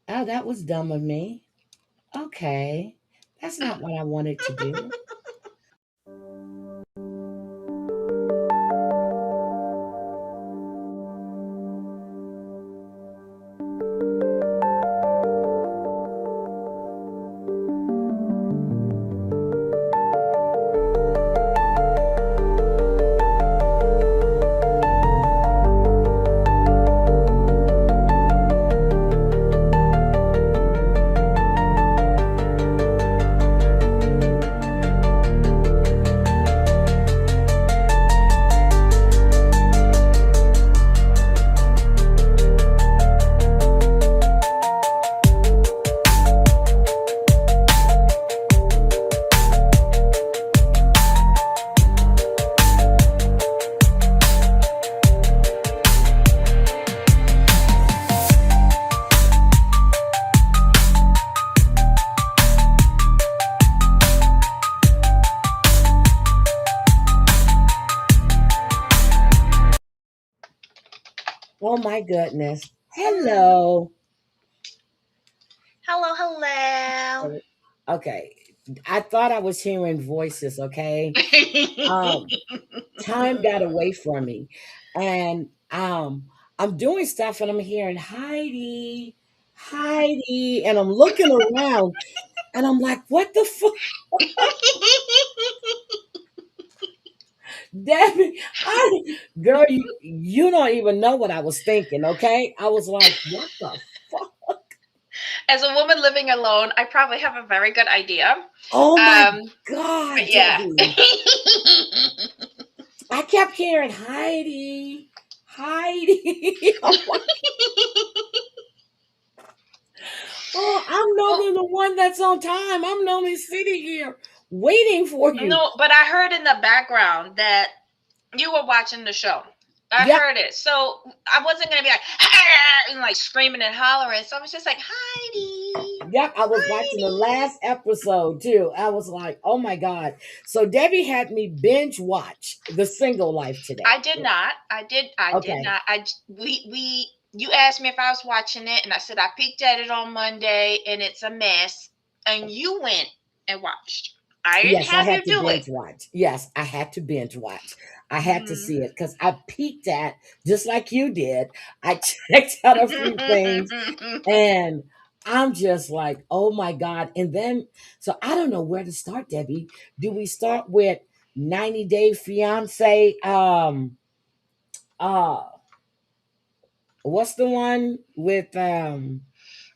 Oh, that was dumb of me. Okay. That's not what I wanted to do. Oh my goodness. Hello. Hello, hello. Okay. I thought I was hearing voices, okay? Um, time got away from me. And I'm doing stuff and I'm hearing Heidi, Heidi, and I'm looking around and I'm like, what the fuck? Debbie, girl, you don't even know what I was thinking, okay? I was like, what the fuck? As a woman living alone, I probably have a very good idea. Oh my Um, God, but yeah. Debbie. I kept hearing Heidi, Heidi. I'm like, oh, I'm normally the one that's on time. I'm normally sitting here waiting for you. No, but I heard in the background that you were watching the show. I Yep, heard it. So I wasn't gonna be like and like screaming and hollering. So I was just like, Heidi. yep. I was watching the Heidi. last episode too. I was like, oh my God. So Debbie had me binge watch The Single Life I today. did not. I did Okay. not. We you asked me if I was watching it and I said I peeked at it on Monday and it's a mess. And you went and watched. I didn't Yes, I have had you to do it. binge watch. Yes, I had to binge watch. I had to Mhm. see it because I peeked at, just like you did. I checked out a few things and I'm just like, oh my God. And then, so I don't know where to start, Debbie. Do we start with 90 Day Fiance? Uh, what's the one with,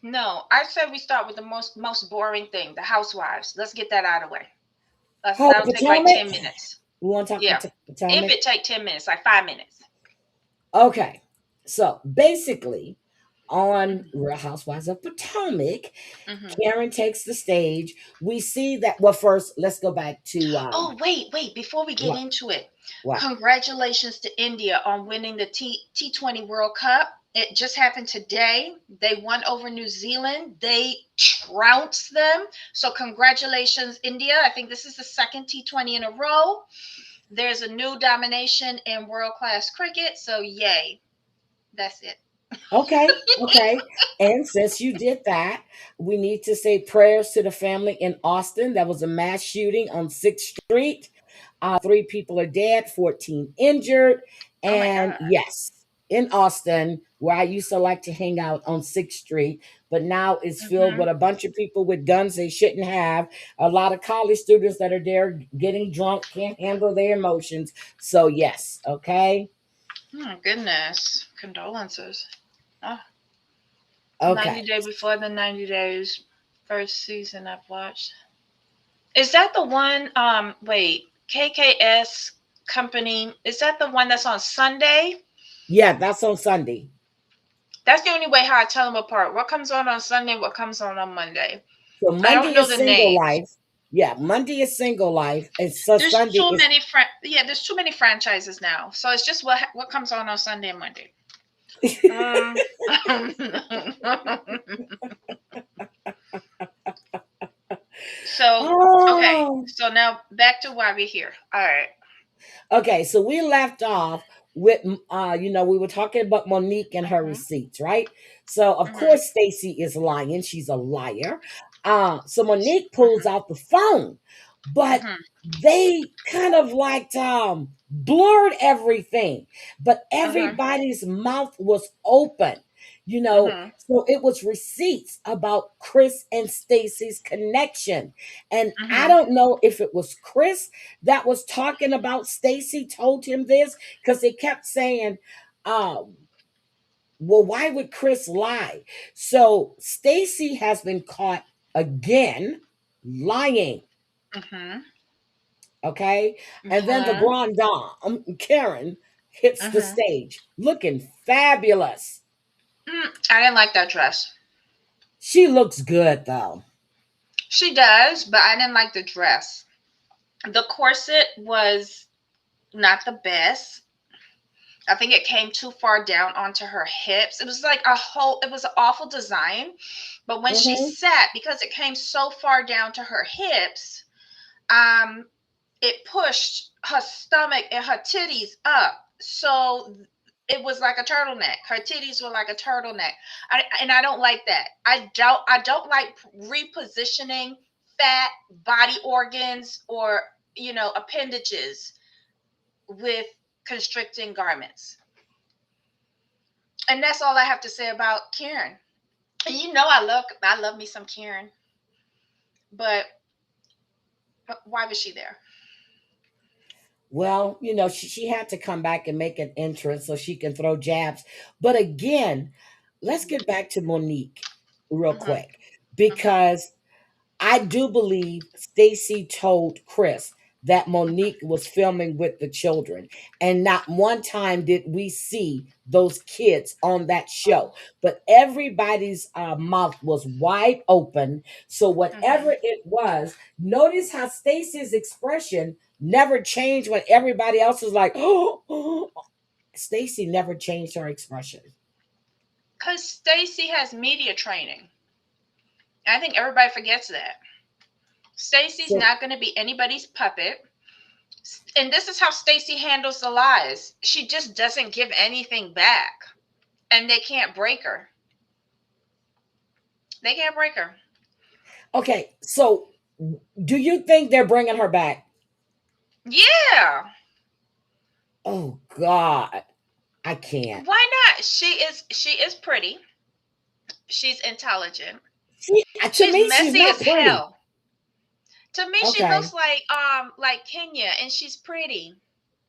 No, I said we start with the most boring thing, the housewives. Let's get that out of the way. oh, That'll take like Potomac? 10 minutes. We want to talk Yeah. If Potomac? it take 10 minutes, like 5 minutes. Okay. So basically, on Mhm. Real Housewives of Potomac, Mhm. Karen takes the stage. We see that. Well, first, let's go back to Oh, wait. Before we get what? into it, What? congratulations to India on winning the T20 World Cup. It just happened today. They won over New Zealand. They trounced them. So, congratulations, India. I think this is the second T20 in a row. There's a new domination in world class cricket. So, yay. That's it. Okay, okay. And since you did that, we need to say prayers to the family in Austin. That was a mass shooting on 6th Street. Three people are dead, 14 injured. Oh, my And God. yes, in Austin, where I used to like to hang out on 6th Street, but now it's filled Hmm. with a bunch of people with guns they shouldn't have. A lot of college students that are there getting drunk, can't handle their emotions. So, yes, okay, Oh, goodness. Condolences. Oh, okay. 90 Day before the 90 days. First season I've watched. Is that the one? Wait, KKS Company. Is that the one that's on Sunday? Yeah, that's on Sunday. That's the only way how I tell them apart. What comes on Sunday? What comes on Monday? So I don't Monday know is the single names. life. Yeah, Monday is single life. And so There's Sunday too is many yeah. There's too many franchises now. So it's just what comes on Sunday and Monday. Um. So okay. oh. So now back to why we're here. All right. Okay, so we left off with we were talking about Monique and her Mhm. receipts, right? So of Mhm. course Stacy is lying. She's a liar. So Monique pulls Mhm. out the phone, but Mhm. they kind of like blurred everything, but Mhm. everybody's mouth was open, Mhm. so it was receipts about Chris and Stacy's connection. And I Mhm. don't know if it was Chris that was talking about Stacy told him this, because they kept saying, um, well, why would Chris lie? So Stacy has been caught again lying. Mhm. Okay. And then the Mhm. grand dame, Karen, hits the Mhm. stage looking fabulous. I didn't like that dress. She looks good though. She does, but I didn't like the dress. The corset was not the best. I think it came too far down onto her hips. It was like it was an awful design. But when she Hmm. sat, because it came so far down to her hips, um, it pushed her stomach and her titties up. So it was like a turtleneck. Her titties were like a turtleneck. And I don't like that. I don't like repositioning fat body organs or appendages with constricting garments. And that's all I have to say about Karen. And I love me some Karen, but why was she there? Well, she had to come back and make an entrance so she can throw jabs. But again, let's get back to Monique real Mhm. quick, Mhm. because I do believe Stacy told Chris that Monique was filming with the children. And not one time did we see those kids on that show. But everybody's mouth was wide open. So whatever Mhm. it was, notice how Stacy's expression never changed when everybody else was like, oh. Stacy never changed her expression. Because Stacy has media training. I think everybody forgets that. Stacy's So, not going to be anybody's puppet. And this is how Stacy handles the lies. She just doesn't give anything back. And they can't break her. They can't break her. okay, so do you think they're bringing her back? Yeah. Oh God, I can't. Why not? She is pretty. She's intelligent. To She's me, she's messy not as pretty. hell. To me, she looks Okay. like Kenya, and she's pretty.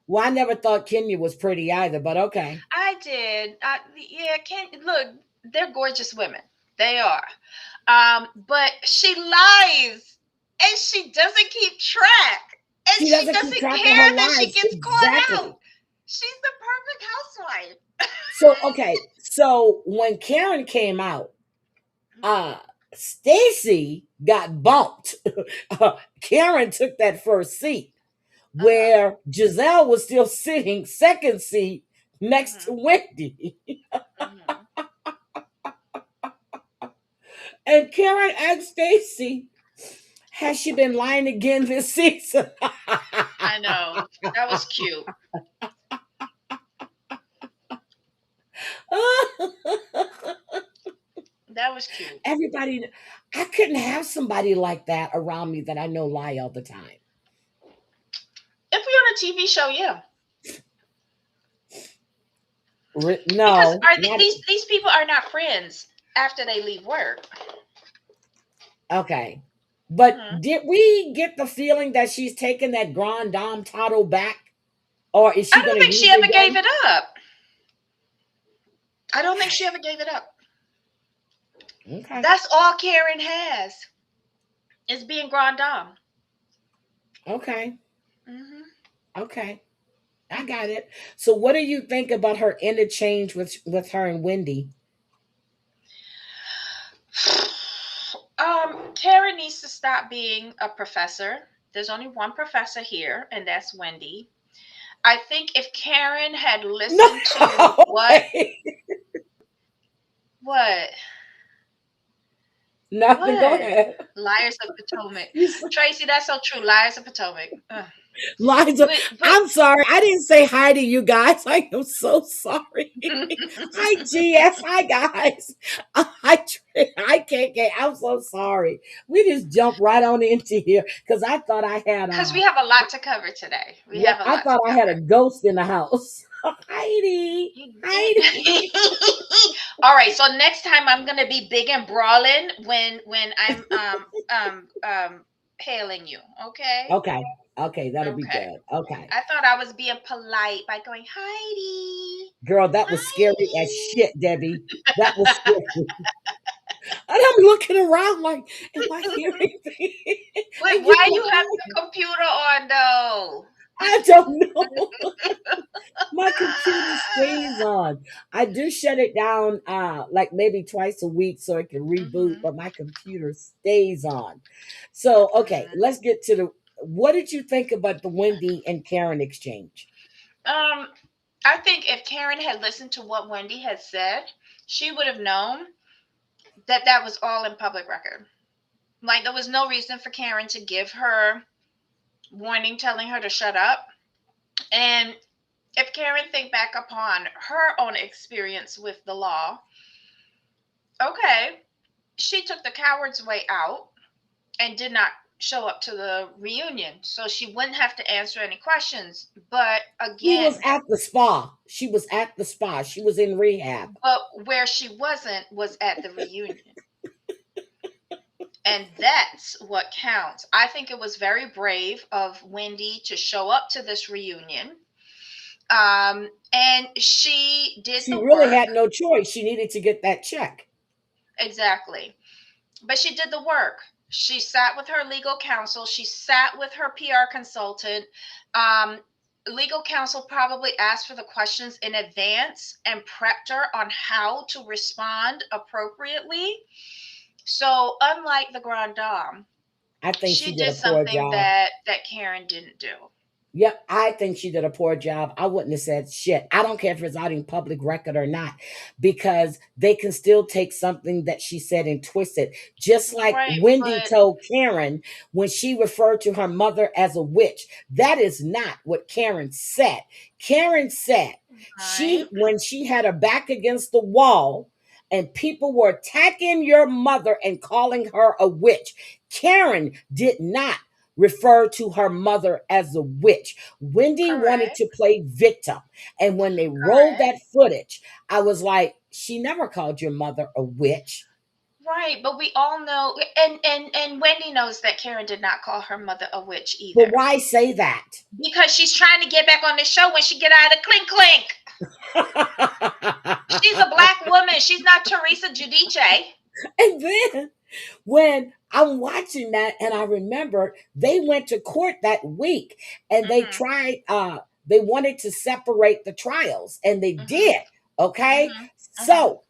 Well, I never thought Kenya was pretty either, but okay. I did. Yeah, look. They're gorgeous women. They are. But she lies, and she doesn't keep track, and She she doesn't keep doesn't track of her care that she lives. gets caught out. Exactly. She's the perfect housewife. So, okay. So when Karen came out, uh, Stacy got bumped. Karen took that first seat, Uh huh. where Giselle was still sitting second seat next to Mhm. Wendy. Mhm. And Karen asked Stacy, has she been lying again this season? I know that was cute. That was cute. Everybody, I couldn't have somebody like that around me that I know lie all the time. If we on a TV show, yeah, because No, are not these people are not friends after they leave work. okay. But Mhm. did we get the feeling that she's taking that Grand Dame title back, or is I she don't going to think use she it ever gave again? it up. I don't think she ever gave it up. Okay, That's all Karen has is being grand dame. okay, Hmm. okay. I got it. So, what do you think about her interchange with her and Wendy? Karen needs to stop being a professor. There's only one professor here, and that's Wendy. I think if Karen had No, listened to what nothing. Go what ahead. Liars of Potomac, You s- Tracy, that's so true. Liars of Potomac. Ugh. Liza, But I'm sorry. I didn't say hi to you guys. I am so sorry. Hi, GS. Hi, guys. I can't get. I'm so sorry. We just jumped right on into here because I thought I had because we have a lot to cover today. We yep, have a I lot to thought I had a cover. ghost in the house. Heidi. You Heidi. did. All right. So next time I'm gonna be big and brawling when I'm hailing you. Okay. Okay. Okay, that'll be Okay. good. Okay. I thought I was being polite by going Heidi. Girl, that was scary as Heidi. shit, Debbie. That was scary. And I'm looking around like, am I hearing things? Wait, And you why go, you have the computer on though? I don't know. My computer stays on. I do shut it down like maybe twice a week so it can reboot, Mhm, but my computer stays on. So okay, mhm. let's get to the what did you think about the Wendy and Karen exchange? Um, I think if Karen had listened to what Wendy had said, she would have known that that was all in public record. Like there was no reason for Karen to give her warning, telling her to shut up. And if Karen think back upon her own experience with the law, okay, she took the coward's way out and did not show up to the reunion, so she wouldn't have to answer any questions. But She was again, at the spa. She was at the spa. She was in rehab. but where she wasn't was at the reunion. And that's what counts. I think it was very brave of Wendy to show up to this reunion. And she did She the really work. had no choice. She needed to get that check. Exactly. But she did the work. She sat with her legal counsel, she sat with her PR consultant. Um, Legal counsel probably asked for the questions in advance and prepped her on how to respond appropriately. So, unlike the Grand Dame, I think she she did did a poor something job. that Karen didn't do. Yep, I think she did a poor job. I wouldn't have said shit. I don't care if it's out in public record or not, because they can still take something that she said and twist it. Just like Right, Wendy but told Karen when she referred to her mother as a witch. That is not what Karen said. Karen said right, when she had her back against the wall and people were attacking your mother and calling her a witch, Karen did not referred to her mother as a witch. Wendy wanted correct, to play victim. And when they rolled correct. that footage, I was like, she never called your mother a witch. Right, but we all know, and Wendy knows that Karen did not call her mother a witch But either, why say that? because she's trying to get back on the show when she get out of clink clink. She's a black woman. She's not Teresa Giudice. And then when I'm watching that and I remember they went to court that week and Mm-hmm, they wanted to separate the trials and they mm-hmm, did. Okay. mm-hmm, mm-hmm, So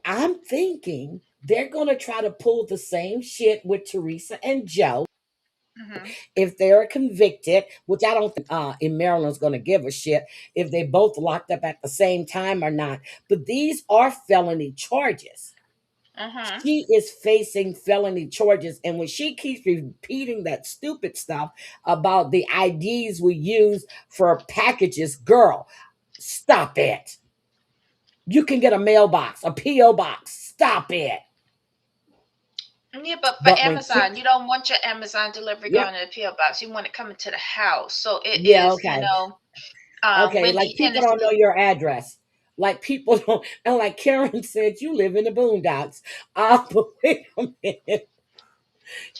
I'm thinking they're going to try to pull the same shit with Teresa and Joe mm-hmm. if they're convicted, which I don't think in Maryland's going to give a shit if they both locked up at the same time or not. But these are felony charges. Mm-hmm. She is facing felony charges. And when she keeps repeating that stupid stuff about the IDs we use for packages, girl, stop it. You can get a mailbox, a P.O. box. Stop it. Yeah, but for But when Amazon, you don't want your Amazon delivery yep, going to the PO box. You want it coming to the house. So it yeah, is, okay. Okay, like Wendy people don't know Hennessy. your address. Like people don't, and like Karen said, you live in the boondocks. But wait a minute.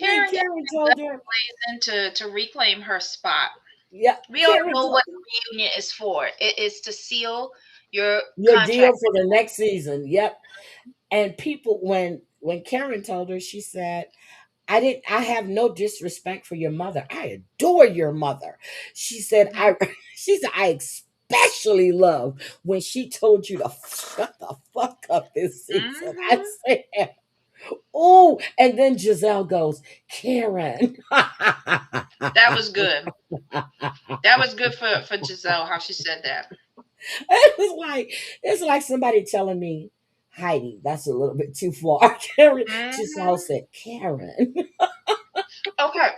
Then Karen got Karen told her, reason to reclaim her spot. yeah, We all Karen know told what the reunion is for. It is to seal your your deal contract. for the next season. Yep. And people, when Karen told her, she said, I have no disrespect for your mother. I adore your mother. She said, Mhm, I she said, I especially love when she told you to shut the fuck up this season. I mhm. said, oh, and then Giselle goes, Karen. That was good. That was good for Giselle how she said that. It was like it's like somebody telling me, Heidi, that's a little bit too far. Karen Giselle Mhm. said, Karen. Okay,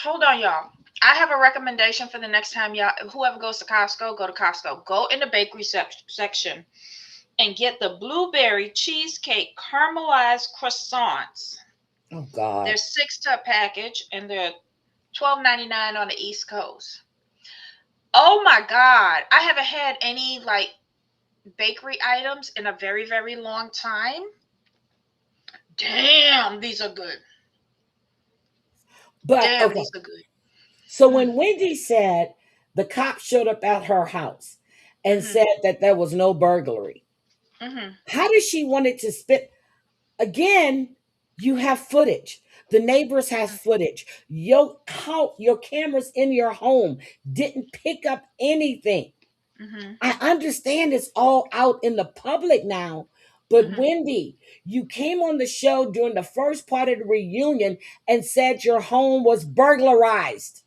hold on, y'all. I have a recommendation for the next time y'all. Whoever goes to Costco, go to Costco. Go in the bakery section and get the blueberry cheesecake caramelized croissants. Oh God. They're six to a package, and they're $12.99 on the East Coast. Oh my God! I haven't had any like bakery items in a very very long time. Damn, these are good. But Damn, okay. these are good. So Mm, when Wendy said the cop showed up at her house and mhm, said that there was no burglary, mhm, how does she want it to spit? Again, you have footage. The neighbors has footage. Your cameras in your home didn't pick up anything. mhm, I understand it's all out in the public now, but mhm, Wendy, you came on the show during the first part of the reunion and said your home was burglarized.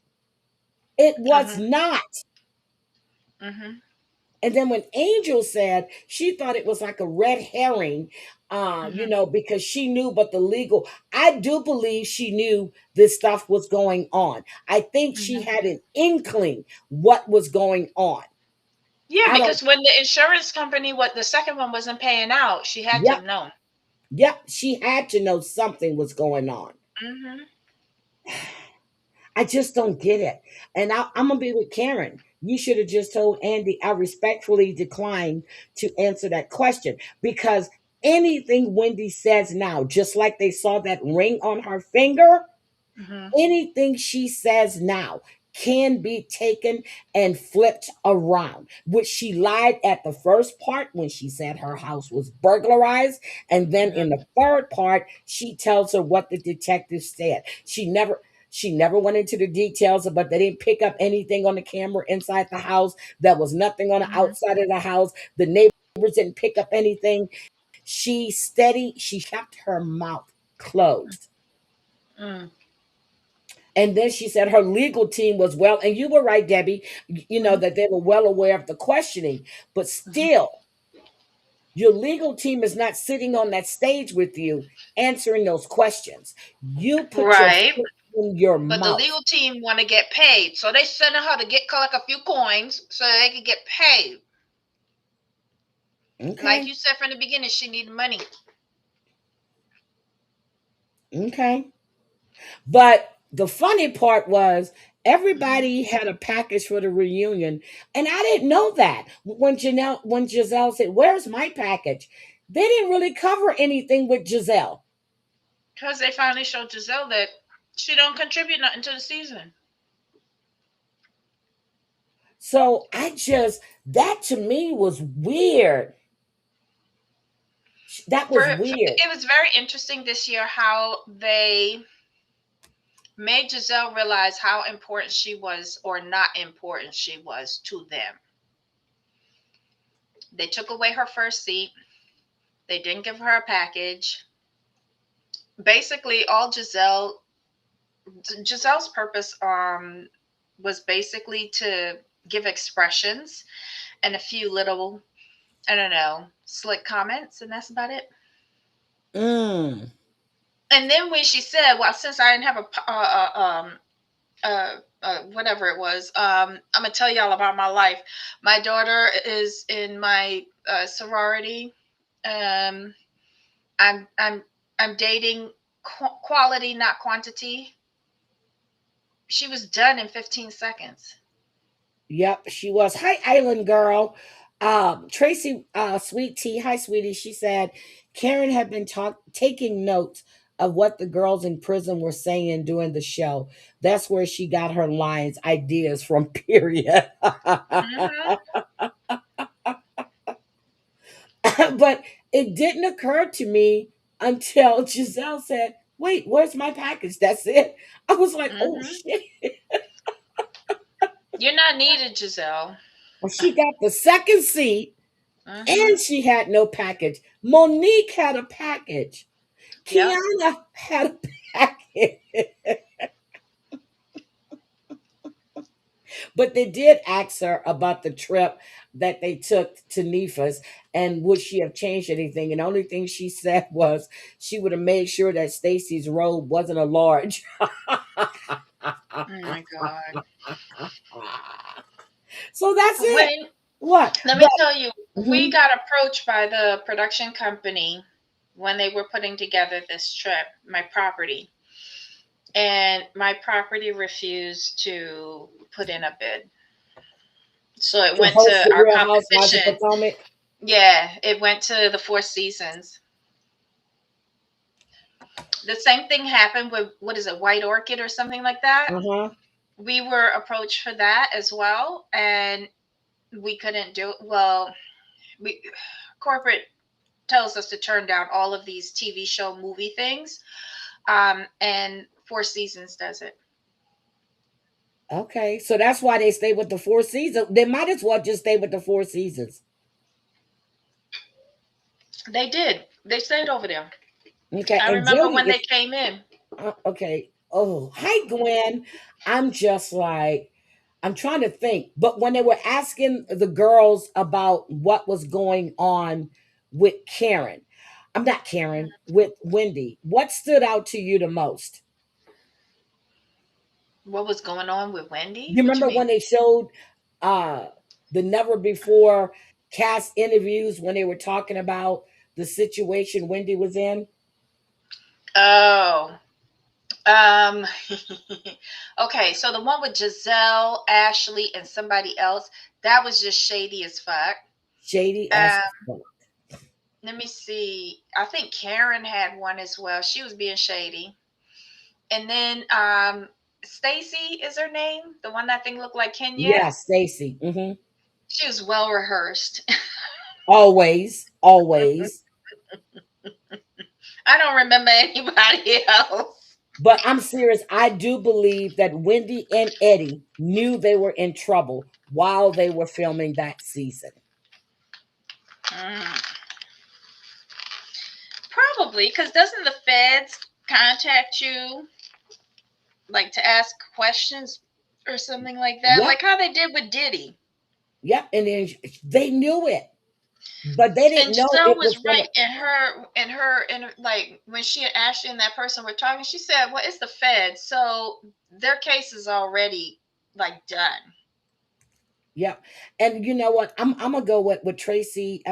It was mhm, not. mhm, And then when Angel said she thought it was like a red herring, mhm, because she knew, but the legal, I do believe she knew this stuff was going on. I think she mhm. had an inkling what was going on. Yeah, I don't, because when the insurance company, what the second one wasn't paying out, she had to yep, know. yep, she had to know something was going on. Mhm, I just don't get it. And I'm gonna be with Karen. You should have just told Andy. I respectfully decline to answer that question because anything Wendy says now, just like they saw that ring on her finger, mhm, anything she says now can be taken and flipped around. Which she lied at the first part when she said her house was burglarized, and then in mhm, the third part, she tells her what the detective said. She never went into the details, but they didn't pick up anything on the camera inside the house. There was nothing on the mhm, outside of the house. The neighbors didn't pick up anything. She kept her mouth closed. mm, And then she said her legal team was well, and you were right, Debbie, mhm, that they were well aware of the questioning, but mhm. still, your legal team is not sitting on that stage with you answering those questions. You put your Right. foot in your But the mouth. legal team want to get paid, so they sending her to get collect a few coins so they can get paid. Like Okay. you said from the beginning, she needed money. Okay. But the funny part was Mhm. everybody had a package for the reunion, and I didn't know that. When Giselle said, "Where's my package?" They didn't really cover anything with Giselle. Because they finally showed Giselle that she don't contribute nothing to the season. So that to me was weird. That was weird. It was very interesting this year how they made Giselle realize how important she was or not important she was to them. They took away her first seat. They didn't give her a package. Basically, all Giselle's purpose was basically to give expressions and a few little, I don't know, slick comments, and that's about it. Mm. And then when she said, "Well, since I didn't have whatever it was, I'm gonna tell y'all about my life. My daughter is in my sorority. Um, I'm I'm dating quality, not quantity." She was done in 15 seconds. Yep, she was. Hi, Island Girl. Tracy, Sweet Tea. Hi, sweetie. She said Karen had been taking notes of what the girls in prison were saying during the show. That's where she got her lines, ideas from, period. Hmm. But it didn't occur to me until Giselle said, "Wait, where's my package?" That's it. I was like, "Oh Hmm. shit." You're not needed, Giselle. Well, she got the second seat and Hmm. she had no package. Monique had a package. Yep. Kiana had a package. But they did ask her about the trip that they took to Nephas and would she have changed anything. And the only thing she said was she would have made sure that Stacy's robe wasn't a large. Oh my God. So that's it. When What? Let me But tell you, we mhm. got approached by the production company when they were putting together this trip, my property, and my property refused to put in a bid. So it To went host to the our Real Housewives of competition. Potomac. Yeah, it went to the Four Seasons. The same thing happened with, what is it, White Orchid or something like that. Uh huh. We were approached for that as well, and we couldn't do it. Well, we corporate tells us to turn down all of these TV show movie things. And Four Seasons does it. Okay, so that's why they stay with the Four Seasons. They might as well just stay with the Four Seasons. They did. They stayed over there. Okay, I and remember Jody when they is came in. okay. Oh, hi, Gwen. I'm just like, I'm trying to think. But when they were asking the girls about what was going on with Karen, I'm not Karen, with Wendy, what stood out to you the most? What was going on with Wendy? You What you remember mean? when they showed uh the never before cast interviews when they were talking about the situation Wendy was in? Oh, um, okay. So the one with Giselle, Ashley, and somebody else, that was just shady as fuck. Shady as Um, fuck. Let me see. I think Karen had one as well. She was being shady. And then Stacy is her name, the one that thing looked like Kenya. Yeah, Stacy. She was well rehearsed. Always, always. I don't remember anybody else. But I'm serious. I do believe that Wendy and Eddie knew they were in trouble while they were filming that season. Mm, probably, because doesn't the feds contact you like to ask questions or something like that? Yep, Like how they did with Diddy. yep. And then they knew it, but they And didn't know Giselle it was was gonna. right in her like when she and Ashley and that person were talking, she said, well, it's the feds, so their case is already like done. Yep. And you know what? I'm gonna go with Tracy.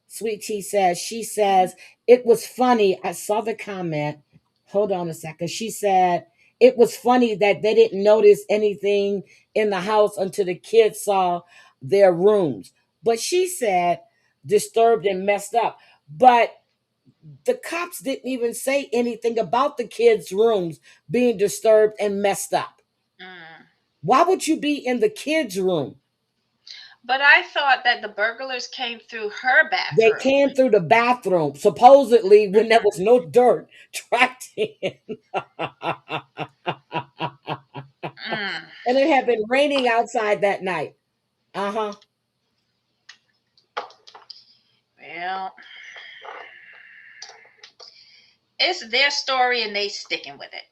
Sweet Tea says. She says it was funny. I saw the comment. Hold on a second. She said it was funny that they didn't notice anything in the house until the kids saw their rooms. But she said disturbed and messed up. But the cops didn't even say anything about the kids' rooms being disturbed and messed up. Mm. Why would you be in the kids' room? But I thought that the burglars came through her They bathroom. came through the bathroom, supposedly when there was no dirt tracked in. Mm. And it had been raining outside that night. Uh huh. Well, it's their story and they sticking with it.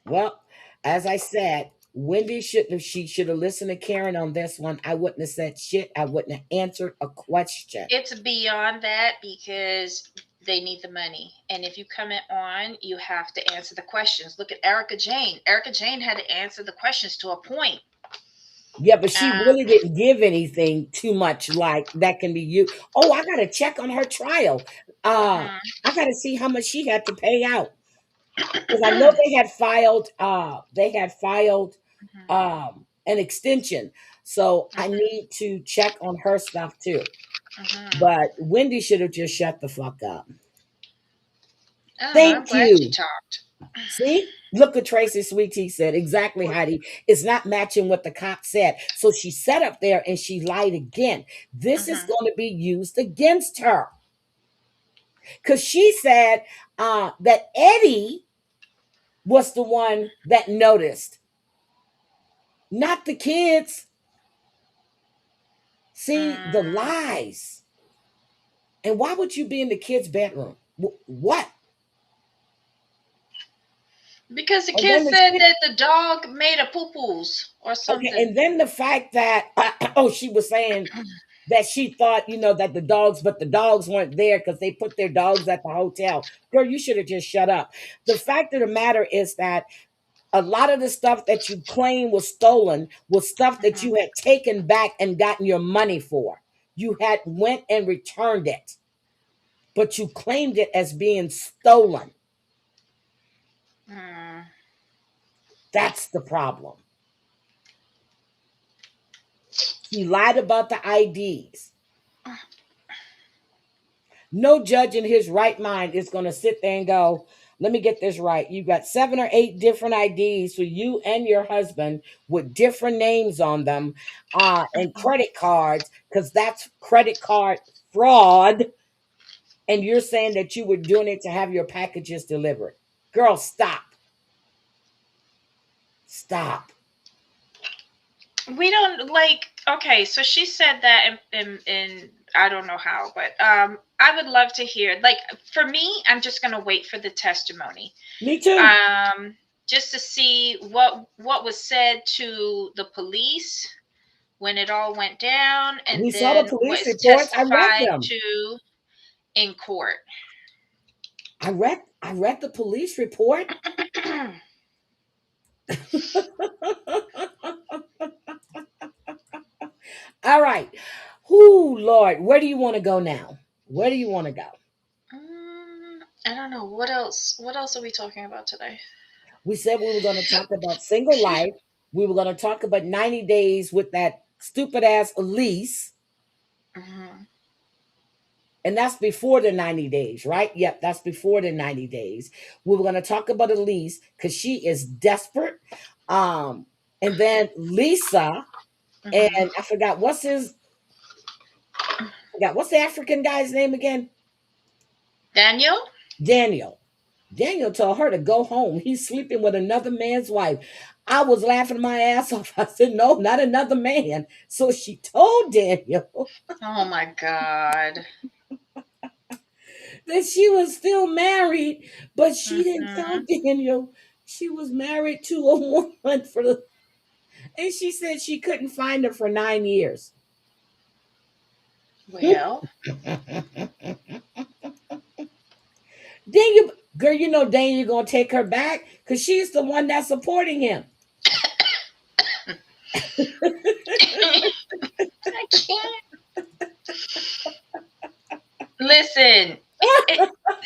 Well, as I said, Wendy shouldn't have, she should have listened to Karen on this one. I wouldn't have said shit. I wouldn't have answered a question. It's beyond that because they need the money. And if you come in on, you have to answer the questions. Look at Erica Jane. Erica Jane had to answer the questions to a point. Yeah, but she Um, really didn't give anything too much like that can be you. Oh, I gotta check on her trial. mhm, I gotta see how much she had to pay out. Because I know they had filed an extension. So I need to check on her stuff too. mhm. But Wendy should have just shut the fuck up. Oh, I'm Thank glad you you. talked. See? Look what Tracy Sweet Tea said. Exactly, Heidi. It's not matching what the cop said. So she sat up there and she lied again. This is Mhm. going to be used against her. Because she said that Eddie was the one that noticed, not the kids. See, the Mm. lies. And why would you be in the kids' bedroom? What? Because the And kid then the said shit. that the dog made a poo-poos or Okay, something. and then the fact that oh, she was saying that she thought, that but the dogs weren't there because they put their dogs at the hotel. Girl, you should have just shut up. The fact of the matter is that A lot of the stuff that you claim was stolen was stuff that Mhm. you had taken back and gotten your money for. You had went and returned it, but you claimed it as being stolen. Mm. That's the problem. He lied about the IDs. No judge in his right mind is going to sit there and go, let me get this right. You got 7 or 8 different IDs for you and your husband with different names on them, and Mhm. credit cards, because that's credit card fraud. And you're saying that you were doing it to have your packages delivered. Girl, stop. Stop. We don't like. Okay, so she said that in I don't know how, but I would love to hear. Like for me, I'm just gonna wait for the testimony. Me too. Um, just to see what was said to the police when it all went down, and We saw the then what police is reports. I read testified them. to in court. I read the police report. All right. Whoo, Lord, where do you want to go now? Where do you want to go? I don't know what else. What else are we talking about today? We said we were going to talk about single life. We were going to talk about 90 days with that stupid ass Elise. Mhm. And that's before the 90 days, right? Yep, that's before the 90 days. We were going to talk about Elise because she is desperate. Um, and then Lisa, Mhm. and I forgot what's the African guy's name again? Daniel. Daniel. Daniel told her to go home. He's sleeping with another man's wife. I was laughing my ass off. I said, no, not another man. So she told Daniel Oh my God. that she was still married, but she didn't tell Mhm. Daniel she was married to a woman and she said she couldn't find her for 9 years. Well. Daniel, girl, you know Daniel gonna take her back because she's the one that's supporting him. I can't. Listen,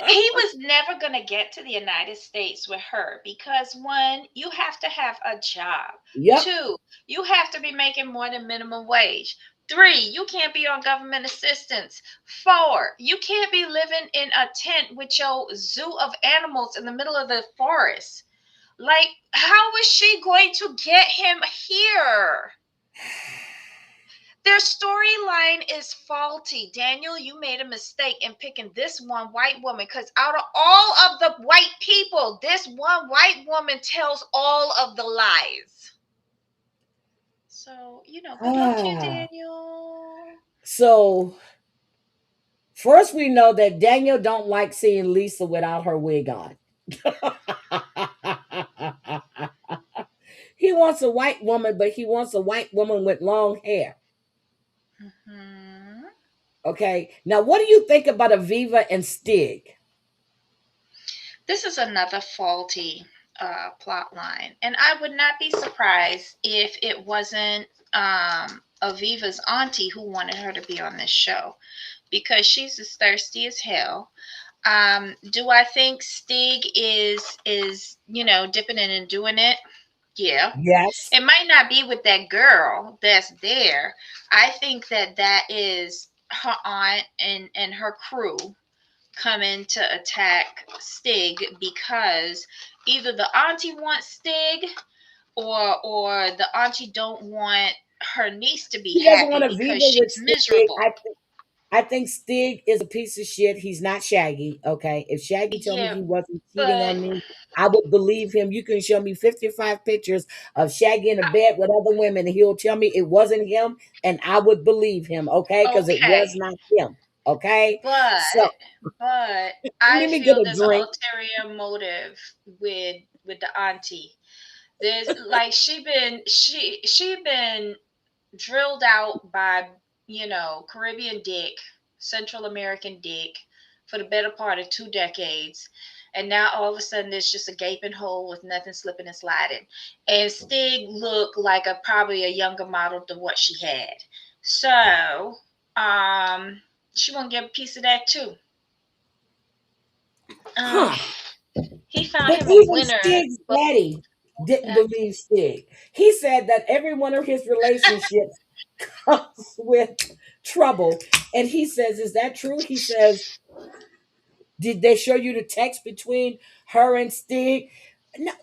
he was never going to get to the United States with her because one, you have to have a job. Yep. Two, you have to be making more than minimum wage. Three, you can't be on government assistance. Four, you can't be living in a tent with your zoo of animals in the middle of the forest. Like, how is she going to get him here? Their storyline is faulty. Daniel, you made a mistake in picking this one white woman because out of all of the white people, this one white woman tells all of the lies. So, good luck to you, Ah. Daniel. So first we know that Daniel don't like seeing Lisa without her wig on. He wants a white woman, but he wants a white woman with long hair. Mhm. Okay. Now, what do you think about Aviva and Stig? This is another faulty plot line. And I would not be surprised if it wasn't Aviva's auntie who wanted her to be on this show because she's as thirsty as hell. Do I think Stig is dipping in and doing it? Yeah. Yes. It might not be with that girl that's there. I think that is her aunt and her crew coming to attack Stig because either the auntie wants Stig or the auntie don't want her niece to be He doesn't want happy Aviva because with she's Stig. miserable. I think Stig is a piece of shit. He's not Shaggy. Okay. If Shaggy told me Yeah, he wasn't cheating but on me, I would believe him. You can show me 55 pictures of Shaggy in a bed with other women, and he'll tell me it wasn't him, and I would believe him. Okay. Because it was okay. not him. Okay. But So but I let me get feel a there's an drink. ulterior motive with the auntie. There's like she been drilled out by Caribbean dick, Central American dick for the better part of 2 decades. And now all of a sudden there's just a gaping hole with nothing slipping and sliding. And Stig looked like a probably a younger model than what she had. So um she won't get a piece of that too. Um Huh. he found But him a even winner, Stig's but daddy didn't believe Stig. He said that every one of his relationships comes with trouble. And he says, is that true? He says, did they show you the text between her and Stig? No,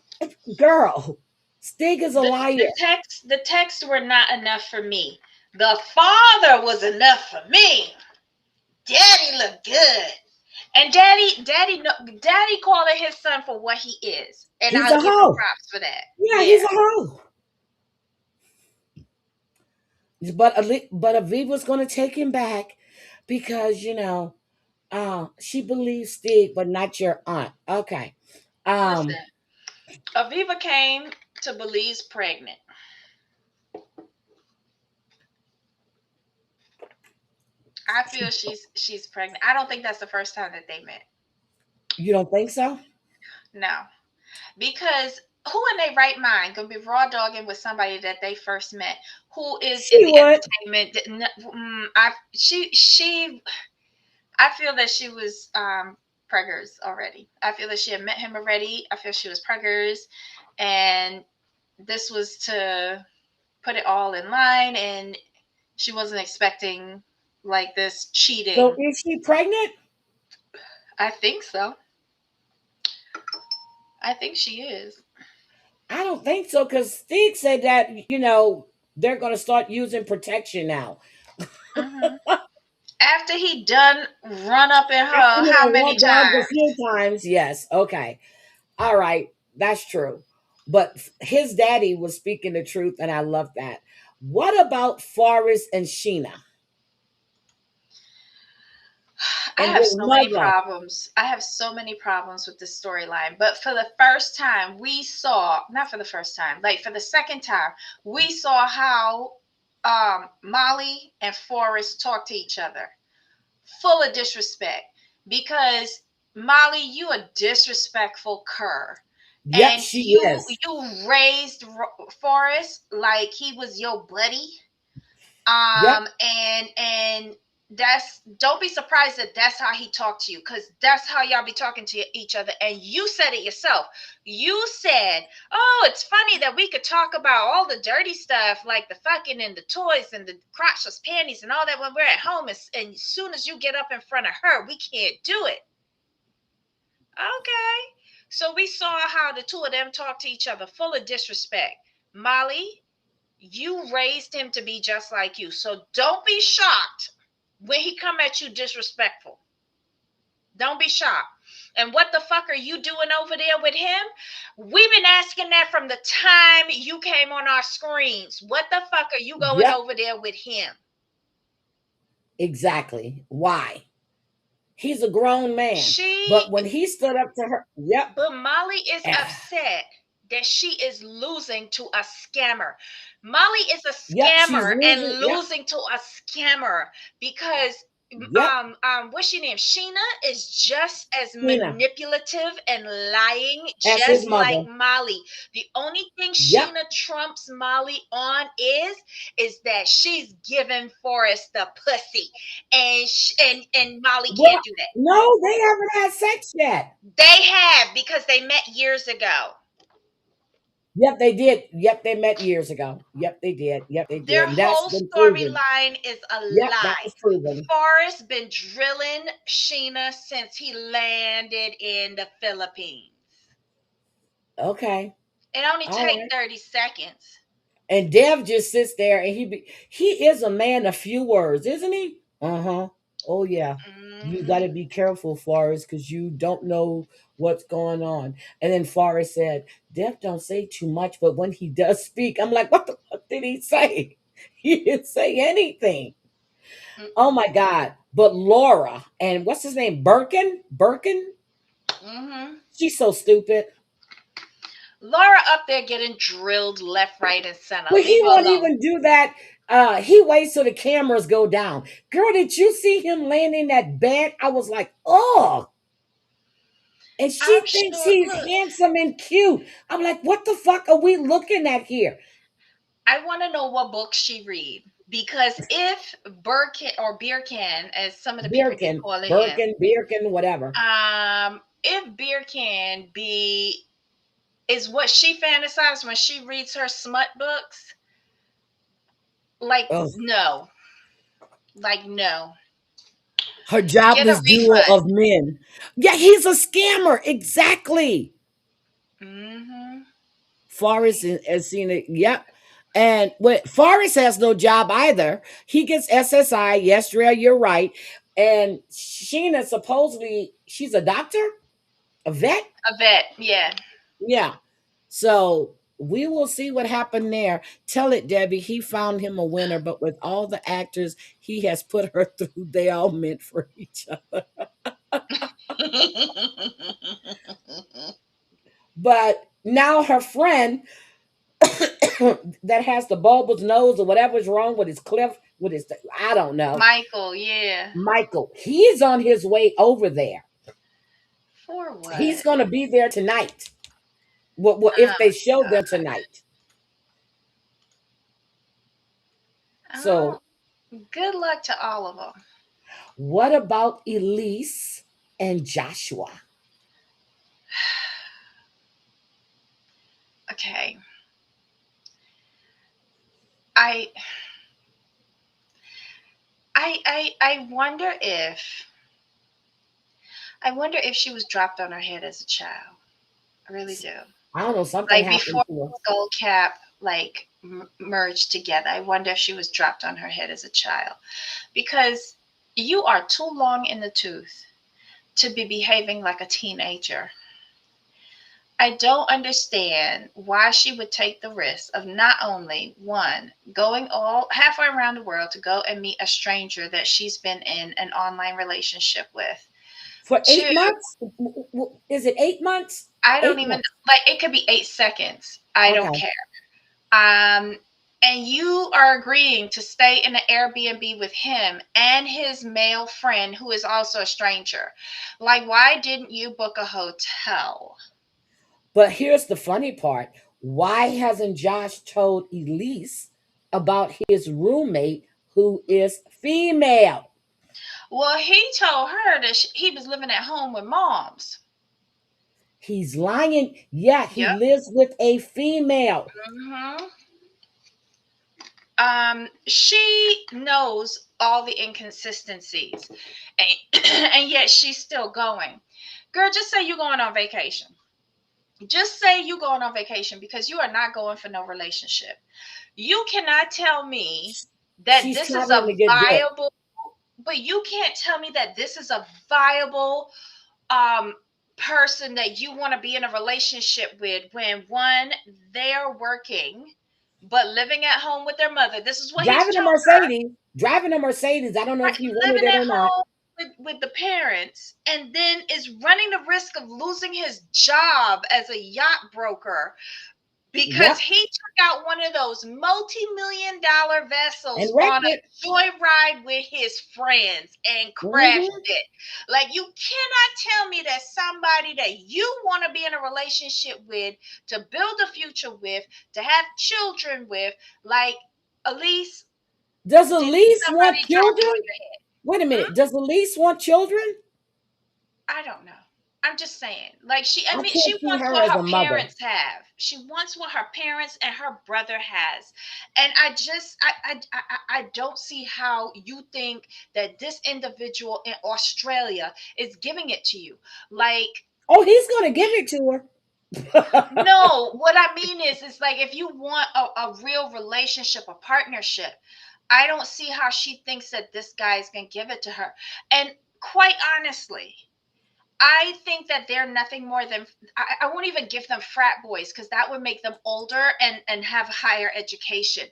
girl, Stig is a liar. the texts were not enough for me. The father was enough for me. Daddy looked good. And daddy calling his son for what he is. And He's I'll a give him hoe. props for that. Yeah, Yeah. he's a hoe. But Aviva's going to take him back because she believes Stig, but not your aunt. Okay. Listen, Um, Aviva came to Belize pregnant. I feel she's pregnant. I don't think that's the first time that they met. you don't think so? No. Because who in their right mind gonna be raw dogging with somebody that they first met, who is in She the would. entertainment? I feel that she was preggers already. I feel that she had met him already. I feel she was preggers, and this was to put it all in line, and she wasn't expecting like this So cheating. is she pregnant? I think so. I think she is. I don't think so because Stig said that, they're going to start using protection now. Hmm. After he done run up in After her he how done many run dogs a times? few times, yes. Okay. All right. That's true. But his daddy was speaking the truth, and I love that. What about Forrest and Sheena I and have his so many mother? problems. I have so many problems with this storyline. But for the first time, we saw, not for the first time, like for the second time, we saw how Molly and Forrest talk to each other, full of disrespect. Because Molly, you a disrespectful cur. Yep, And she you is. you raised Forrest like he was your buddy. Yep. And that's, don't be surprised that that's how he talked to you, because that's how y'all be talking to each other. And you said it yourself. You said, oh, it's funny that we could talk about all the dirty stuff like the fucking and the toys and the crotchless panties and all that when we're at home, and as soon as you get up in front of her, we can't do it. Okay. So we saw how the two of them talk to each other, full of disrespect. Molly, you raised him to be just like you. So don't be shocked when he come at you disrespectful. Don't be shocked. And what the fuck are you doing over there with him? We've been asking that from the time you came on our screens. What the fuck are you going Yep. over there with him? Exactly. Why? He's a grown man. She But when he stood up to her, yep. But Molly is upset that she is losing to a scammer. Molly is a Yep, she's scammer and losing. Yep. losing to a scammer because Yep. what's your name? Sheena is just as Sheena manipulative and lying, as his just like mother. Molly. The only thing Yep. Sheena trumps Molly on is that she's giving Forrest the pussy, and Molly Well, can't do that. no, they haven't had sex yet. They have, because they met years ago. Yep, they did. Yep, they met years ago. Yep, they did. Yep, they Their did. And that's whole been proven. storyline is a Yep, that lie. was proven. Forrest been drilling Sheena since he landed in the Philippines. Okay. It only All take right. 30 seconds. And Dev just sits there and he is a man of few words, isn't he? Uh-huh. Oh yeah. You Hmm. gotta be careful, Forrest, because you don't know what's going on. And then Forrest said, Dev don't say too much, but when he does speak, I'm like, what the fuck did he say? He didn't say anything. Oh Mm-mm. my God. But Laura and what's his name? Birkin? Birkin? Hmm. She's so stupid. Laura up there getting drilled left, right, and center. But he Leave her won't alone. even do that. He waits till the cameras go down. Girl, did you see him laying in that bed? I was like, oh, And she I'm thinks sure. he's Look, handsome and cute. I'm like, what the fuck are we looking at here? I want to know what books she read, because if Birkin or Birkin, as some of the people be Birkin, calling him, Birkin, Birkin, whatever. if Birkin be is what she fantasizes when she reads her smut books, like Ugh. no, like no, Her get a jobless duo refund. of men. Yeah, he's a scammer. Exactly. Mm-hmm. Forrest has seen it. Yep. And what Forrest has no job either. He gets SSI. Yes, Drea, you're right. And Sheena supposedly she's a doctor, a vet. A vet, yeah. Yeah. So we will see what happened there. Tell it, Debbie. He found him a winner, but with all the actors he has put her through, they all meant for each other. But now her friend that has the bulbous nose or whatever's wrong with his cliff, with his, I don't know. Michael, yeah. Michael, he's on his way over there. For He's what? going to be there tonight. What if they Oh show my them tonight? God. So, Oh, good luck to all of them. what about Elise and Joshua? Okay. I I wonder if she was dropped on her head as a child. I really do. I don't know. Something Like happened before to her. skull cap like merged together. I wonder if she was dropped on her head as a child, because you are too long in the tooth to be behaving like a teenager. I don't understand why she would take the risk of not only one going all halfway around the world to go and meet a stranger that she's been in an online relationship with. For Two, 8 months? Is it 8 months? I don't Eight even months. like it could be 8 seconds. I don't Okay. care. Um, and you are agreeing to stay in the Airbnb with him and his male friend who is also a stranger. Like, why didn't you book a hotel? But here's the funny part. Why hasn't Josh told Elise about his roommate who is female? Well, he told her that he was living at home with moms. He's lying. Yeah, he Yep. lives with a female. Hmm. She knows all the inconsistencies, and, and yet she's still going. Girl, just say you're going on vacation. Just say you're going on vacation, because you are not going for no relationship. You cannot tell me that She's this is traveling a to get dick. viable, but you can't tell me that this is a viable um person that you want to be in a relationship with, when one, they're working but living at home with their mother. This is what he's Driving a told Mercedes. Driving a Mercedes. I don't know her. if he rented Living it at or not. home with the parents, and then is running the risk of losing his job as a yacht broker because Yep. he took out one of those multi-million-dollar And vessels on wrecked it. a joyride with his friends and crashed Hmm. it. Like, you cannot tell me that somebody that you want to be in a relationship with, to build a future with, to have children with, like, Elise, Does did Elise want somebody drop you on children? your head? Wait a Hmm? minute. Does Elise want children? I don't know. I'm just saying. Like, I I mean, she can't see wants her what as her a mother. parents have. She wants what her parents and her brother has. And I just I don't see how you think that this individual in Australia is giving it to you. Like, Oh, he's going to give it to her. no, what I mean is, it's like, if you want a real relationship, a partnership, I don't see how she thinks that this guy is going to give it to her. And quite honestly, I think that they're nothing more than, I won't even give them frat boys, because that would make them older and have higher education.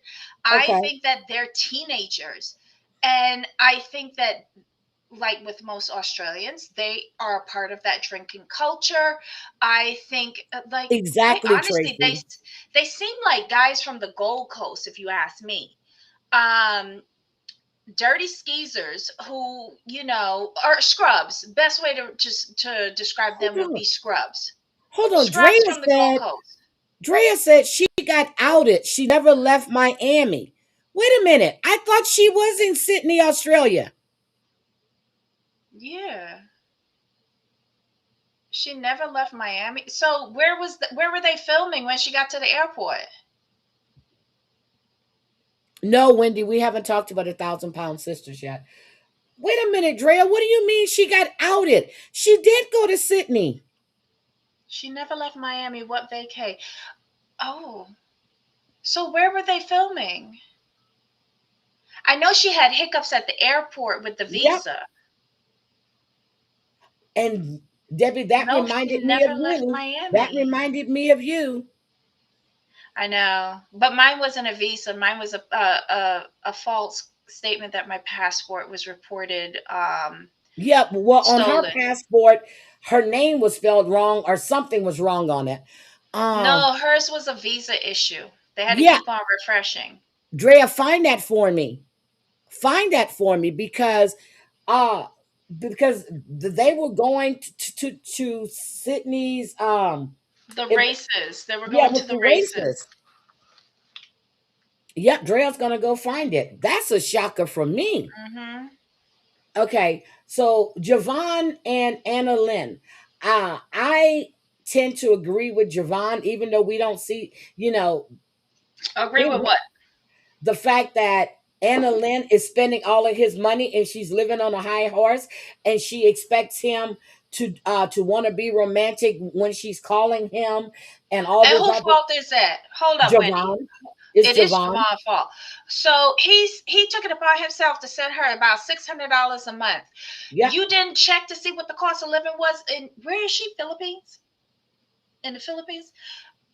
I Okay. think that they're teenagers. And I think that, like with most Australians, they are a part of that drinking culture. I think, like, quite Exactly, honestly, Tracy. they seem like guys from the Gold Coast, if you ask me. Um, dirty skeezers who, are scrubs. Best way to just to describe Hold them would on. be scrubs. Hold on. Scrubs from the Gold Coast. Drea said she got outed. She never left Miami. Wait a minute. I thought she was in Sydney, Australia. Yeah. She never left Miami. So where were they filming when she got to the airport? No, Wendy, we haven't talked about 1,000 Pound Sisters yet. Wait a minute, Drea. What do you mean she got outed? She did go to Sydney. She never left Miami. What vacay? Oh, so where were they filming? I know she had hiccups at the airport with the Yep. visa. And Debbie, that No, she reminded me of never left you. That Miami. reminded me of you. I know, but mine wasn't a visa. Mine was a false statement that my passport was reported Yep. Well, on her stolen. passport, her name was spelled wrong or something was wrong on it. Um, No, hers was a visa issue. They had to yeah, keep on refreshing. Drea, find that for me. Find that for me uh because they were going to Sydney's The it, races. They were yeah, going with to the the races. races. Yep, Drea's gonna go find it. That's a shocker for me. Hmm. Okay, so Javon and Anna Lynn. I tend to agree with Javon, even though we don't see, Agree with it, what? the fact that Anna Lynn is spending all of his money and she's living on a high horse, and she expects him to want to be romantic when she's calling him and all And this whose other. fault is that? Hold up, Wendy. Javon. It's It is Javon. Javon's fault. So he took it upon himself to send her about $600 a month. Yep. You didn't check to see what the cost of living was in where is she? Philippines? In the Philippines?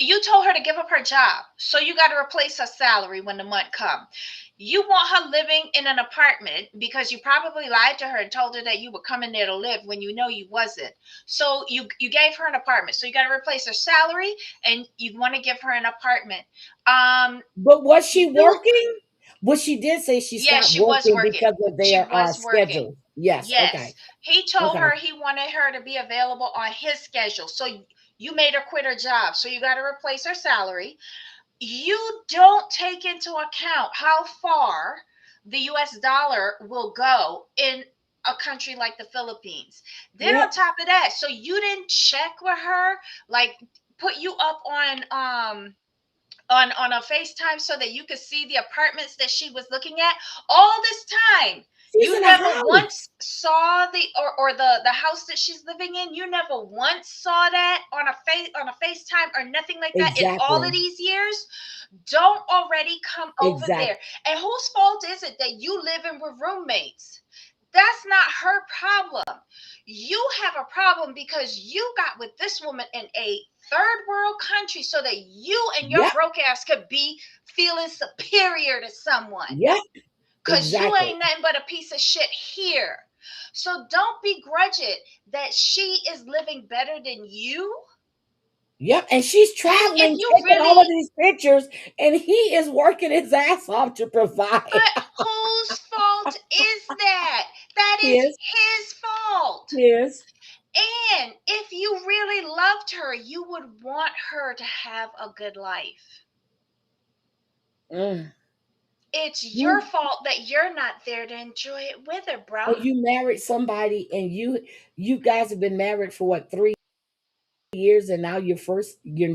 You told her to give up her job, so you got to replace her salary when the month come. You want her living in an apartment because you probably lied to her and told her that you were coming there to live when you know you wasn't. So you gave her an apartment, so you got to replace her salary and you want to give her an apartment. But was she You working? Well, she did say she Yes, stopped she was working working. because of She their was working. schedule. Yes. Yes. Okay. He told Okay. her he wanted her to be available on his schedule. So you made her quit her job. So you got to replace her salary. You don't take into account how far the US dollar will go in a country like the Philippines. Then on Yep. top of that, so you didn't check with her, like put you up on a FaceTime so that you could see the apartments that she was looking at all this time. She's You in a never house. once saw or the house that she's living in. You never once saw that on a FaceTime or nothing like that in all of Exactly. these years. Don't already come over Exactly. there. And whose fault is it that you live in with roommates? That's not her problem. You have a problem because you got with this woman in a third world country so that you and your Yep. broke ass could be feeling superior to someone Yep. because you Exactly. ain't nothing but a piece of shit here. So don't begrudge it that she is living better than you. Yep. And she's If traveling, you taking all of really, these pictures, and he is working his ass off to provide. but whose fault is that? That is His, his fault. his. And if you really loved her, you would want her to have a good life. Mm. It's your You, fault that you're not there to enjoy it with her, or bruh. you married somebody, and you guys have been married for what, 3 years, and now you're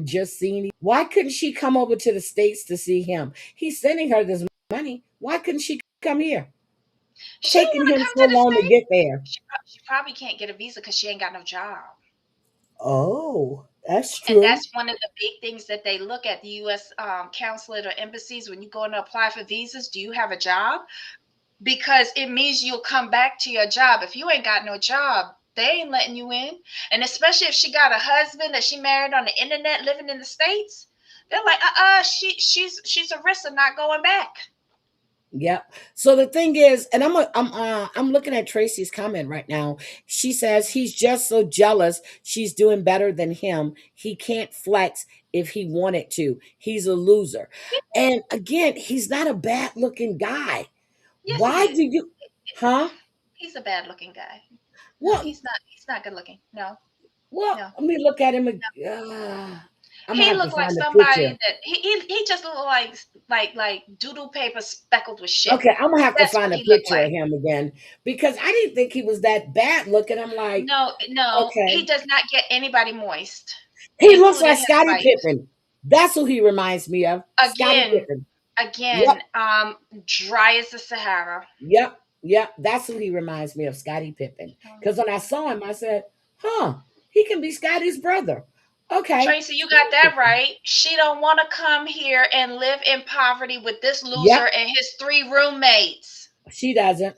just seeing. Why couldn't she come over to the States to see him? He's sending her this money. Why couldn't she come here? She don't Taking want to him come so to the long to States. get there. She probably can't get a visa because she ain't got no job. Oh, that's And true. that's one of the big things that they look at the U.S. Consulate or embassies when you go in to apply for visas. Do you have a job? Because it means you'll come back to your job. If you ain't got no job, they ain't letting you in. And especially if she got a husband that she married on the internet living in the States, they're like, she's a risk of not going back. Yep. So the thing is, and I'm looking at Tracy's comment right now. She says he's just so jealous she's doing better than him. He can't flex if he wanted to. He's a loser. And again, he's not a bad looking guy. Yes, he Why did. do you, huh? He's a bad looking guy. No, Well, he's not good looking. No, well, no. let me look at him. I'm gonna He have to looked like find a somebody picture. that he just looked like doodle paper speckled with shit. Okay, I'm gonna have to That's find what a he looked picture like. of him again because I didn't think he was that bad looking. I'm like, No, no, he okay, does not get anybody moist, he looks like including his Scottie wife. Pippen. That's who he reminds me of, Scottie Again, Pippen. Yep, again, dry as the Sahara. yep, yep. That's who he reminds me of, Scottie Pippen. Because when I saw him, I said, huh, he can be Scottie's brother. Okay, Tracy, you got Scottie that Pippen. right. She don't want to come here and live in poverty with this loser Yep, and his three roommates. she doesn't.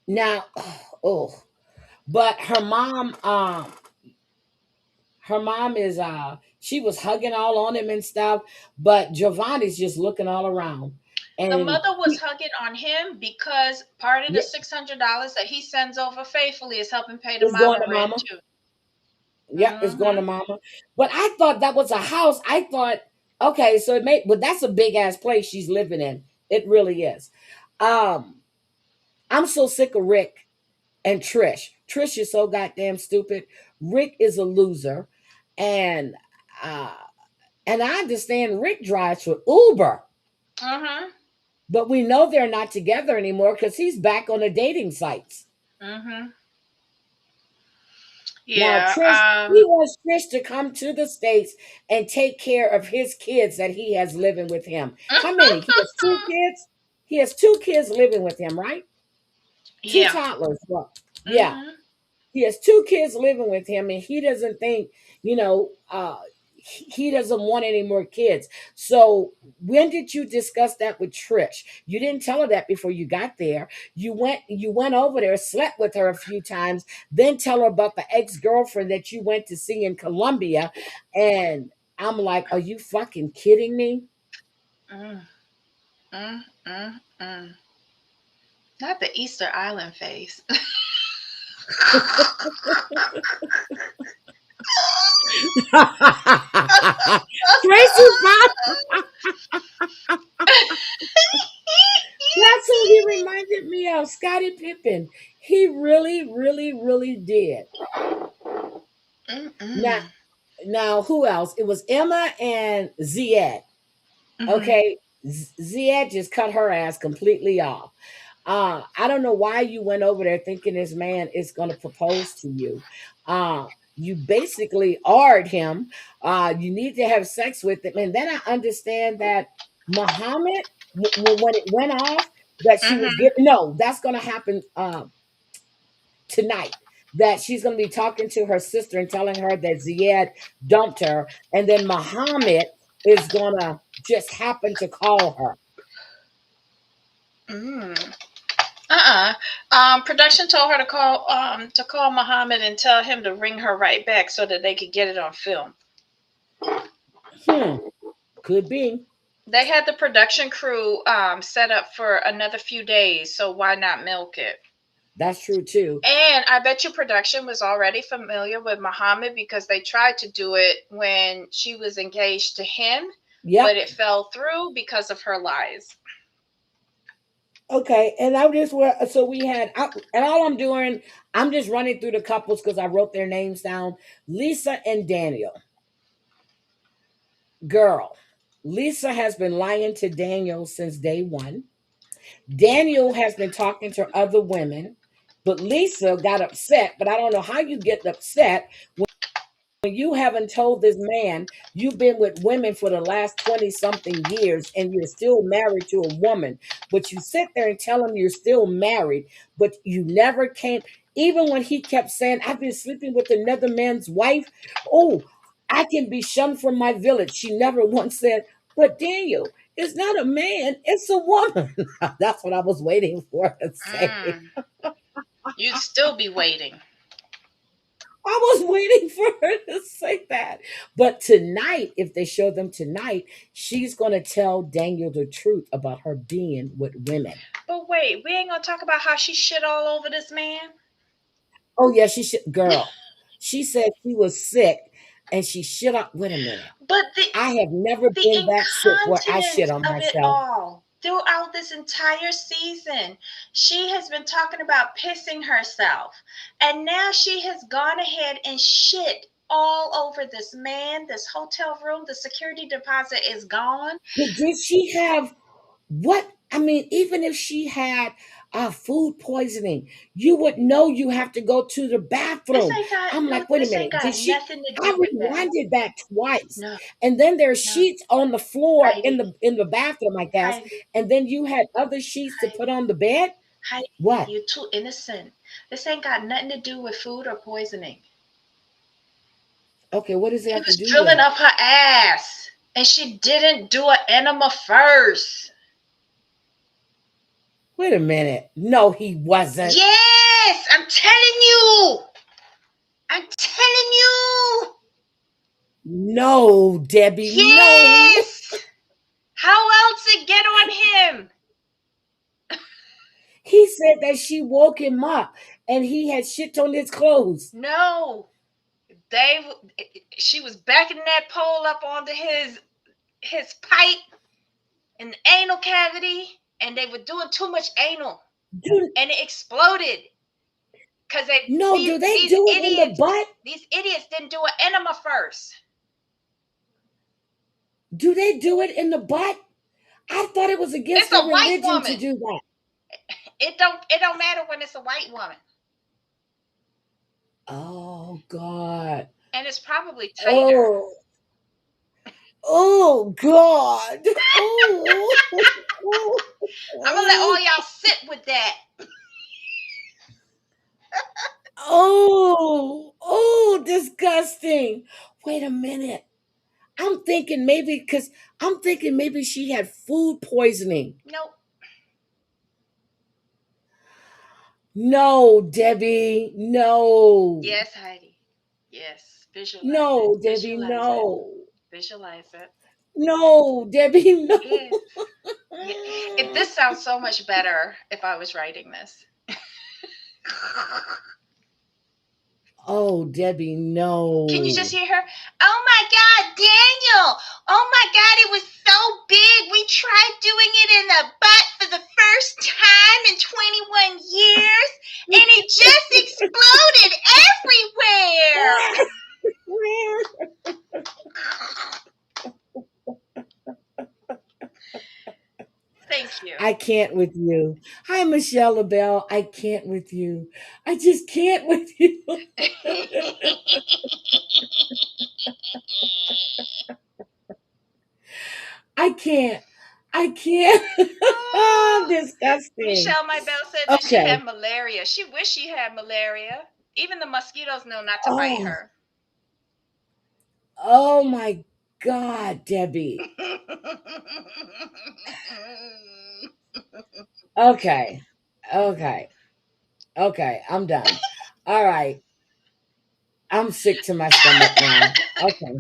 Now, oh, but her mom is she was hugging all on him and stuff, but Giovanni's just looking all around. The And mother was hugging on him because part of the yeah, $600 that he sends over faithfully is helping pay the it's going mama to rent mama. too. Yeah, it's going to Hmm. mama. But I thought that was a house. I thought, okay, so it may but that's a big ass place she's living in. It really is. Um, I'm so sick of Rick and Trish. Trish is so goddamn stupid. Rick is a loser. And uh and I understand Rick drives for Uber. Hmm. But we know they're not together anymore because he's back on the dating sites. Hmm. Now, Yeah. Trish, he wants Trish to come to the States and take care of his kids that he has living with him. How many? He has two kids? He has two kids living with him, right? Two Yeah. toddlers. Well, yeah. Hmm. He has two kids living with him and he doesn't think, you know, he doesn't want any more kids. So when did you discuss that with Trish? You didn't tell her that before you got there. You went over there, slept with her a few times, then tell her about the ex-girlfriend that you went to see in Colombia. And I'm like, are you fucking kidding me? Mm, mm, mm, mm. Not the Easter Island face. Tracy That's who he reminded me of, Scottie Pippen. He really, really, really did. Now, Mm-mm. now who else? It was Emma and Ziad. Hmm. Okay, Ziad just cut her ass completely off. I don't know why you went over there thinking this man is going to propose to you. You basically ard him. You need to have sex with him, and then I understand that Muhammad, when it went off, that she was Hmm. getting no. That's going to happen tonight. That she's going to be talking to her sister and telling her that Ziad dumped her, and then Muhammad is going to just happen to call her. Mm. Uh-uh. Production told her to call Muhammad and tell him to ring her right back so that they could get it on film. Hmm, could be. They had the production crew set up for another few days, so why not milk it? That's true too. And I bet you production was already familiar with Muhammad because they tried to do it when she was engaged to him, but Yep. it fell through because of her lies. Okay. And I just were so we had and all I'm doing, I'm just running through the couples because I wrote their names down. Lisa and Daniel. Girl. Lisa has been lying to Daniel since day one. Daniel has been talking to other women, but Lisa got upset. But I don't know how you get upset when you haven't told this man you've been with women for the last 20 something years and you're still married to a woman, but you sit there and tell him you're still married, but you never came. Even when he kept saying, I've been sleeping with another man's wife, oh, I can be shunned from my village. She never once said, but Daniel, it's not a man, it's a woman. That's what I was waiting for her to say. Mm. You'd still be waiting. I was waiting for her to say that. But tonight, if they show them tonight, she's going to tell Daniel the truth about her being with women. But wait, we ain't gonna talk about how she shit all over this man. Oh, yeah, she should. Girl, she said she was sick and she shit up. Wait a minute. But I have never the been that sick where I shit incontinence on of it myself. all. throughout this entire season. She has been talking about pissing herself. And now she has gone ahead and shit all over this man, this hotel room. The security deposit is gone. But did she have what? I mean, even if she had food poisoning, you would know you have to go to the This bathroom. ain't got I'm no, like, wait a this ain't minute. Did got she? nothing to I do with that. rewinded back twice, No, and then there's no. sheets on the floor Heidi, in the bathroom, I guess, Heidi, and then you had other sheets to put Heidi, on the bed. Heidi, What? you're too innocent. This ain't got nothing to do with food or poisoning. Okay, what does it He have to was do drilling with? up her ass, and she didn't do an enema first. Wait a minute. No, he wasn't. Yes, I'm telling you. I'm telling you. No, Debbie, no. Yes. How else it get on him? He said that she woke him up and he had shit on his clothes. No. They she was backing that pole up onto his pipe in the anal cavity, and they were doing too much anal, Do, and it exploded because they no, do they these do it in the idiots butt? didn't do an enema first. Do they do it in the butt? I thought it was against It's their a white religion to woman. do that. It don't matter when it's a white woman, Oh God. and it's probably tighter. Oh. Oh God. Oh. I'm gonna let all y'all sit with that. Oh. Oh, disgusting. Wait a minute. I'm thinking maybe she had food poisoning. Nope. No, Debbie, no. Yes, Heidi. Yes. Visualize it. No, Debbie, Visualize it. no. Visualize it. No, Debbie, no. Yes. Yeah. If this sounds so much better if I was writing this. Oh, Debbie, Can you just no. hear her? Oh my God, Daniel! Oh my God, it was so big. We tried doing it in the butt for the first time in 21 years, and it just exploded everywhere. Thank you. I can't with you. Hi, Michelle LaBelle. I can't with you. I just can't with you. I can't. I can't. Oh, Disgusting. Michelle My Belle said that she Okay. had malaria. She wished she had malaria. Even the mosquitoes know not to bite Oh, her. oh my God, Debbie. Okay. Okay. Okay. I'm done. All right. I'm sick to my stomach now. Okay.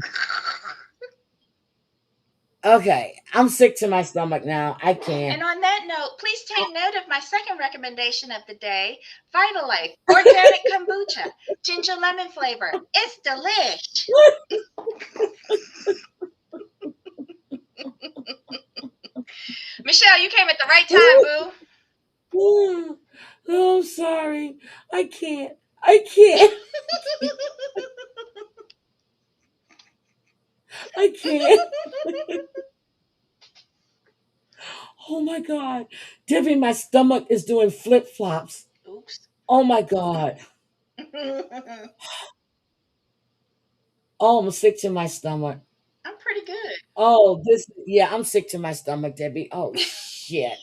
Okay. I'm sick to my stomach now. I can't. And on that note, please take note of my second recommendation of the day, Vitalife Organic Kombucha, ginger lemon flavor. It's delish. Michelle, you came at the right time, boo. Oh, I'm sorry. I can't. I can't. I can't. Oh my God. Debbie, my stomach is doing flip flops. Oops. Oh my God. Oh, I'm sick to my stomach. I'm pretty good. Oh, yeah, I'm sick to my stomach, Debbie. Oh, shit.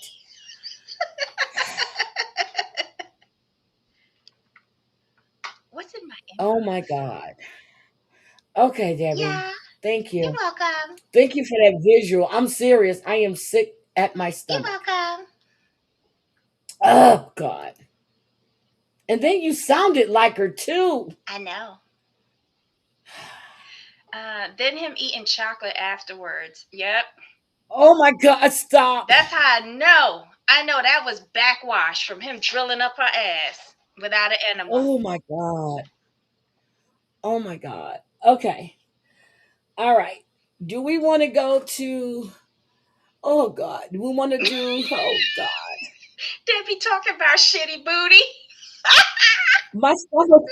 What's in my Oh my inbox? God. Okay, Debbie. Yeah, Thank you're you. welcome. Thank you for that visual. I'm serious. I am sick at my You're stomach. welcome. Oh, God. And then you sounded like her, too. I know. Then him eating chocolate afterwards. Yep. Oh my God, stop. That's how I know. I know that was backwash from him drilling up her ass without an enema. Oh my God. Oh my God. Okay. All right. Do we want to go to Oh God, we want to do. Oh God, Debbie talking about shitty booty. my stomach,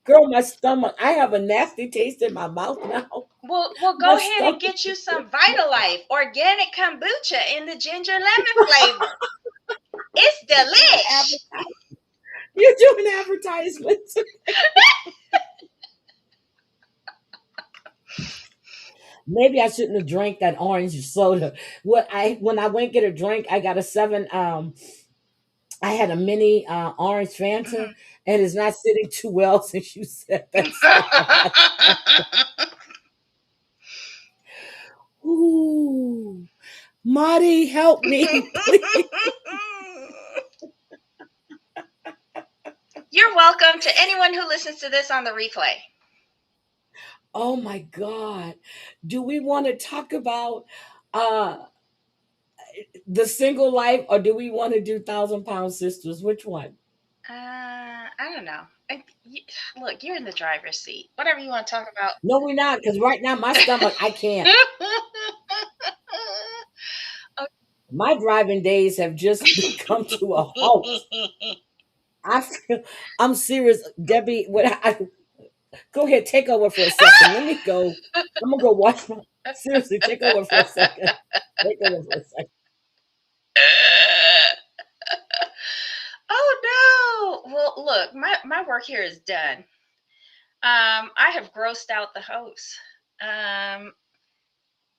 girl, my stomach. I have a nasty taste in my mouth now. We'll My go ahead and stomach. get you some Vitalife organic kombucha in the ginger lemon flavor. It's Doing delish. adver- You're doing advertisements. Maybe I shouldn't have drank that orange soda. What I when I went get a drink, I got a seven. I had a mini orange Fanta, Mhm. and it's not sitting too well since you said that. So I got. Ooh, Marty, help me, please. You're welcome to anyone who listens to this on the replay. Oh my God. Do we want to talk about uh the single life, or do we want to do Thousand Pound Sisters? Which one? I don't know. Look, you're in the driver's seat. Whatever you want to talk about. No, we're not, because right now my stomach, I can't. My driving days have just come to a halt. I feel I'm serious, Debbie. Go ahead, take over for a second. Let me go. I'm gonna go watch my. Seriously, take over for a second. Take over for a second. Oh no! Well, look, my work here is done. I have grossed out the host. Um,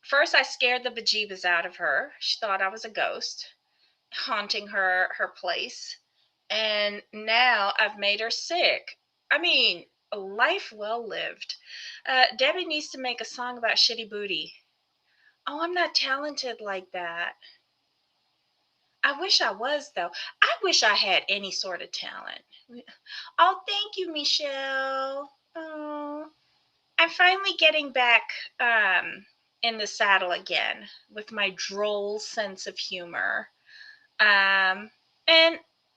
First, I scared the bejeebus out of her. She thought I was a ghost haunting her place, and now I've made her sick. I mean, a life well lived. Debbie needs to make a song about shitty booty. Oh, I'm not talented like that. I wish I was, though. I wish I had any sort of talent. Oh, thank you, Michelle. Oh, I'm finally getting back in the saddle again with my droll sense of humor. And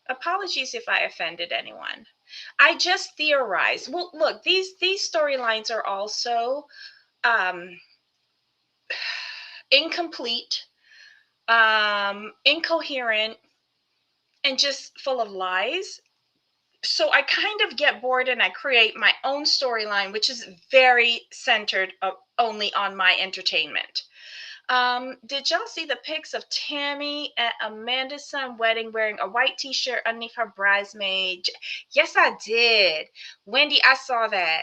apologies if I offended anyone. I just theorize. Well, look, these storylines are also um, incomplete, incoherent, and just full of lies. So I kind of get bored and I create my own storyline, which is very centered only on my entertainment. Did y'all see the pics of Tammy at Amanda's son wedding wearing a white t-shirt underneath her bridesmaid? Yes, I did. Wendy, I saw that.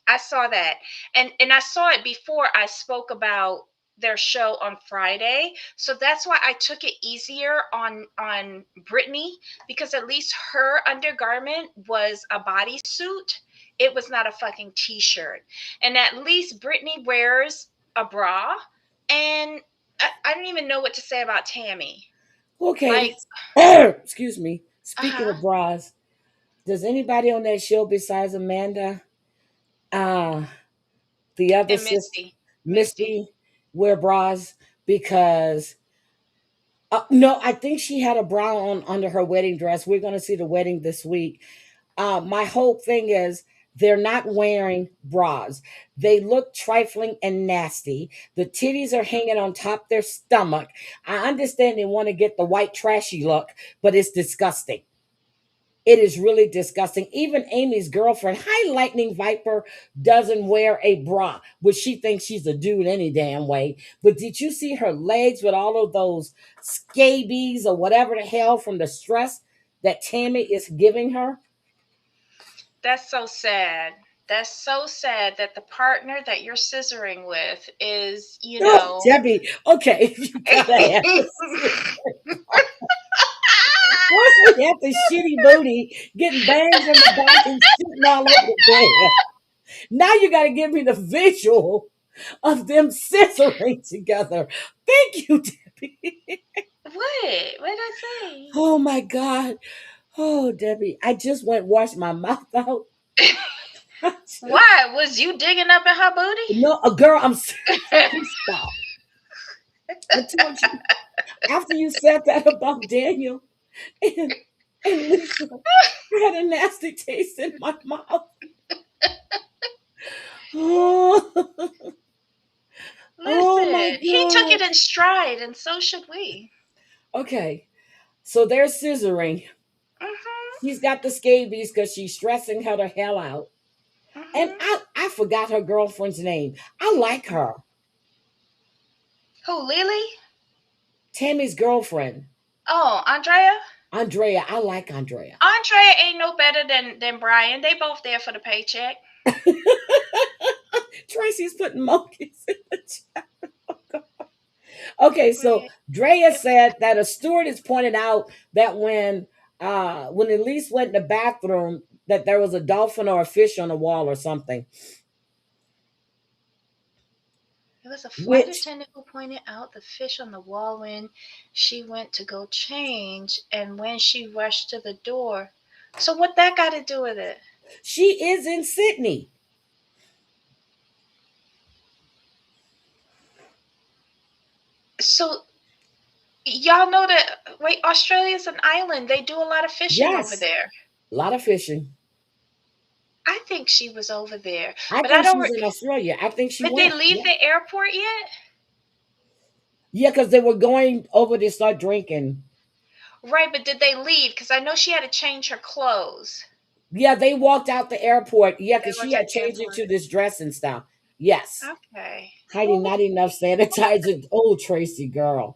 I saw that. And I saw it before I spoke about their show on Friday. So that's why I took it easier on Brittany, because at least her undergarment was a bodysuit. It was not a fucking t-shirt. And at least Brittany wears a bra. And I don't even know what to say about Tammy. Okay. Like, Excuse me. Speaking uh-huh. of bras, does anybody on that show besides Amanda, uh, the other And sister, Misty. Misty. Misty, wear bras? Because no, I think she had a bra on under her wedding dress. We're going to see the wedding this week. My whole thing is they're not wearing bras. They look trifling and nasty. The titties are hanging on top their stomach. I understand they want to get the white trashy look, but it's disgusting. It is really disgusting. Even Amy's girlfriend, High Lightning Viper, doesn't wear a bra, which she thinks she's a dude any damn way. But did you see her legs with all of those scabies or whatever the hell from the stress that Tammy is giving her? That's so sad. That's so sad that the partner that you're scissoring with is, Oh, Debbie, okay, you gotta have this. First we have the shitty booty getting banged in the back and shitting all over the bed. Now you gotta give me the visual of them scissoring together. Thank you, Debbie. What? What did I say? Oh my God. Oh, Debbie, I just went wash my mouth out. Why? Was you digging up in her booty? No, a girl, I'm serious. Please stop. I told you after you said that about Daniel and, and Lisa, I had a nasty taste in my mouth. Oh, oh my Listen, he took God. it in stride, and so should we. Okay. So they're scissoring. Hmm. She's got the scabies because she's stressing her the hell out. And Hmm. I forgot her girlfriend's name. I like her. Who, Lily? Tammy's girlfriend. Oh, Andrea. Andrea. I like Andrea. Andrea ain't no better than Brian. They both there for the paycheck. Tracy's putting monkeys in the chat. Okay, so Right. Drea said that a steward is pointed out that when Elise went in the bathroom, that there was a dolphin or a fish on the wall or something. It was a flight Which, attendant who pointed out the fish on the wall when she went to go change and when she rushed to the door. So what that got to do with it? she is in Sydney. So y'all know that wait, Australia's an island. They do a lot of fishing over Yes, there. a lot of fishing. I think she was over there, I but I think don't. she's in Australia. I think she Did they went. leave Yeah, the airport yet? yeah, because they were going over to start drinking. Right, but did they leave? Because I know she had to change her clothes. Yeah, they walked out the airport. Yeah, They because she worked at had the changed airport. into this dress and stuff. Yes. Okay. Heidi, Well, not enough sanitizer. Oh, Tracy, girl.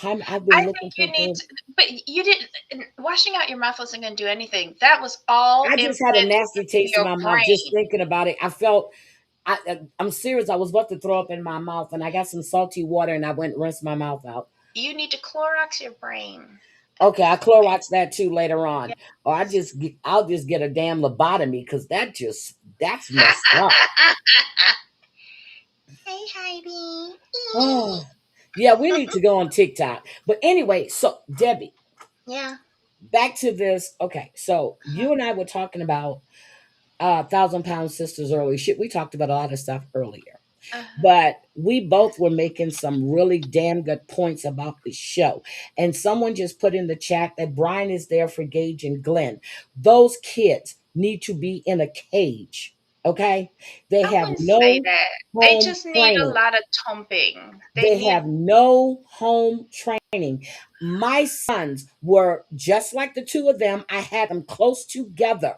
I've been I looking think for you need things. to, but you didn't. Washing out your mouth wasn't going to do anything. That was all I just had a implanted nasty into taste in your my mouth just brain. thinking about it. I felt, I'm serious. I was about to throw up in my mouth, and I got some salty water, and I went and rinsed my mouth out. You need to Clorox your brain. Okay, I That's the way. Clorox that too later on, or Yes. I'll just get a damn lobotomy because that's messed up. Hey, Heidi. Oh, yeah, we need to go on TikTok. But anyway, so Debbie, Yeah. back to this. Okay, so you and I were talking about Thousand Pound Sisters earlier. Shit, we talked about a lot of stuff earlier. Uh-huh. But we both were making some really damn good points about the show. And someone just put in the chat that Brian is there for Gage and Glenn. Those kids need to be in a cage. Okay? They I have wouldn't say no that. They home just need a training. lot of thumping. They They have need. no home training. My sons were just like the two of them. I had them close together.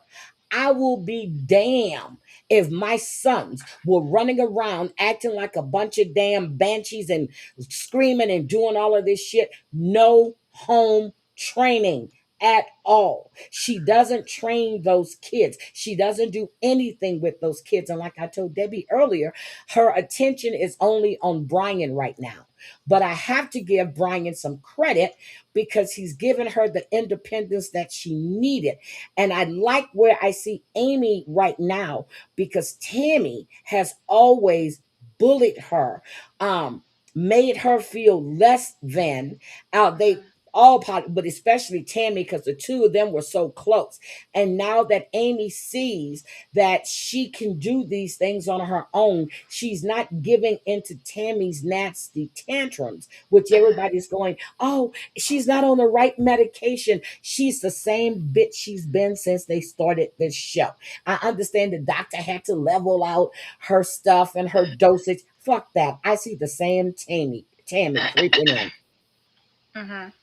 I will be damned if my sons were running around acting like a bunch of damn banshees and screaming and doing all of this shit. No home training at all. She doesn't train those kids. She doesn't do anything with those kids. And like I told Debbie earlier, her attention is only on Brian right now. But I have to give Brian some credit because he's given her the independence that she needed. And I like where I see Amy right now because Tammy has always bullied her, made her feel less than. They Mhm. all, but especially Tammy, because the two of them were so close. And now that Amy sees that she can do these things on her own, she's not giving into Tammy's nasty tantrums, which Mhm. everybody's going, oh, she's not on the right medication. She's the same bitch she's been since they started this show. I understand the doctor had to level out her stuff and her dosage. Fuck that. I see the same Tammy creeping in. Mhm.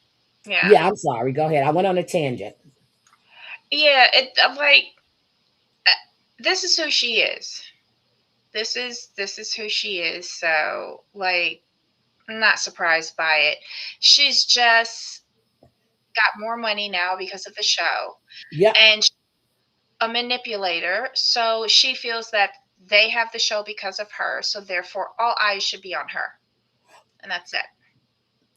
Yeah. Yeah, I'm sorry. Go ahead. I went on a tangent. Yeah. I'm like, uh, this is who she is. This is who she is. So like, I'm not surprised by it. She's just got more money now because of the show, Yep. and a manipulator. So she feels that they have the show because of her. So therefore, all eyes should be on her, and that's it.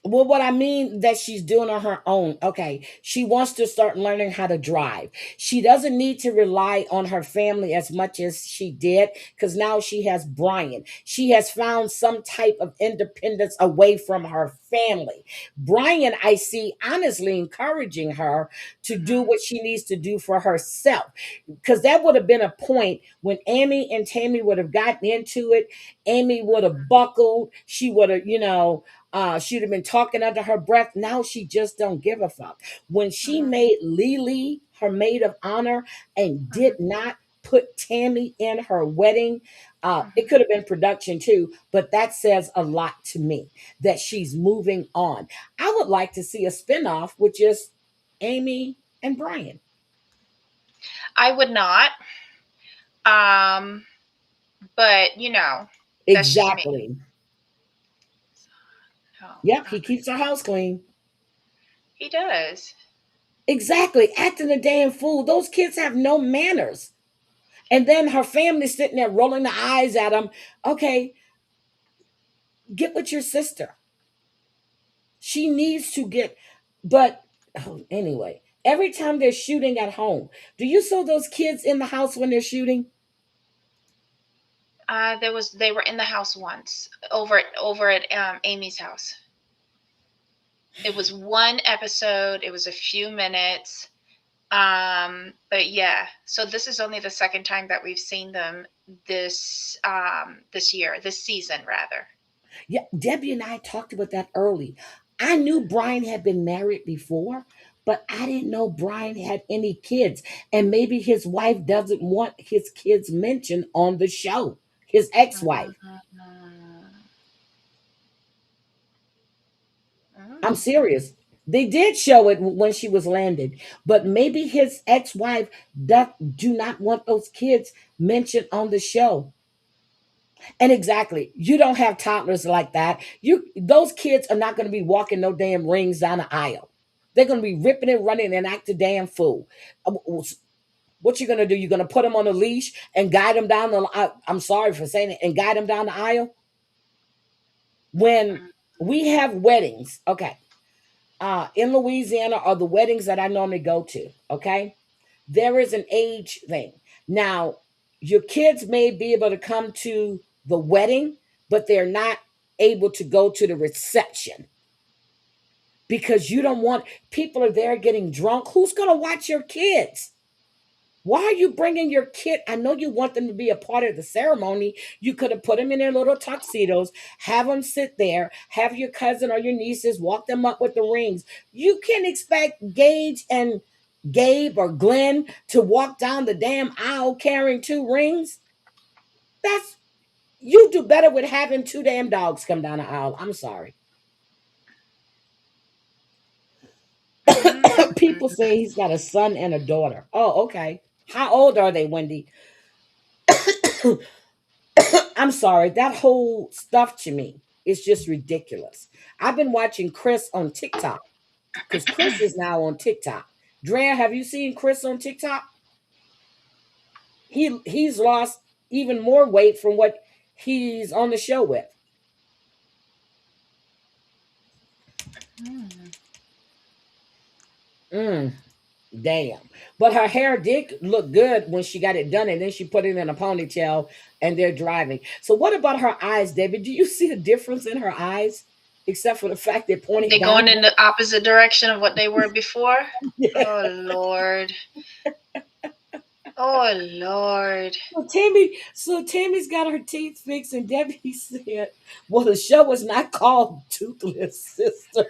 Well, what I mean that she's doing on her own. Okay. She wants to start learning how to drive. She doesn't need to rely on her family as much as she did because now she has Brian. She has found some type of independence away from her family. Brian, I see, honestly encouraging her to do Hmm. what she needs to do for herself. Because that would have been a point when Amy and Tammy would have gotten into it. Amy would have buckled. She would have, she'd have been talking under her breath. Now she just don't give a fuck. When she Hmm. made Lily her maid of honor and did Hmm. not put Tammy in her wedding. It Mhm. could have been production too, but that says a lot to me that she's moving on. I would like to see a spinoff with just Amy and Brian. I would not. Um, but that's just me. Exactly. No, Yep, he not keeps her house clean. he does. Exactly. Acting a damn fool. Those kids have no manners. And then her family sitting there rolling the eyes at him. Okay, get with your sister. She needs to get, but anyway, every time they're shooting at home, do you saw those kids in the house when they're shooting? They were in the house once over at Amy's house. It was one episode. It was a few minutes. But yeah, so this is only the second time that we've seen them this year, this season rather. Yeah, Debbie and I talked about that early. I knew Brian had been married before, but I didn't know Brian had any kids. And maybe his wife doesn't want his kids mentioned on the show, his ex wife. Mhm. I'm Mm. serious. They did show it when she was landed, but maybe his ex wife do not want those kids mentioned on the show. And exactly, you don't have toddlers like that. Those kids are not going to be walking no damn rings down the aisle. They're going to be ripping and running and act a damn fool. What you going to do? You're going to put them on a leash and guide them down the. I'm sorry for saying it, and guide them down the aisle. When we have weddings, okay, in Louisiana are the weddings that I normally go to. Okay, there is an age thing. Now, your kids may be able to come to the wedding, but they're not able to go to the reception because you don't want people are there getting drunk. Who's going to watch your kids? Why are you bringing your kid? I know you want them to be a part of the ceremony. You could have put them in their little tuxedos, have them sit there, have your cousin or your nieces walk them up with the rings. You can expect Gage and Gabe or Glenn to walk down the damn aisle carrying two rings. That's you do better with having two damn dogs come down the aisle. I'm sorry. Mm. People say he's got a son and a daughter. Oh, okay. How old are they, Wendy? I'm sorry. That whole stuff to me is just ridiculous. I've been watching Chris on TikTok because Chris is now on TikTok. Drea, have you seen Chris on TikTok? He's lost even more weight from what he's on the show with. Mm. Mm, damn. But her hair did look good when she got it done, and then she put it in a ponytail and they're driving. So what about her eyes, David? Do you see a difference in her eyes? Except for the fact they're pointing They're going in downward. the opposite direction of what they were before. Yeah. Oh Lord. Oh Lord. So Tammy's got her teeth fixed, and Debbie said, "Well, the show was not called Toothless Sisters."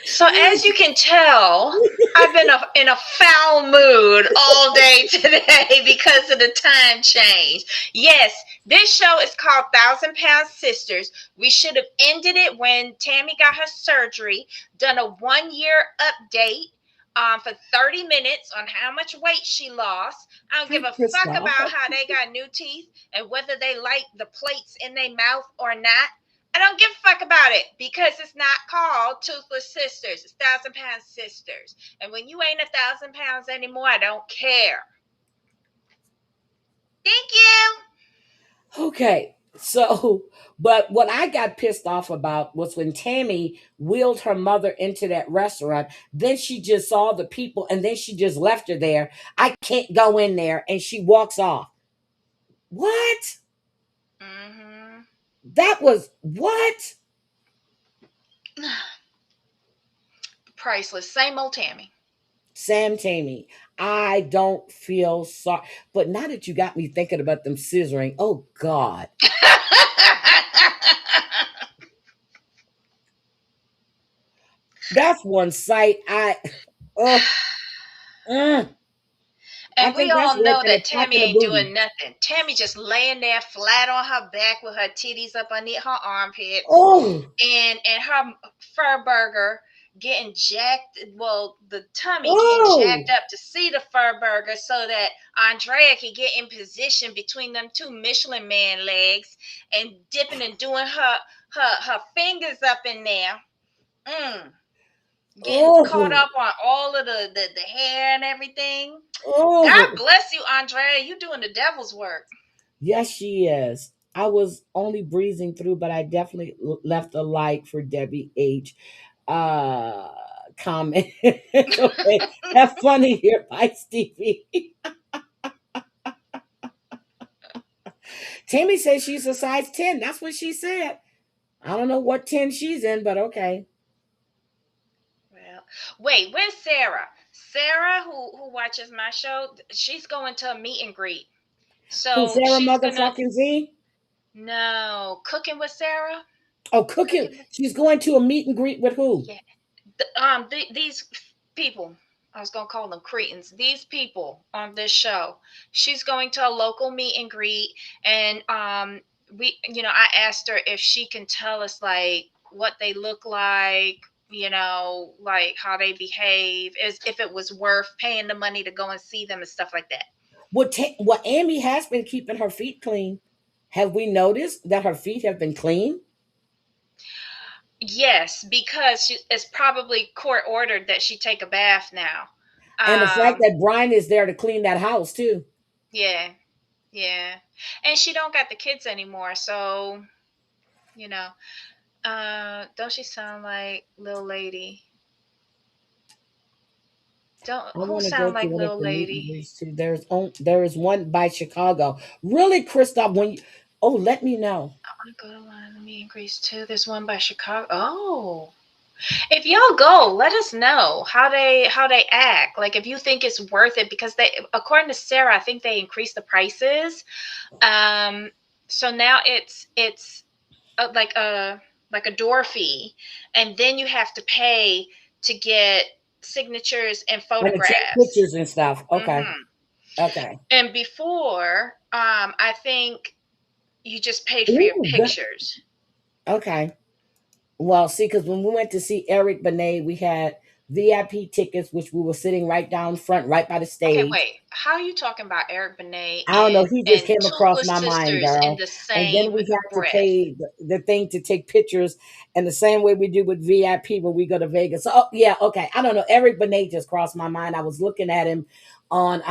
So as you can tell, I've been in a foul mood all day today because of the time change. Yes, this show is called Thousand Pound Sisters. We should have ended it when Tammy got her surgery, done a 1 year update for 30 minutes on how much weight she lost. I don't give Hey, a fuck about Crystal. how they got new teeth and whether they like the plates in their mouth or not. I don't give a fuck about it because it's not called Toothless Sisters. It's Thousand Pound Sisters. And when you ain't 1,000 pounds anymore, I don't care. Thank you. Okay, so, but what I got pissed off about was when Tammy wheeled her mother into that restaurant. Then she just saw the people, and then she just left her there. I can't go in there, and she walks off. What? Mm-hmm. That was what? Priceless. Same old Tammy. Sam Tammy, I don't feel sorry. But now that you got me thinking about them scissoring, oh God. That's one sight. Oh, mm, I And we think that's all worse know than a that cock Tammy and a ain't booty. doing nothing. Tammy just laying there flat on her back with her titties up underneath her armpits, Oh, and her fur burger getting jacked. Well, the tummy getting jacked oh, up to see the fur burger so that Andrea can get in position between them two Michelin man legs and dipping and doing her fingers up in there. Mm, getting caught oh, up on all of the hair and everything. God oh. bless you, Andrea. You doing the devil's work. Yes, she is. I was only breezing through, but I definitely left a like for Debbie H. Uh, comment. Okay, have funny here. Bye, Stevie. Tammy says she's a size 10. That's what she said. I don't know what 10 she's in, but okay. Well, wait, where's Sarah? Sarah, who watches my show, she's going to a meet and greet. Who, So Sarah she's gonna motherfucking Z? no cooking with Sarah. Oh, cooking. Cooking with She's going to a meet and greet with who? yeah. These people. I was gonna call them cretins. These people on this show. She's going to a local meet and greet, and I asked her if she can tell us like what they look like, like how they behave, as if it was worth paying the money to go and see them and stuff like that. What Amy has been keeping her feet clean. Have we noticed that her feet have been clean? Yes, because it's probably court ordered that she take a bath now. And the fact Um, that Brian is there to clean that house too. yeah, yeah, and she don't got the kids anymore, so you know. Don't she sound like little lady? Don't I who want to go sound to like one of little the meet and lady? greets too. There is one by Chicago. Really, Christoph, when you oh, let me know. I want to go to one of the meet and greets too. There's one by Chicago. Oh, if y'all go, let us know how they act. Like if you think it's worth it, because they, according to Sarah, I think they increased the prices. Um, so now it's like a door fee, and then you have to pay to get signatures and And to take photographs. pictures and stuff. Okay. Hmm. Okay. And before, I think you just paid for your Ooh, pictures. okay. Well, see, because when we went to see Eric Benet, we had VIP tickets, which we were sitting right down front, right by the Okay, stage. wait. How are you talking about Eric Benet I don't know. and He just and came across Toothless my mind, Sisters in girl. the And then same we had to breath? pay the thing to take pictures, and the same way we do with VIP when we go to Vegas. So, oh, yeah, okay. I don't know. Eric Benet just crossed my mind. I was looking at him on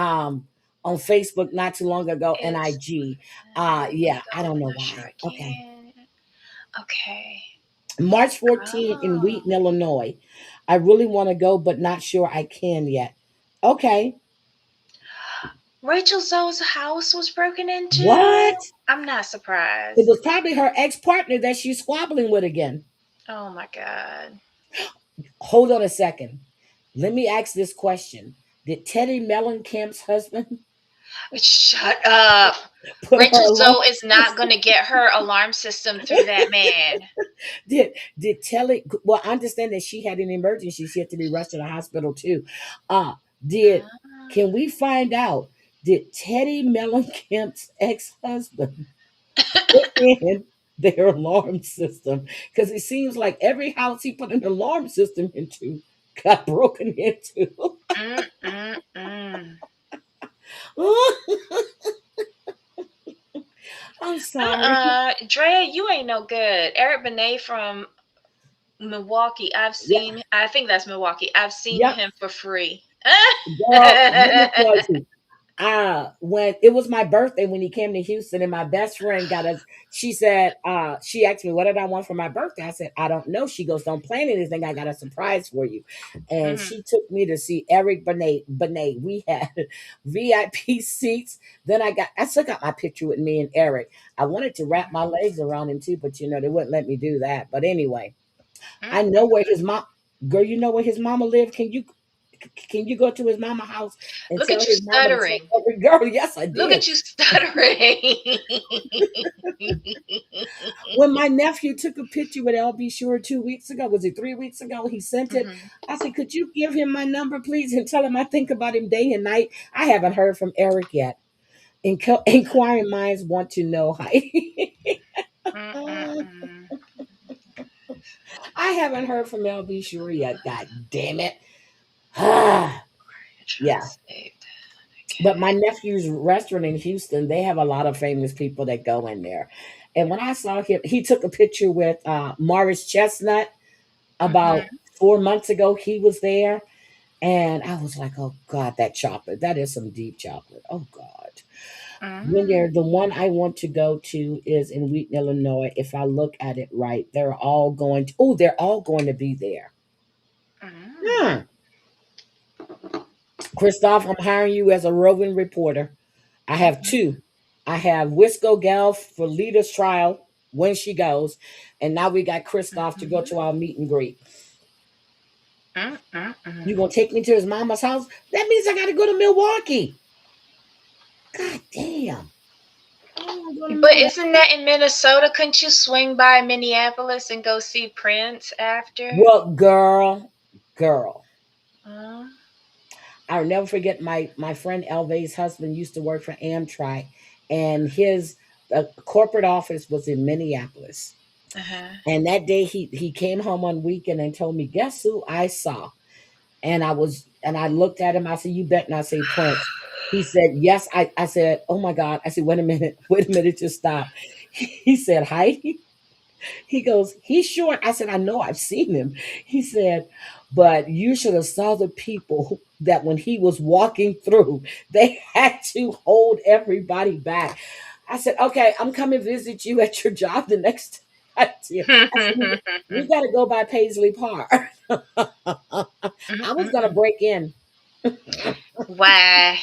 on Facebook not too long ago, and It's IG. let me Yeah, go. I don't know I'm not sure why. I Okay. can. Okay. March 14th in Oh. Wheaton, Illinois. I really want to go, but not sure I can yet. Okay. Rachel Zoe's house was broken into. What? I'm not It surprised. was probably her ex partner that she's squabbling with again. Oh my God. Hold on a second. Let me ask this question. Did Teddy Mellencamp's husband Shut up. put her Rachel along? Zoe is not going to get her alarm system through that man. Did Teddy? Well, I understand that she had an emergency. She had to be rushed to the hospital too. Uh, did can we find out? Did Teddy Mellencamp's ex-husband put in their alarm system? Because it seems like every house he put an alarm system into got broken into. Mm, mm, mm. I'm sorry. Drea, you ain't no good. Eric Benet from Milwaukee. Yeah, I think that's Milwaukee. I've seen yep. him for free. Girl, let me tell you. When it was my birthday when he came to Houston, and my best friend got us, she said, she asked me, what did I want for my birthday? I said, I don't know. She goes, don't plan anything. I got a surprise for you. And Mhm. she took me to see Eric Benet. We had VIP seats. Then I still got my picture with me and Eric. I wanted to wrap my legs around him too, but they wouldn't let me do that. But anyway, Mm, I know mm. where his mom, girl, you know where his mama lived? Can you go to his mama house and Look tell at you his mama to take stuttering. every girl? Yes, I Look did. at you stuttering. When my nephew took a picture with LB Shore 2 weeks ago, was it 3 weeks ago? He sent it. Mhm. I said, "Could you give him my number, please, and tell him I think about him day and night?" I haven't heard from Eric yet. Inquiring minds want to know. Mm-mm-mm. I haven't heard from LB Shore yet. God damn it. Yeah. Trust saved. But my Okay. nephew's restaurant in Houston, they have a lot of famous people that go in there. And when I saw him, he took a picture with Morris Chestnut about Mhm. 4 months ago. He was there. And I was like, oh God, that chocolate. That is some deep chocolate. Oh God. When Mm. they're the one I want to go to is in Wheaton, Illinois. If I look at it right, they're all going to be there. Mm. Hmm. Christoph, I'm hiring you as a roving reporter. I have Mhm. two. I have Wisco Gal for leaders trial when she goes, and now we got Christoph to go Mhm. to our meet and greet. Mm-mm-mm. You gonna take me to his mama's house? That means I gotta go to Milwaukee. God damn. I don't wanna go to But Milwaukee. isn't that in Minnesota? Couldn't you swing by Minneapolis and go see Prince after? Well, girl. Uh, I'll never forget my friend Elvay's husband used to work for Amtrak, and his corporate office was in Minneapolis. uh-huh. And that day he came home on weekend and told me, guess who I saw? And I looked at him. I said, "You bet not say Prince." He said, "Yes." I said, "Oh my God." I said, "Wait a minute, wait a minute, just stop." He said, "Heidi." He goes, "He's short." I said, "I know, I've seen him." He said, "But you should have saw the people that when he was walking through, they had to hold everybody back." I said, "Okay, I'm coming to visit you at your job the next time." I said, "We got to go by Paisley Park." I was gonna Mm-mm-mm. break in Why?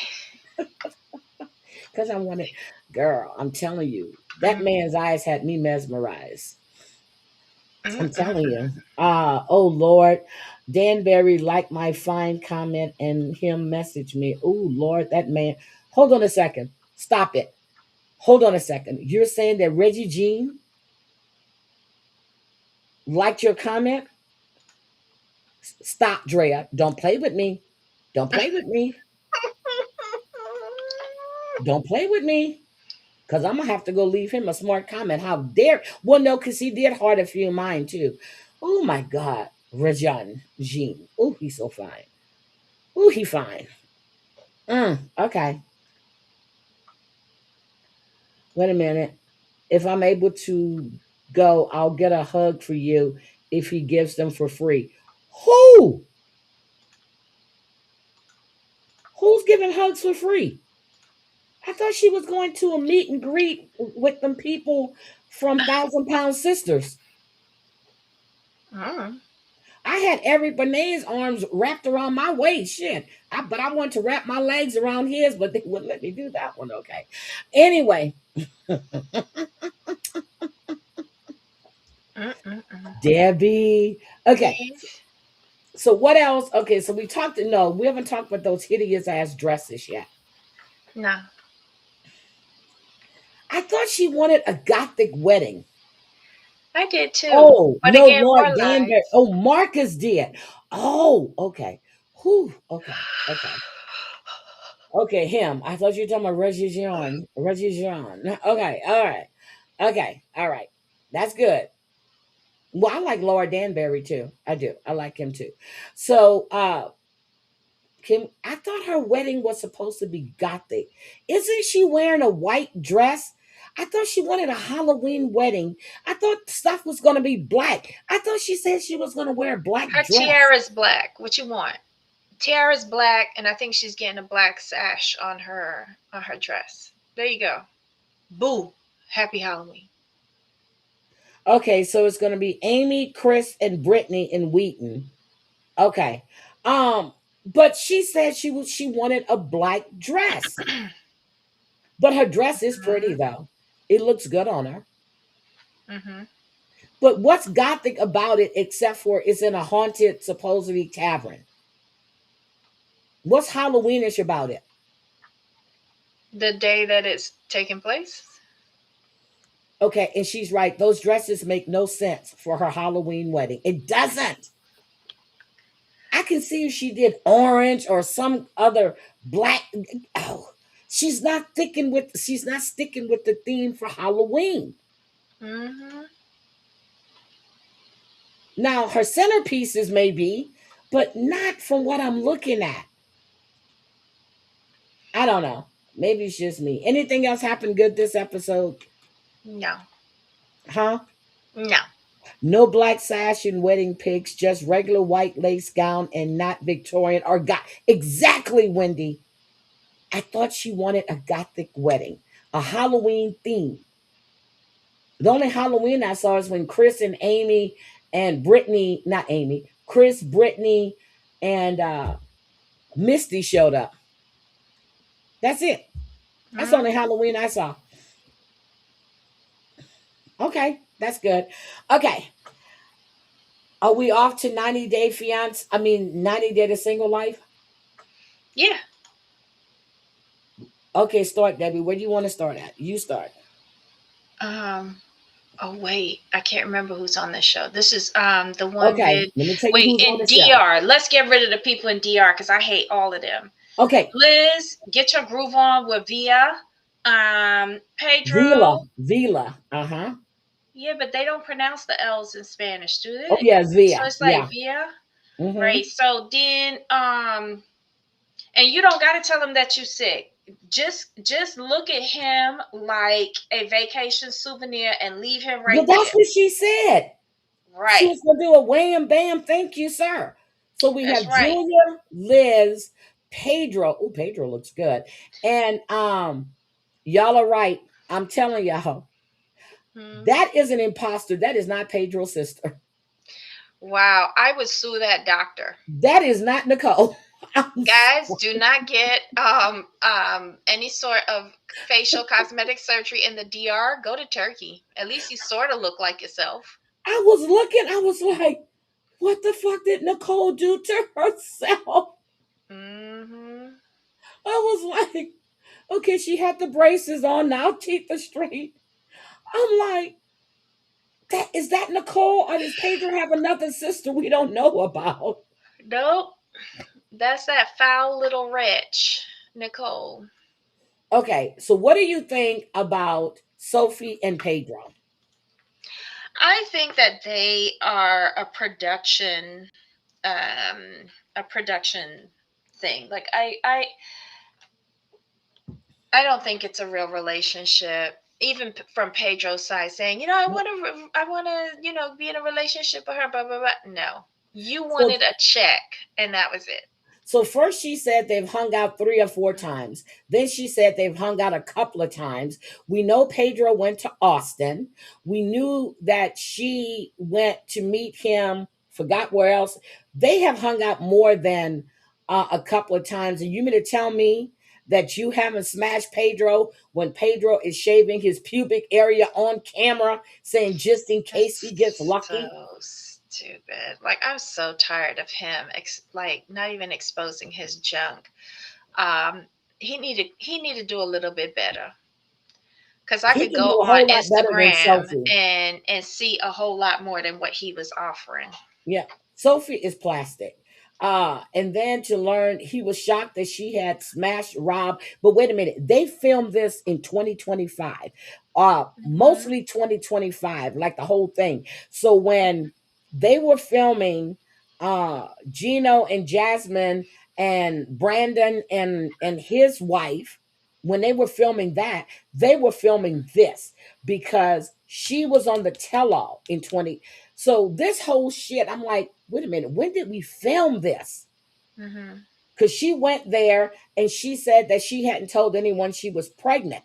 because I wanted, girl. I'm telling you, that Mm, man's eyes had me mesmerized. I'm telling mm-mm-mm. you. Oh Lord, Danbury liked my fine comment and him message me. Oh Lord, that man. Hold on a second. Stop it. Hold on a second. You're saying that Reggie Jean liked your comment? Stop, Drea. Don't play with me. Don't play with me. Don't play with me. Cause I'm gonna have to go leave him a smart comment. How dare? Well, no, cause he did heart a few of mine too. Oh my God, Rajan Jean. Oh, he's so fine. Oh, he fine. Okay. Wait a minute. If I'm able to go, I'll get a hug for you if he gives them for free. Who? Who's giving hugs for free? I thought she was going to a meet and greet with them people from Thousand Pound Sisters. Mm. I had every Bene's arms wrapped around my waist. Shit. But I wanted to wrap my legs around his, but they wouldn't let me do that one. Okay. Anyway, Mm-mm-mm. Debbie. Okay. Yes. So what else? Okay. So we talked. No, we haven't talked about those hideous ass dresses yet. No, I thought she wanted a gothic wedding. I did too. Oh, But no, again, Lord more Danbury. lies. Oh, Marcus did. Oh, okay. Whew. Okay. Okay. Okay, him. I thought you were talking about Reggie Jean. Reggie Jean. Okay, all right. Okay, all right. That's good. Well, I like Laura Danbury too. I do. I like him too. So, Kim, I thought her wedding was supposed to be gothic. Isn't she wearing a white dress? I thought she wanted a Halloween wedding. I thought stuff was going to be black. I thought she said she was going to wear a black Her dress. tiara's black. What you want? Tiara's black, and I think she's getting a black sash on her dress. There you go. Boo! Happy Halloween. Okay, so it's going to be Amy, Chris, and Brittany in Wheaton. Okay. But she said she wanted a black dress. But her dress is pretty Mm-hmm. though. It looks good on her. Mm-hmm. But what's gothic about it except for it's in a haunted supposedly tavern? What's Halloweenish about it? The day that it's taking place. Okay, and she's right. Those dresses make no sense for her Halloween wedding. It doesn't. I can see if she did orange or some other black. Oh, she's not sticking with the theme for Halloween. Hmm. Now her centerpieces may be, but not from what I'm looking at. I don't know. Maybe it's just me. Anything else happened good this episode? No, Huh? no. No black sash and wedding pics, just regular white lace gown and not Victorian or got exactly, Wendy. I thought she wanted a gothic wedding, a Halloween theme. The only Halloween I saw is when Chris and Amy and Brittany, not Amy, Chris, Brittany, and Misty showed up. That's it. That's the Hmm. only Halloween I saw. Okay, that's good. Okay, are we off to 90 Day Fiance? I mean, 90 Day to Single Life? Yeah. Okay, start, Debbie. Where do you want to start at? You start. Um. Oh wait, I can't remember who's on this show. This is the one Okay, with let me tell you wait who's on in the show. DR. Let's get rid of the people in DR because I hate all of them. Okay, Liz, get your groove on with Via. Vila. Pedro. Vila. Uh huh. Yeah, but they don't pronounce the L's in Spanish, do Oh, they? yeah, So Via. it's like Yeah. Via, Mm-hmm. right? So then, and you don't got to tell him that you're sick. Just look at him like a vacation souvenir and leave him Well, right that's there. what she said. She Right. was going to do a wham, bam, thank you, sir. So we That's have right. Julia, Liz, Pedro. Oh, Pedro looks good. And y'all are right. I'm telling y'all, Hmm. that is an imposter. That is not Pedro's sister. Wow, I would sue that doctor. That is not Nicole. I'm Guys, sorry. do not get any sort of facial cosmetic surgery in the DR. Go to Turkey. At least you sort of look like yourself. I was looking, I was like, what the fuck did Nicole do to herself? Hmm. I was like, okay, she had the braces on, now teeth are straight. I'm like, that is that Nicole, or does Pedro have another sister we don't know about? Nope, that's that foul little wretch, Nicole. Okay, so what do you think about Sophie and Pedro? I think that they are a production thing. Like I don't think it's a real relationship. Even from Pedro's side, saying, I want to, be in a relationship with her, blah blah blah. No, you So wanted a check, and that was it. So first she said they've hung out 3 or 4 times. Then she said they've hung out a couple of times. We know Pedro went to Austin. We knew that she went to meet him, forgot where else. They have hung out more than a couple of times. And you mean to tell me that you haven't smashed Pedro when Pedro is shaving his pubic area on camera, saying just in case he gets That's lucky? so stupid. Like I'm so tired of him, like not even exposing his junk. Um, he need to do a little bit better. Because I He could can go do a on whole lot better than Instagram Sophie. and see a whole lot more than what he was offering. Yeah, Sophie is plastic. And then to learn he was shocked that she had smashed Rob. But wait a minute, they filmed this in 2025. Hmm. Mostly 2025, like the whole thing. So when they were filming Gino and Jasmine and Brandon and his wife, when they were filming that, they were filming this because she was on the tell-all in 20. So this whole shit, I'm like, wait a minute, when did we film this? Hmm. Because she went there and she said that she hadn't told anyone she was pregnant.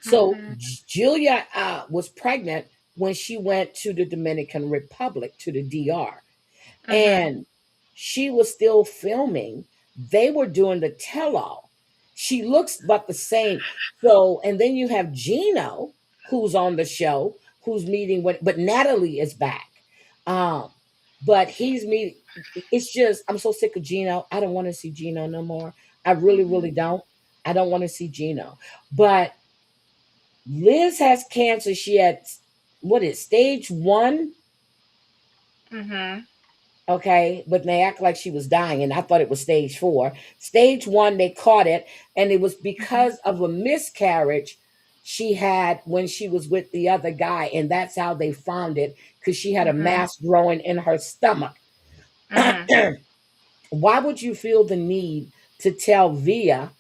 So Hmm. Julia was pregnant when she went to the Dominican Republic, to the DR. Hmm. And she was still filming. They were doing the tell all. She looks about the same. So, and then you have Gino, who's on the show, who's meeting with, but Natalie is back. Um, but he's meeting. it's just I'm so sick of Gino. I don't want to see Gino no more. I really, really Mhm. don't. I don't want to see Gino. But Liz has cancer. She had what is stage one? Mhm. Okay, but they act like she was dying, and I thought it was stage four. Stage one, they caught it, and it was Mhm. because of a miscarriage she had when she was with the other guy, and that's how they found it because she had a Mhm. mass growing in her stomach. Mhm. Why would you feel the need to tell Via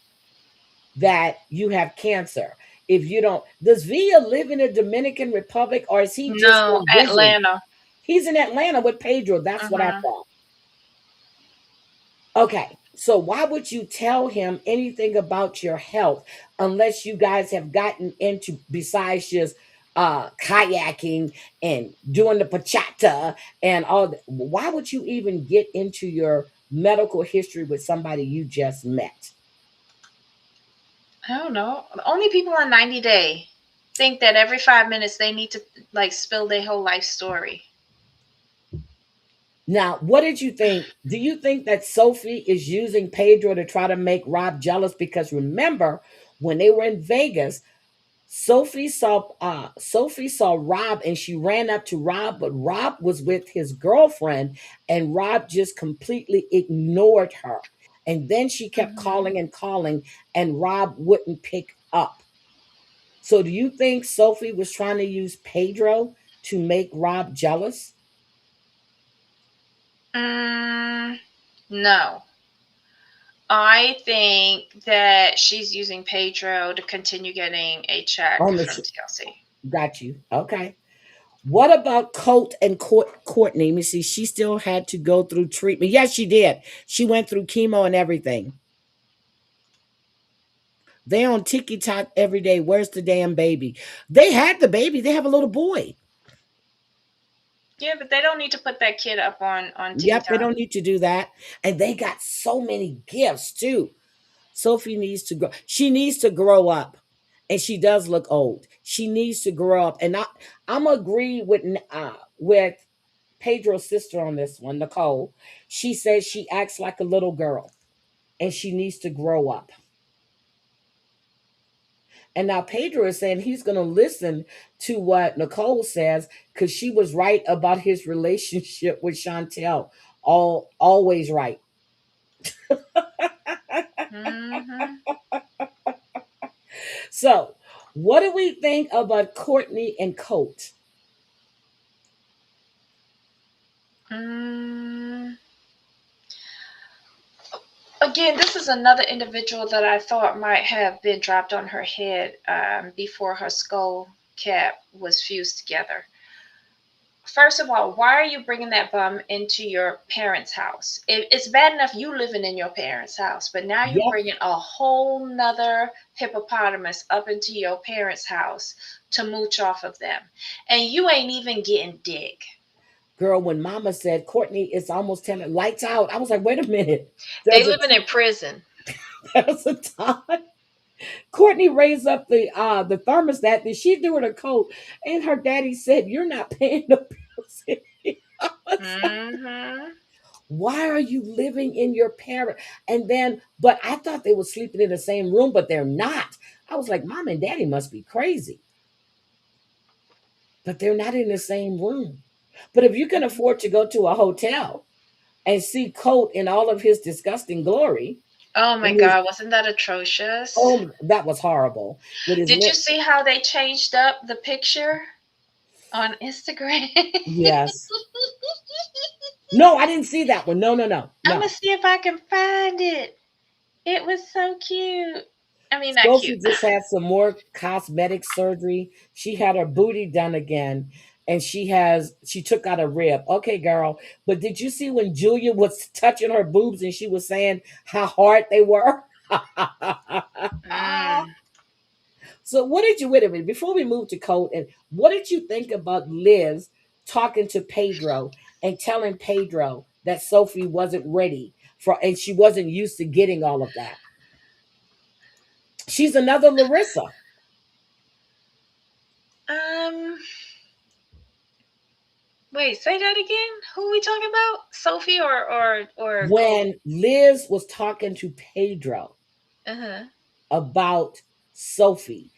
that you have cancer if you don't? Does Via live in the Dominican Republic or is he just No, on visiting? Atlanta. He's in Atlanta with Pedro. That's what I Mhm. thought. Okay. So why would you tell him anything about your health unless you guys have gotten into besides just kayaking and doing the bachata and all that? Why would you even get into your medical history with somebody you just met? I don't know. Only people on 90 Day think that every 5 minutes they need to like spill their whole life story. Now, what did you think? Do you think that Sophie is using Pedro to try to make Rob jealous? Because remember, when they were in Vegas, Sophie saw Rob and she ran up to Rob, but Rob was with his girlfriend, and Rob just completely ignored her. And then she kept Mhm. calling and calling, and Rob wouldn't pick up. So, do you think Sophie was trying to use Pedro to make Rob jealous? Mm, no. I think that she's using Pedro to continue getting a check On the from TLC. got you. Okay. What about Colt and Courtney? Let me see. She still had to go through treatment. Yes, she did. She went through chemo and everything. They on TikTok every day. Where's the damn baby? They had the baby. They have a little boy. Yeah, but they don't need to put that kid up on Yep, they TikTok. don't need to do that. And they got so many gifts too. Sophie needs to grow. She needs to grow up. And she does look old. She needs to grow up. And I'm agree with Pedro's sister on this one, Nicole. She says she acts like a little girl and she needs to grow up. And now Pedro is saying he's going to listen to what Nicole says because she was right about his relationship with Chantel. Always right. Mhm. So, what do we think about Courtney and Colt? Mm. Again, this is another individual that I thought might have been dropped on her head before her skull cap was fused together. First of all, why are you bringing that bum into your parents' house? It's bad enough you living in your parents' house, but now you're Yep, bringing a whole nother hippopotamus up into your parents' house to mooch off of them, and you ain't even getting dick. girl. When Mama said Courtney is almost 10, lights out. I was like, wait a minute. They There's a living in prison. there's a time. Courtney raised up the thermostat that she do in her coat, and her daddy said, "You're not paying the bills." I was like, Hmm. why are you living in your parent? And then, but I thought they were sleeping in the same room, but they're not. I was like, Mom and Daddy must be crazy, but they're not in the same room. But if you can afford to go to a hotel and see Colt in all of his disgusting glory, Oh my and his God, wasn't that atrocious? oh, that was horrible with his Did you lip. see how they changed up the picture on Instagram? Yes. No, I didn't see that one. No, no, no, I'm gonna no. see if I can find it. It was so cute. I mean, not Sophie cute. just had some more cosmetic surgery. She had her booty done again, and she took out a rib. Okay, girl. But did you see when Julia was touching her boobs and she was saying how hard they were? Mm. So what did you wait a minute before we move to Colt? And what did you think about Liz talking to Pedro and telling Pedro that Sophie wasn't ready for and she wasn't used to getting all of that? She's another Larissa. Um, Wait, say that again. Who are we talking about? Sophie or Colt? When Liz was talking to Pedro Uh huh. about Sophie,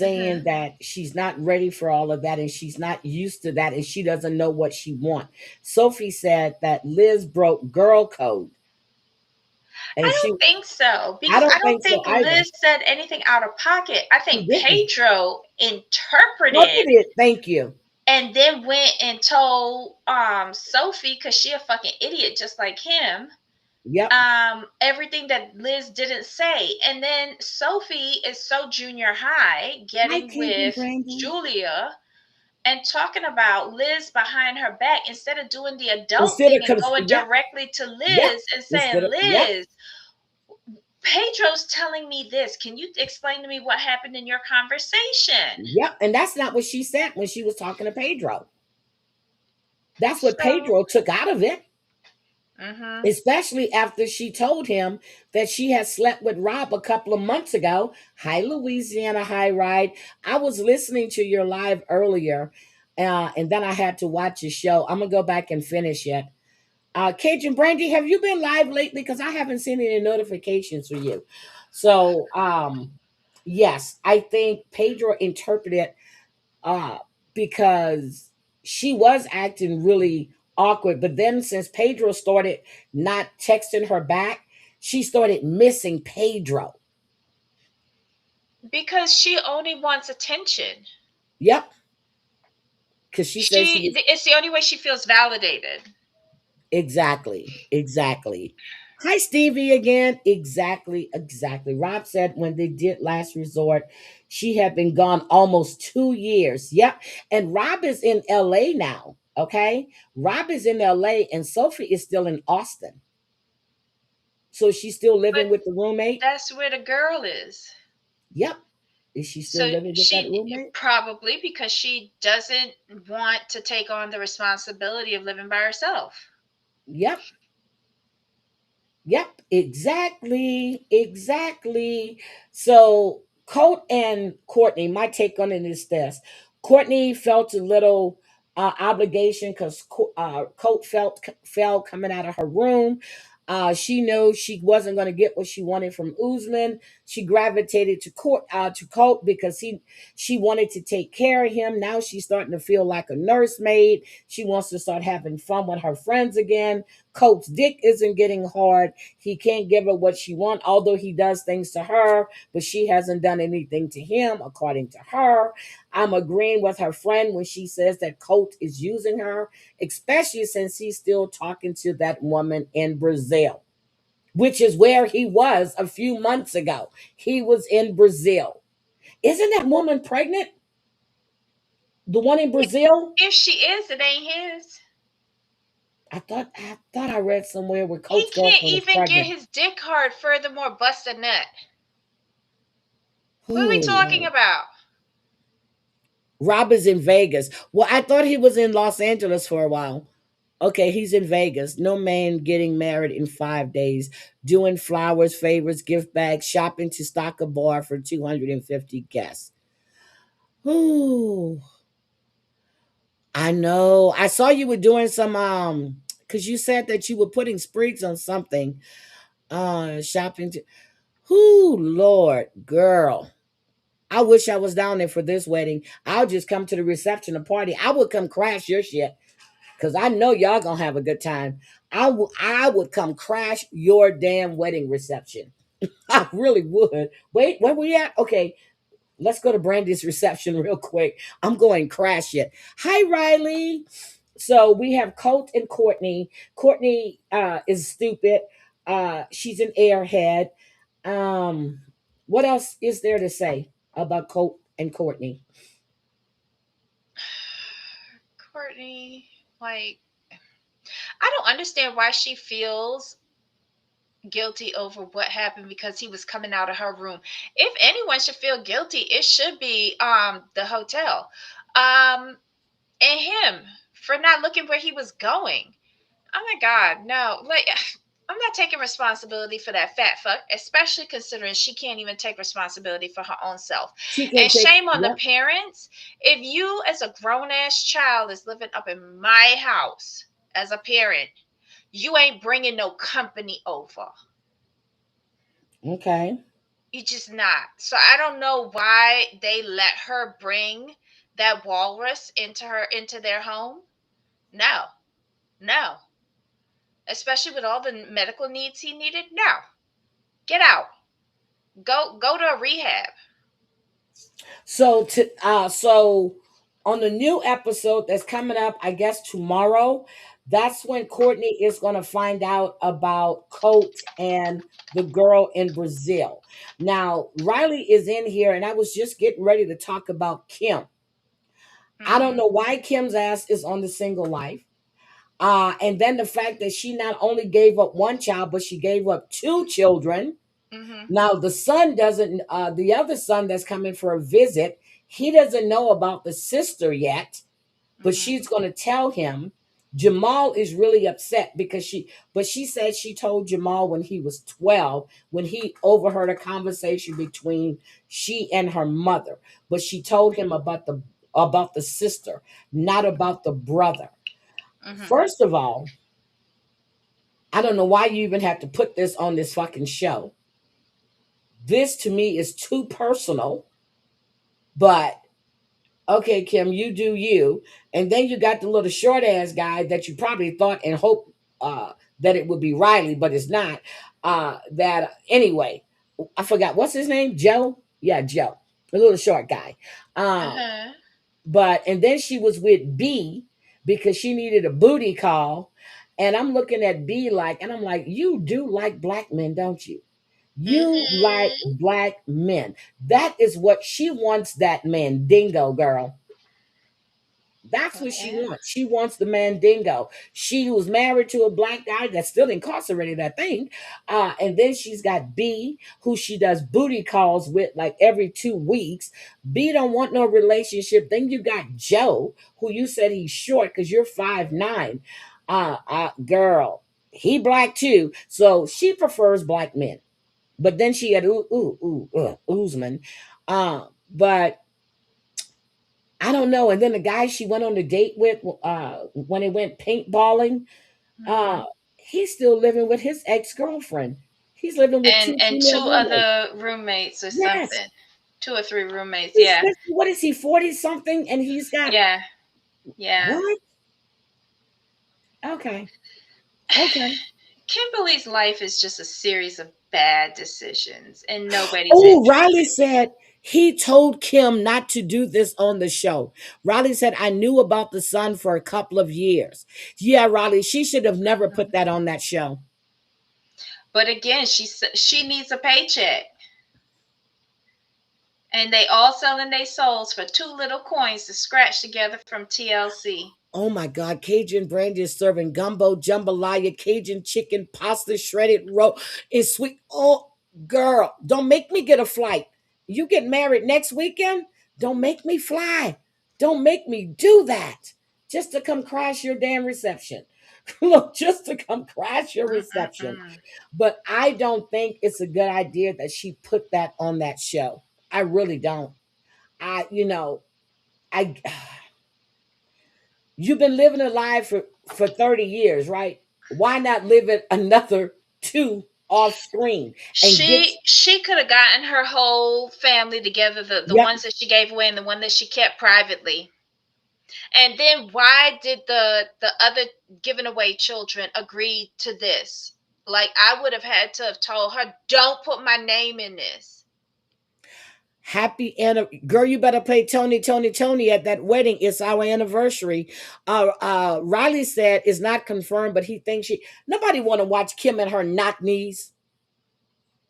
Uh huh. saying that she's not ready for all of that and she's not used to that and she doesn't know what she wants. Sophie said that Liz broke girl code I and she, don't think so I because I don't don't think so think either. Liz said anything out of pocket. I She think didn't. Pedro Look interpreted at it. Thank you. and then went and told Sophie because she a fucking idiot just like him Yep. everything that Liz didn't say. And then Sophie is so junior high Hi, getting Cajun with Brandy. Julia and talking about Liz behind her back instead of doing the adult Instead thing of, and going yep, directly to yep. Liz and Instead saying, of, yep, Liz, Pedro's telling me this. Can you explain to me what happened in your conversation? yep. And that's not what she said when she was talking to Pedro. That's what So, Pedro took out of it, mm-hmm. especially after she told him that she had slept with Rob a couple of months ago. Hi, Louisiana High Ride. I was listening to your live earlier, and then I had to watch your show. I'm going to go back and finish it. Cajun Brandy, have you been live lately? Because I haven't seen any notifications for you. So, yes, I think Pedro interpreted uh, because she was acting really awkward. But then since Pedro started not texting her back, she started missing Pedro. Because she only wants attention. Yep, because she said she She was. it's the only way she feels validated. Exactly, exactly. Hi, Stevie again. Exactly, exactly. Rob said when they did last resort, she had been gone almost 2 years. Yep. And Rob is in LA now. Okay. Rob is in LA and Sophie is still in Austin. So she's still living But with the roommate. that's where the girl is. Yep. Is she still So living with that she roommate? probably because she doesn't want to take on the responsibility of living by herself. Yep. Yep, exactly, exactly. So Colt and Courtney, my take on it is this: Courtney felt a little obligation because Colt fell coming out of her room. She knew she wasn't going to get what she wanted from Usman. She gravitated to Colt because she wanted to take care of him. Now she's starting to feel like a nursemaid. She wants to start having fun with her friends again. Colt's dick isn't getting hard. He can't give her what she wants, although he does things to her, but she hasn't done anything to him, according to her. I'm agreeing with her friend when she says that Colt is using her, especially since he's still talking to that woman in Brazil, which is where he was a few months ago. He was in Brazil. Isn't that woman pregnant? The one in Brazil? If she is, it ain't his. I thought I read somewhere where He Colt's can't girlfriend was even get pregnant. his dick hard, furthermore, bust a nut. What are we Oh talking Lord. about? Rob is in Vegas. Well, I thought he was in Los Angeles for a while. Okay, he's in Vegas. No man getting married in 5 days. Doing flowers, favors, gift bags, shopping to stock a bar for 250 guests. Ooh, I know. I saw you were doing some because you said that you were putting sprigs on something. Shopping to. Ooh, Lord, girl. I wish I was down there for this wedding. I'll just come to the reception or party. I would come crash your shit because I know y'all gonna have a good time. I would come crash your damn wedding reception. I really would. Wait, where we at? Okay, let's go to Brandy's reception real quick. I'm going crash it. Hi, Riley. So we have Colt and Courtney. Courtney is stupid. She's an airhead. Um, what else is there to say about Colt and Courtney? Courtney, like, I don't understand why she feels guilty over what happened because he was coming out of her room. If anyone should feel guilty, it should be the hotel. Um and him for not looking where he was going. Oh my god, no. Like I'm not taking responsibility for that fat fuck, especially considering she can't even take responsibility for her own self. She And can't take. shame on the Yep. parents. If you, as a grown ass child, is living up in my house as a parent, you ain't bringing no company over. Okay. You just not. So I don't know why they let her bring that walrus into their home. No, no. Especially with all the medical needs he needed. No, get out. Go to a rehab. So on the new episode that's coming up, I guess tomorrow, that's when Courtney is going to find out about Coach and the girl in Brazil. Now, Riley is in here, and I was just getting ready to talk about Kim. I don't Mm-hmm. know why Kim's ass is on the single life. And then the fact that she not only gave up one child, but she gave up two children. Mm-hmm. Now the son doesn't. The other son that's coming for a visit, he doesn't know about the sister yet, but Mm-hmm. she's going to tell him. Jamal is really upset because she said she told Jamal when he was 12, when he overheard a conversation between she and her mother, but she told him about the sister, not about the brother. Mm-hmm. First of all, I don't know why you even have to put this on this fucking show. This to me is too personal, but okay, Kim, you do you. And then you got the little short ass guy that you probably thought and hoped that it would be Riley, but it's not. That anyway, I forgot what's his name? Joe? Yeah, Joe. The little short guy. Um, Uh-huh. but and then she was with B because she needed a booty call. And I'm looking at B like, and I'm like, you do like black men, don't you? You like Mm-hmm. black men. That is what she wants, that Mandingo girl. That's what she Yeah. wants. She wants the Mandingo. She was married to a black guy that's still incarcerated, I think. And then she's got B, who she does booty calls with like every 2 weeks. B don't want no relationship. Then you got Joe, who you said he's short because you're 5'9". Girl, he black too. So she prefers black men. But then she had Usman. But I don't know. And then the guy she went on a date with when they went paintballing, Mm-hmm. uh, he's still living with his ex-girlfriend. He's living with two And two female roommates. other roommates or Yes. something. Two or three roommates. He's Yeah. what is he, 40 something? And he's got Yeah. Yeah. what? Okay. Okay. Kimberly's life is just a series of bad decisions, and nobody's Oh, Riley interested. said he told Kim not to do this on the show. Riley said, I knew about the son for a couple of years. Yeah, Riley, she should have never put that on that show. But again, she needs a paycheck, and they all selling their souls for two little coins to scratch together from TLC. Oh my God, Cajun Brandy is serving gumbo, jambalaya, Cajun chicken, pasta, shredded roll, and sweet. Oh, girl, don't make me get a flight. You get married next weekend? Don't make me fly. Don't make me do that just to come crash your damn reception. Look, just to come crash your reception. Mm-mm-mm. But I don't think it's a good idea that she put that on that show. I really don't. I You've been living a life for 30 years, right? Why not live it another two off screen and get. She could have gotten her whole family together, the Yep. ones that she gave away and the one that she kept privately. And then why did the other given away children agree to this? Like I would have had to have told her, don't put my name in this. Happy girl, you better play Tony, Tony, Tony at that wedding. It's our anniversary. Riley said it's not confirmed, but he thinks nobody want to watch Kim and her knock knees.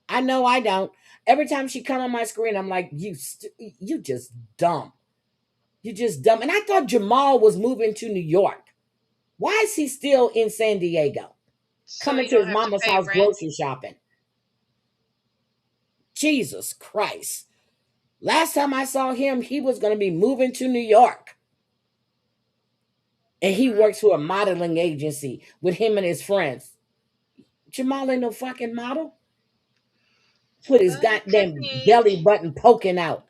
I know I don't. Every time she come on my screen, I'm like, you just dumb. You just dumb. And I thought Jamal was moving to New York. Why is he still in San Diego? So Coming you to don't his have to mama's pay house rent. grocery shopping. Jesus Christ. Last time I saw him, he was going to be moving to New York. And he Mm. works for a modeling agency with him and his friends. Jamal ain't no fucking model with his Well, he could goddamn be. belly button poking out.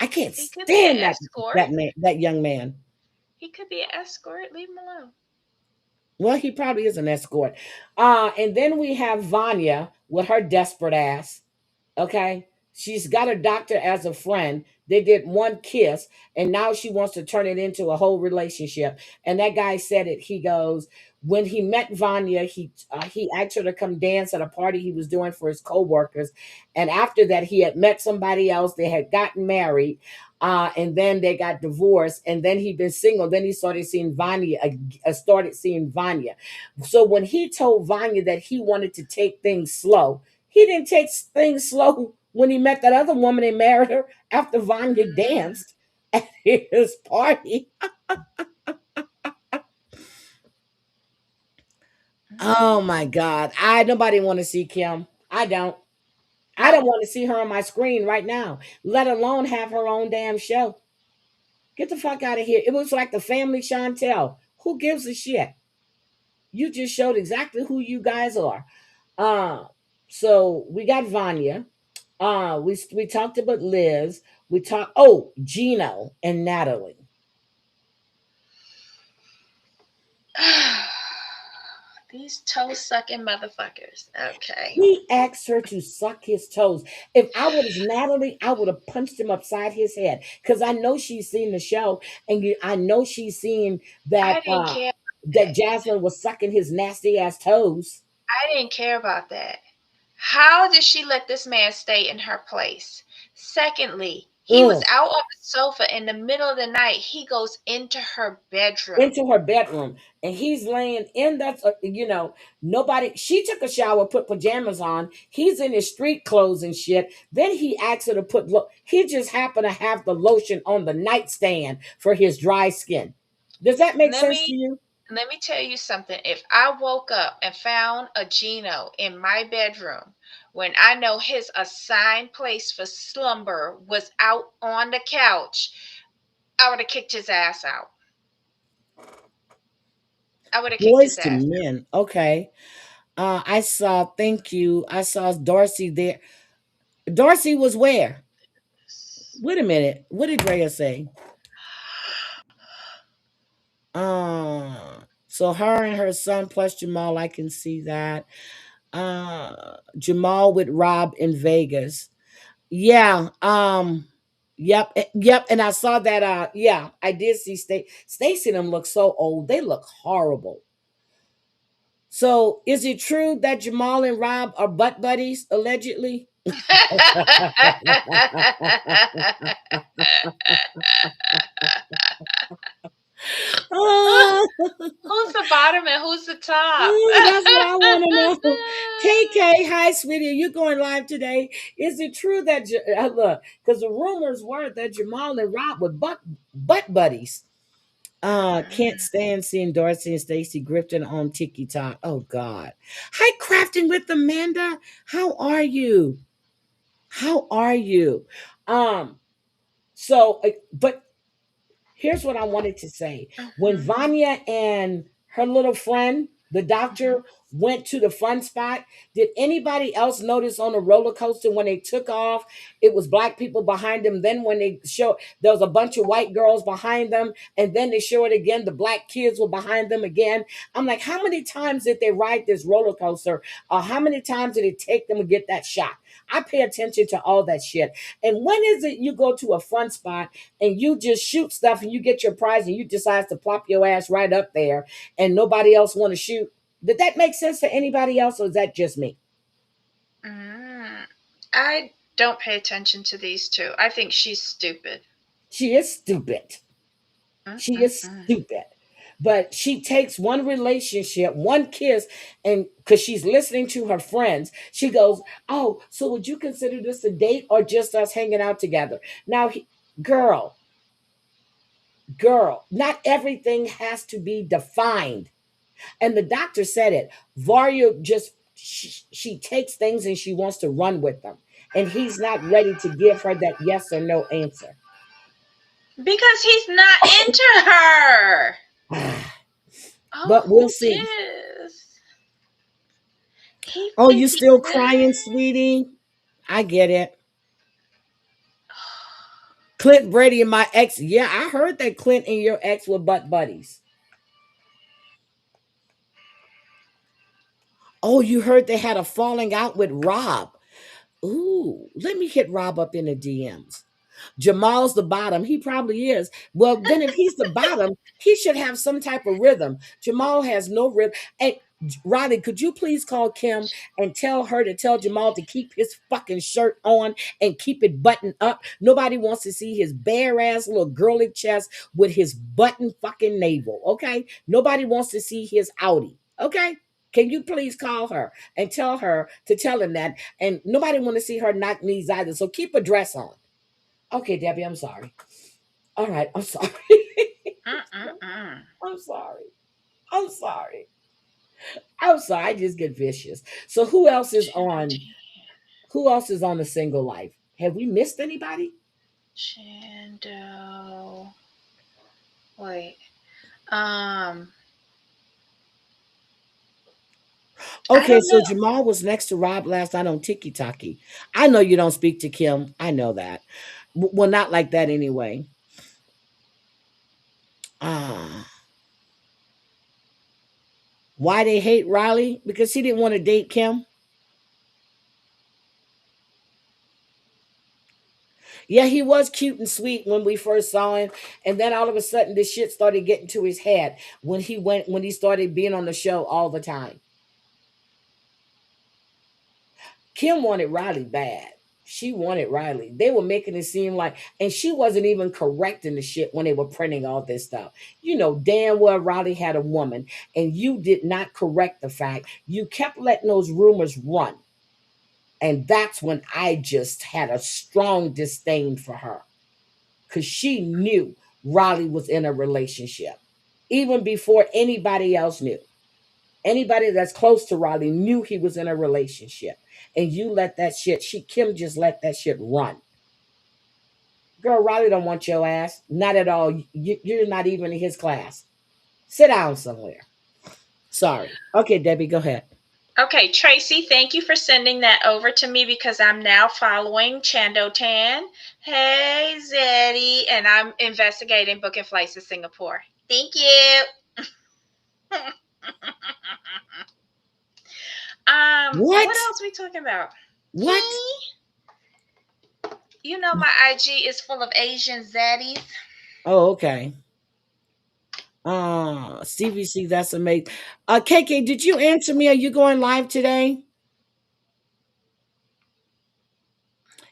I can't He could be an stand that escort. man, that young man. He could be an escort. Leave him alone. Well, he probably is an escort. And then we have Vanya with her desperate ass. Okay. She's got a doctor as a friend. They did one kiss, and now she wants to turn it into a whole relationship. And that guy said it. He goes, when he met Vanya, he asked her to come dance at a party he was doing for his coworkers. And after that, he had met somebody else. They had gotten married, and then they got divorced. And then he'd been single. Then he started seeing Vanya. Started seeing Vanya. So when he told Vanya that he wanted to take things slow, he didn't take things slow when he met that other woman and married her after Vanya Mm, danced at his party. Oh mm. my God. I nobody want to see Kim. I don't. I don't No. want to see her on my screen right now, let alone have her own damn show. Get the fuck out of here. It was like the family Chantel. Who gives a shit? You just showed exactly who you guys are. Uh, so we got Vanya. We talked about Liz. We talked Gino and Natalie. These toe sucking motherfuckers. Okay. He asked her to suck his toes. If I was Natalie, I would have punched him upside his head because I know she's seen the show, and I know she's seen I that didn't care about that that. Jasmine was sucking his nasty ass toes. I didn't care about that. How did she let this man stay in her place? Secondly, he was Ugh. out on the sofa in the middle of the night. He goes into her bedroom. Into her bedroom, and he's laying in that. Nobody. She took a shower, put pajamas on. He's in his street clothes and shit. Then he asked her to put. He just happened to have the lotion on the nightstand for his dry skin. Does that make Let sense to me you? let me tell you something. If I woke up and found a Gino in my bedroom when I know his assigned place for slumber was out on the couch, I would have kicked his ass out. I would have kicked his Boys to ass. men. Okay. I saw. Thank you. I saw Darcy there. Darcy was where? Wait a minute. What did Drea say? So her and her son plus Jamal. I can see that. Jamal with Rob in Vegas. Yeah. Yep. And I saw that. Yeah, I did see Stacy and them look so old. They look horrible. So is it true that Jamal and Rob are butt buddies, allegedly? Oh, Who's the bottom and who's the top? that's what I want to know. KK, hi, sweetie. Are you going live today? Is it true that look? Because the rumors were that Jamal and Rob were butt buddies. Can't stand seeing Darcy and Stacy Grifton on TikTok. Oh God. Hi, crafting with Amanda. How are you? How are you? Um. But here's what I wanted to say. When Mhm, Vanya and her little friend, the mhm. doctor, went to the fun spot, did anybody else notice on the roller coaster when they took off, it was black people behind them? Then when they show there was a bunch of white girls behind them, and then they show it again, the black kids were behind them again. I'm like, how many times did they ride this roller coaster? Or how many times did it take them to get that shot? I pay attention to all that shit. And when is it you go to a fun spot and you just shoot stuff and you get your prize and you decide to plop your ass right up there and nobody else want to shoot? Did that make sense to anybody else, or is that just me? Mm. I don't pay attention to these two. I think she's stupid. She is stupid. She is Mm-mm-mm. stupid. But she takes one relationship, one kiss, and because she's listening to her friends, she goes, "Oh, so would you consider this a date or just us hanging out together?" Now, girl, girl, not everything has to be defined. And the doctor said it. Varya just she takes things and she wants to run with them, and he's not ready to give her that yes or no answer. Because he's not into her. Oh, But we'll who's see. his? He Oh, you thinks he's still crying, bad. sweetie? I get it. Clint Brady and my ex. Yeah, I heard that Clint and your ex were butt buddies. Oh, you heard they had a falling out with Rob. Ooh, let me hit Rob up in the DMs. Jamal's the bottom. He probably is. Well, then if he's the bottom, he should have some type of rhythm. Jamal has no rhythm. And Ronnie, could you please call Kim and tell her to tell Jamal to keep his fucking shirt on and keep it buttoned up? Nobody wants to see his bare ass little girly chest with his button fucking navel. Okay. Nobody wants to see his outie. Okay. Can you please call her and tell her to tell him that? And nobody want to see her knock knees either. So keep a dress on. Okay, Debbie, I'm sorry. All right, I'm sorry. Mm-mm-mm. I'm sorry. I'm sorry. I'm sorry. I just get vicious. So who else is on? Who else is on the single life? Have we missed anybody? Chando. Wait. Um, I Okay, don't so know. Jamal was next to Rob last night on Tiki Taki. I know you don't speak to Kim. I know that. Well, not like that anyway. Ah, why they hate Riley? Because he didn't want to date Kim. Yeah, he was cute and sweet when we first saw him, and then all of a sudden this shit started getting to his head when he started being on the show all the time. Kim wanted Riley bad. She wanted Riley. They were making it seem like, and she wasn't even correcting the shit when they were printing all this stuff. You know damn well Riley had a woman, and you did not correct the fact. You kept letting those rumors run, and that's when I just had a strong disdain for her because she knew Riley was in a relationship even before anybody else knew. Anybody that's close to Riley knew he was in a relationship, and you let that shit. Kim just let that shit run. Girl, Riley don't want your ass, not at all. You're not even in his class. Sit down somewhere. Sorry. Okay, Debbie, go ahead. Okay, Tracy, thank you for sending that over to me because I'm now following Chando Tan. Hey, Zeddy, and I'm investigating booking flights to Singapore. Thank you. What What? else we talking about? What? You know my IG is full of Asian zaddies. Oh, okay. CVC, that's amazing. KK, did you answer me? Are you going live today?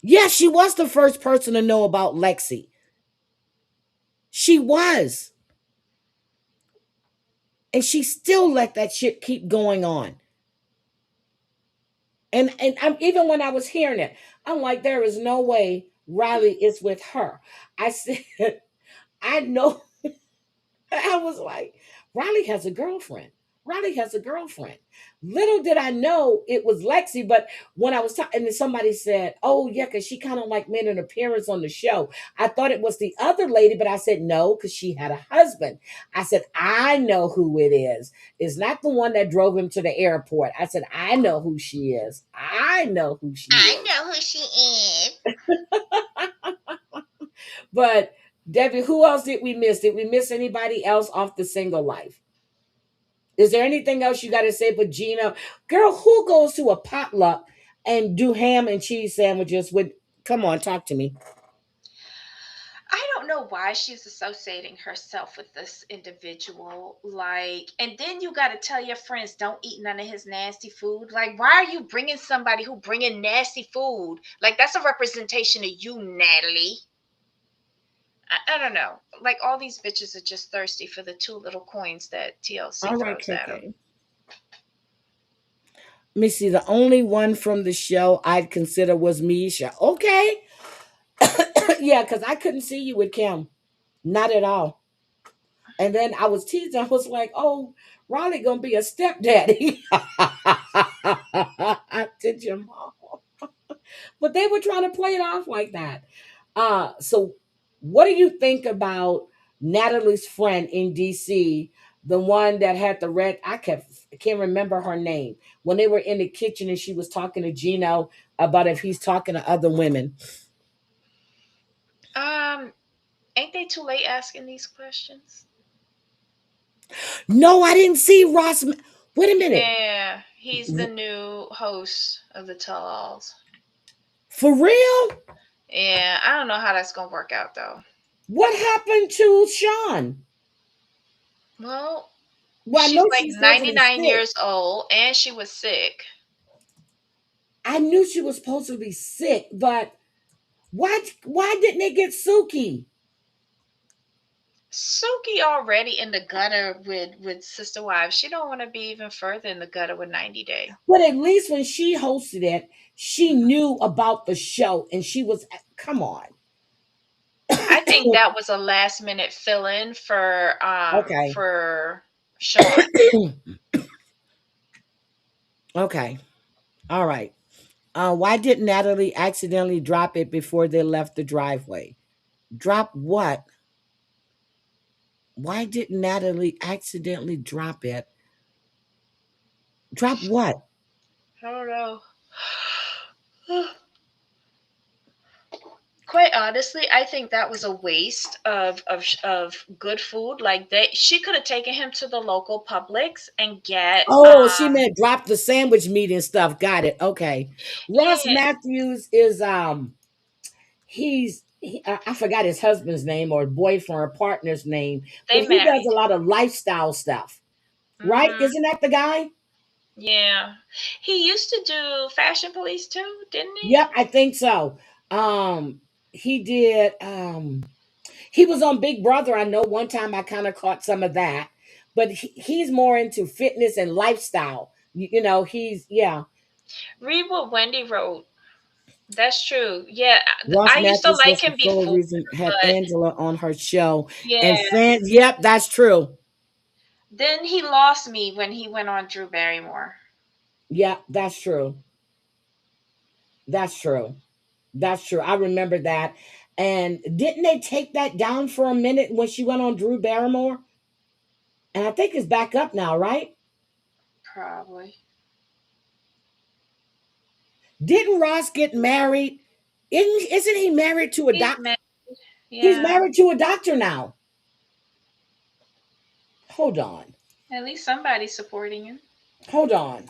Yes, she was the first person to know about Lexi. She was. And she still let that shit keep going on. And I'm even when I was hearing it, I'm like, there is no way Riley is with her. I said, I know. I was like, Riley has a girlfriend. Riley has a girlfriend. Little did I know it was Lexi, but when I was talking, and somebody said, "Oh yeah," because she kind of like made an appearance on the show. I thought it was the other lady, but I said no because she had a husband. I said I know who it is. It's not the one that drove him to the airport. I said I know who she is. I know who she I is. know who she is. But Debbie, who else did we miss? Did we miss anybody else off the single life? Is there anything else you got to say but Gina? Girl, who goes to a potluck and do ham and cheese sandwiches with, come on, talk to me. I don't know why she's associating herself with this individual. Like, and then you got to tell your friends, don't eat none of his nasty food. Like, why are you bringing somebody who bringing nasty food? Like, that's a representation of you, Natalie. I don't know. Like, all these bitches are just thirsty for the two little coins that TLC All right, throws at them. KK. Missy, the only one from the show I'd consider was Misha. Okay. Yeah, because I couldn't see you with Kim. Not at all. And then I was teasing. I was like, oh, Riley gonna be a stepdaddy to Jamal. But they were trying to play it off like that. So what do you think about Natalie's friend in DC The one that had the red, I can't remember her name. When they were in the kitchen and she was talking to Gino about if he's talking to other women. Um, ain't they too late asking these questions? No, I didn't see Ross. Wait a minute. Yeah, he's the new host of the Tell Alls. For real? Yeah, I don't know how that's gonna work out though. What happened to Sean? Well, Well, I she's know like she's supposed to be 99 sick. years old and she was sick. I knew she was supposed to be sick, but why didn't they get Suki? Suki already in the gutter with Sister Wives. She don't want to be even further in the gutter with 90 Day. But at least when she hosted it, she knew about the show and she was, come on. I think that was a last minute fill in Okay. for Sean. Okay. All right. Why did Natalie accidentally drop it before they left the driveway? Drop what? Why did Natalie accidentally drop it? Drop what? I don't know. Quite honestly, I think that was a waste of good food. Like she could have taken him to the local Publix and get Oh, she meant drop the sandwich meat and stuff. Got it. Okay. Ross yeah, Matthews is I forgot his husband's name or boyfriend or partner's name, but they he does married. a lot of lifestyle stuff, right? Hmm. Isn't that the guy? Yeah. He used to do Fashion Police too, didn't he? Yep, I think so. He did. He was on Big Brother. I know one time I kind of caught some of that, but he's more into fitness and lifestyle. You know, he's yeah. Read what Wendy wrote. That's true. Yeah, Ross I used to Matthews like was the him sole before, reason had but Angela on her show, yeah. and fans. Yep, that's true. Then he lost me when he went on Drew Barrymore. Yeah, that's true. That's true. That's true. I remember that. And didn't they take that down for a minute when she went on Drew Barrymore? And I think it's back up now, right? Probably. Didn't Ross get married? Isn't he married to a He's doc? mad. He's Yeah. married to a doctor now. Hold on. At least somebody's supporting him. Hold on.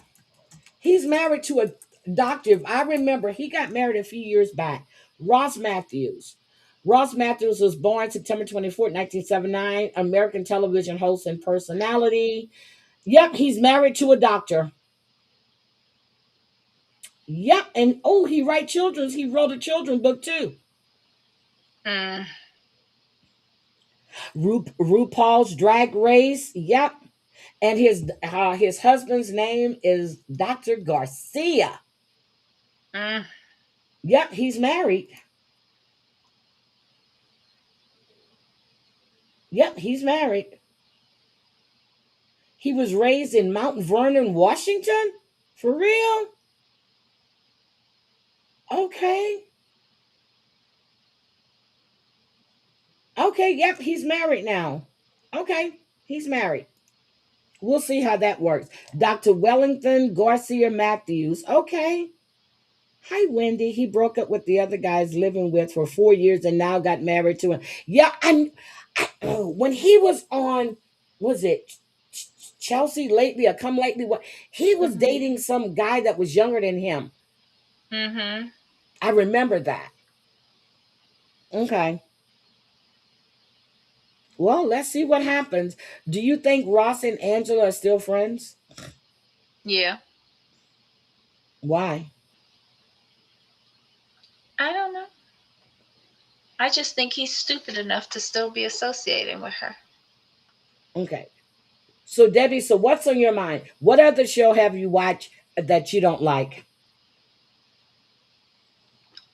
He's married to a doctor. If I remember, he got married a few years back. Ross Matthews. Ross Matthews was born September 24th, 1979, American television host and personality. Yep, he's married to a doctor. Yep, and oh, he write children's. He wrote a children's book too. Mm. RuPaul's Drag Race. Yep, and his husband's name is Dr. Garcia. Mm. Yep, he's married. Yep, he's married. He was raised in Mount Vernon, Washington. For real? Okay. Okay, yep, he's married now. Okay, he's married. We'll see how that works. Dr. Wellington Garcia Matthews. Okay. Hi, Wendy. He broke up with the other guys living with for 4 years and now got married to him. Yeah, when he was on, was it Chelsea lately or come lately? What he was Mm-hmm. dating some guy that was younger than him. Mm-hmm. I remember that. Okay. Well, let's see what happens. Do you think Ross and Angela are still friends? Yeah. Why? I don't know. I just think he's stupid enough to still be associating with her. Okay. So, Debbie, so what's on your mind? What other show have you watched that you don't like?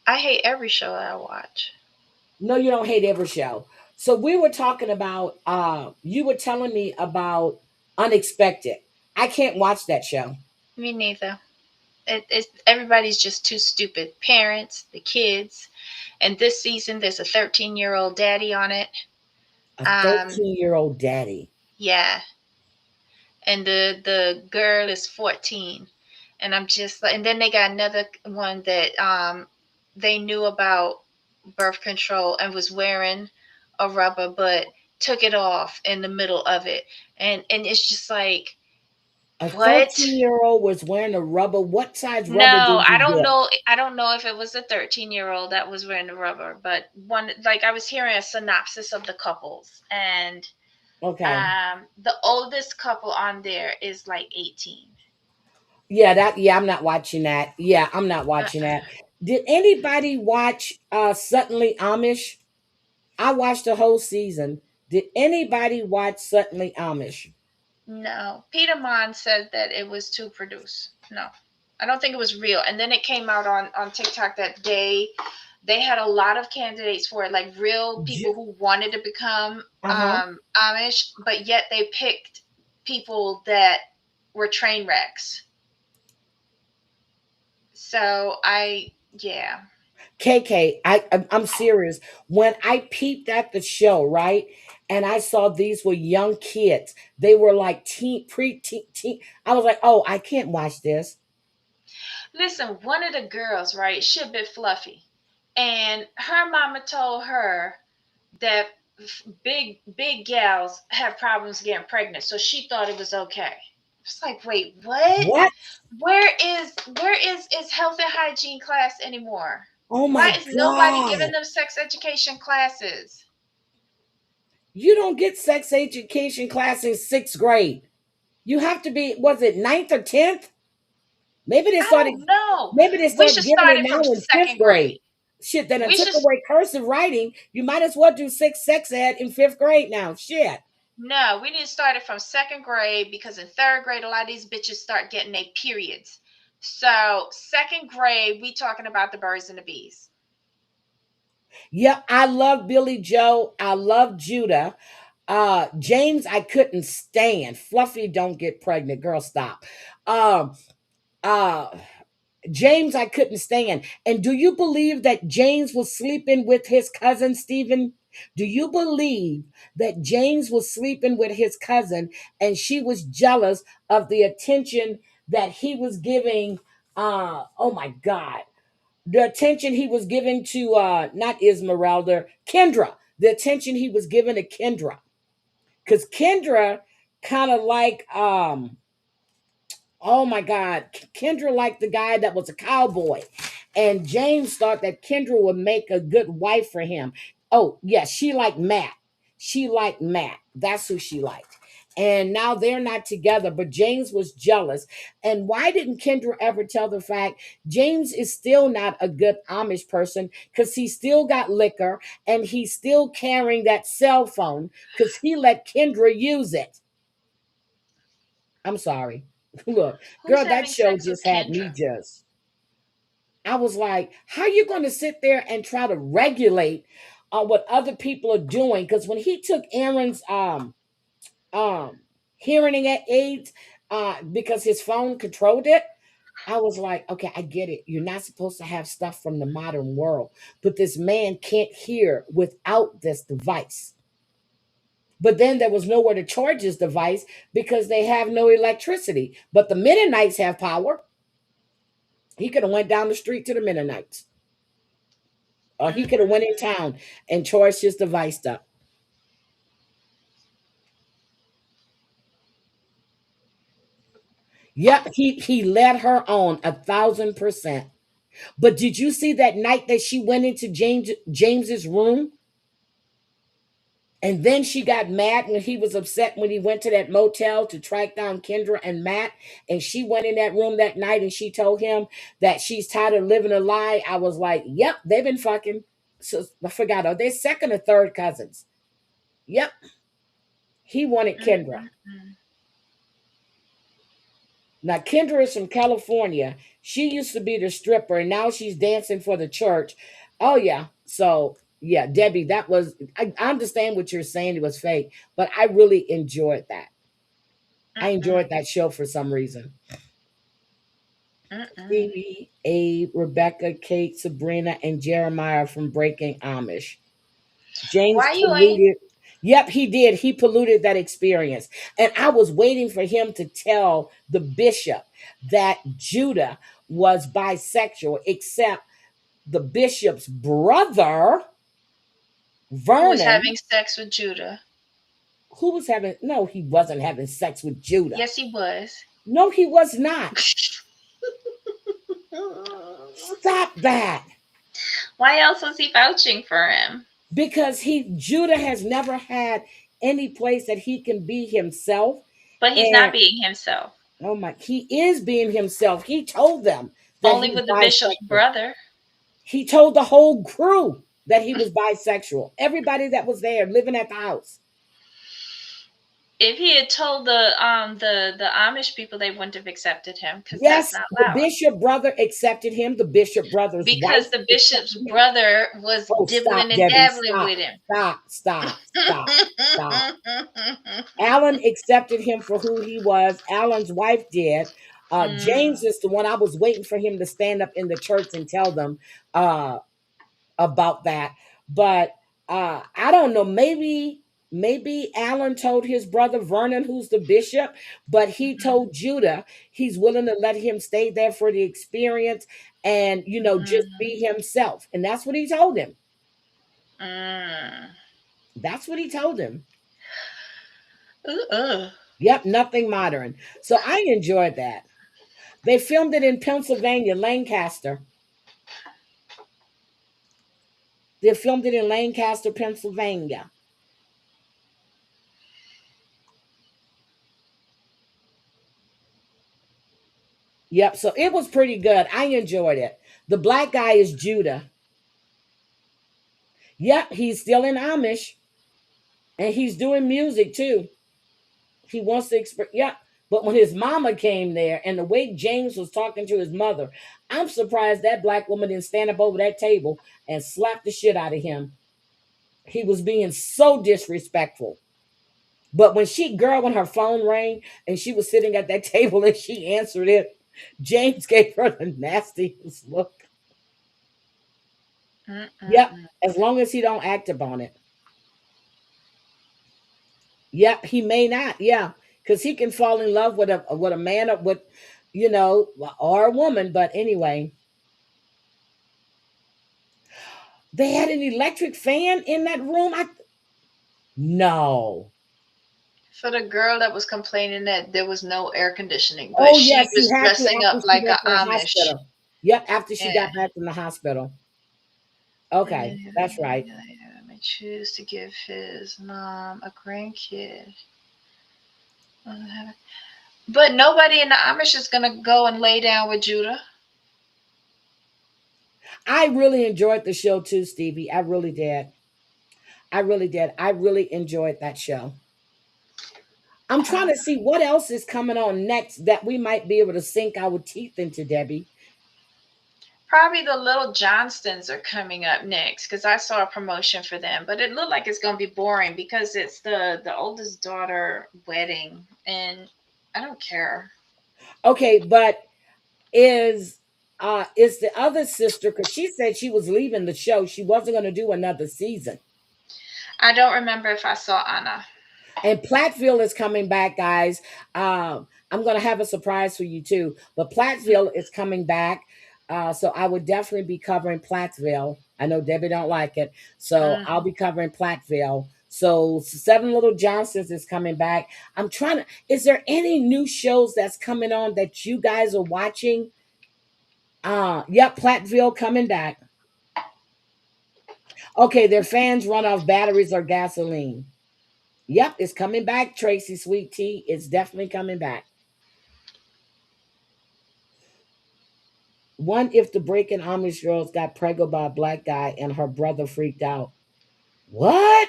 I hate every show that I watch. No, you don't hate every show. So we were talking about you were telling me about Unexpected. I can't watch that show. Me neither. Everybody's just too stupid. Parents, the kids, and this season there's a 13-year-old daddy on it. A Um, 13-year-old daddy. yeah. and the girl is 14. And I'm just like, and then they got another one that they knew about birth control and was wearing a rubber, but took it off in the middle of it. And it's just like, A what? 13-year-old was wearing a rubber. What size rubber No, did I you don't get? know. I don't know if it was a 13-year-old that was wearing the rubber, but one, like, I was hearing a synopsis of the couples, and Okay. the oldest couple on there is like 18. Yeah, I'm not watching that. Yeah, I'm not watching Uh-uh. that. Did anybody watch Suddenly Amish? I watched the whole season. Did anybody watch Suddenly Amish? No, Peter Mon said that it was too produced. No, I don't think it was real. And then it came out on TikTok that they had a lot of candidates for it, like real people who wanted to become Uh-huh. Amish, but yet they picked people that were train wrecks. So yeah. KK, I'm serious. When I peeped at the show, right, and I saw these were young kids, they were like teen. I was like, oh, I can't watch this. Listen, one of the girls, right, she a bit fluffy, and her mama told her that big gals have problems getting pregnant, so she thought it was okay. It's like, wait, what? What? Where is health and hygiene class anymore? Oh Why my is nobody God. giving them sex education classes? You don't get sex education class in sixth grade. You have to be, was it ninth or tenth? Maybe they I started, don't know. maybe they We start should giving start it it now from in fifth second grade. grade. Shit, that done We took should away cursive writing. You might as well do six sex ed in fifth grade now. Shit. No, we need to start it from second grade, because in third grade a lot of these bitches start getting their periods. So second grade, we talking about the birds and the bees. Yeah, I love Billy Joe. I love Judah. James, I couldn't stand. Fluffy don't get pregnant. Girl, stop. Um, uh, James, I couldn't stand. And do you believe that James was sleeping with his cousin, Stephen? Do you believe that James was sleeping with his cousin and she was jealous of the attention that he was giving? Oh my God. The attention he was giving to, not Esmeralda, Kendra. The attention he was giving to Kendra. Because Kendra kind of like, oh my God, Kendra liked the guy that was a cowboy. And James thought that Kendra would make a good wife for him. Oh, yeah, she liked Matt. She liked Matt. That's who she liked. And now they're not together, but James was jealous. And why didn't Kendra ever tell the fact James is still not a good Amish person because he still got liquor and he's still carrying that cell phone because he let Kendra use it? I'm sorry. Look, Who's girl, that having show sex with just had me Kendra? just. I was like, how you going to sit there and try to regulate what other people are doing? Because when he took Aaron's um hearing aids because his phone controlled it, I was like, okay, I get it. You're not supposed to have stuff from the modern world, but this man can't hear without this device. But then there was nowhere to charge his device because they have no electricity. But the Mennonites have power. He could have went down the street to the Mennonites, or he could have went in Mm-mm-mm. town and charged his device up. Yep, he led her on 1,000%. But did you see that night that she went into James's room? And then she got mad when he was upset when he went to that motel to track down Kendra and Matt. And she went in that room that night and she told him that she's tired of living a lie. I was like, yep, they've been fucking. So I forgot, are they second or third cousins? Yep, he wanted Kendra. Mm-mm-mm. Now, Kendra is from California. She used to be the stripper and now she's dancing for the church. Oh, yeah. So, yeah, Debbie, that was, I understand what you're saying. It was fake, but I really enjoyed that. I Mm-mm. enjoyed that show for some reason. Mm-mm. Phoebe, Abe, Rebecca, Kate, Sabrina, and Jeremiah from Breaking Amish. James Why you ain't colluded. Yep, he did. He polluted that experience. And I was waiting for him to tell the bishop that Judah was bisexual, except the bishop's brother, Who was Vernon, having sex with Judah? who was having, no, he wasn't having sex with Judah. Yes, he was. No, he was not. Stop that. Why else was he vouching for him? Because Judah has never had any place that he can be himself. But he's not And being himself. oh my, he is being himself. He told them that Only he's with the bishop's bisexual. brother. He told the whole crew that he was bisexual. Everybody that was there living at the house. If he had told the Amish people, they wouldn't have accepted him because Yes, that's not the allowed. bishop brother accepted him. The bishop brother's Because wife the bishop's accepted him. brother was Oh, stop, dibbling and Debbie. dabbling Stop. with him. Stop. Alan accepted him for who he was. Alan's wife did. James is the one I was waiting for him to stand up in the church and tell them about that. But I don't know. Maybe Alan told his brother Vernon, who's the bishop, but he told Judah he's willing to let him stay there for the experience and just be himself. And that's what he told him. That's what he told him. Yep, nothing modern. So I enjoyed that. They filmed it in Pennsylvania, Lancaster. They filmed it in Lancaster, Pennsylvania. Yep, so it was pretty good. I enjoyed it. The black guy is Judah. Yep, he's still in Amish. And he's doing music too. He wants to express. Yep. But when his mama came there and the way James was talking to his mother, I'm surprised that black woman didn't stand up over that table and slap the shit out of him. He was being so disrespectful. But when her phone rang and she was sitting at that table and she answered it, James gave her the nastiest look. Yep, as long as he don't act upon it. Yep, he may not. Yeah, because he can fall in love with a man or with, or a woman. But anyway, they had an electric fan in that room. No. For the girl that was complaining that there was no air conditioning, but she was dressing up like an Amish. Yep, after she got back from the hospital. Okay, that's right. May choose to give his mom a grandkid. But nobody in the Amish is going to go and lay down with Judah. I really enjoyed the show too, Stevie. I really did. I really enjoyed that show. I'm trying to see what else is coming on next that we might be able to sink our teeth into, Debbie. Probably the Little Johnstons are coming up next because I saw a promotion for them, but it looked like it's going to be boring because it's the oldest daughter wedding, and I don't care. Okay, but is the other sister, because she said she was leaving the show, she wasn't going to do another season. I don't remember if I saw Anna. And Platteville is coming back, guys. I'm going to have a surprise for you too. But Platteville is coming back. So I would definitely be covering Platteville. I know Debbie don't like it. So I'll be covering Platteville. So Seven Little Johnsons is coming back. Is there any new shows that's coming on that you guys are watching? Yep, Platteville coming back. Okay, their fans run off batteries or gasoline. Yep, it's coming back, Tracy Sweet Tea. It's definitely coming back. One, if the Breaking Amish girls got pregnant by a black guy and her brother freaked out. What?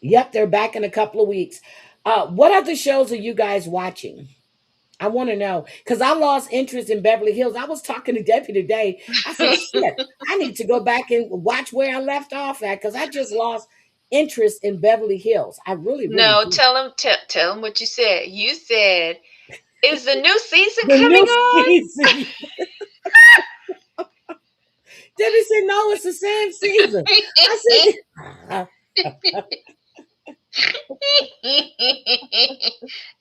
Yep, they're back in a couple of weeks. What other shows are you guys watching? I want to know because I lost interest in Beverly Hills. I was talking to Debbie today. I said, shit, I need to go back and watch where I left off at because I just lost interest in Beverly Hills. I really no. Do. Tell him what you said. You said, is the new season coming on? Debbie said, no, it's the same season. I said, And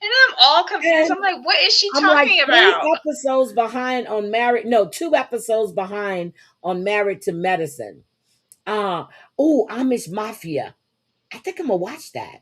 I'm all confused. and I'm like, what is she I'm like talking three about? episodes behind on Married. No, 2 episodes behind on Married to Medicine. Uh, Amish Mafia. I think I'm gonna watch that.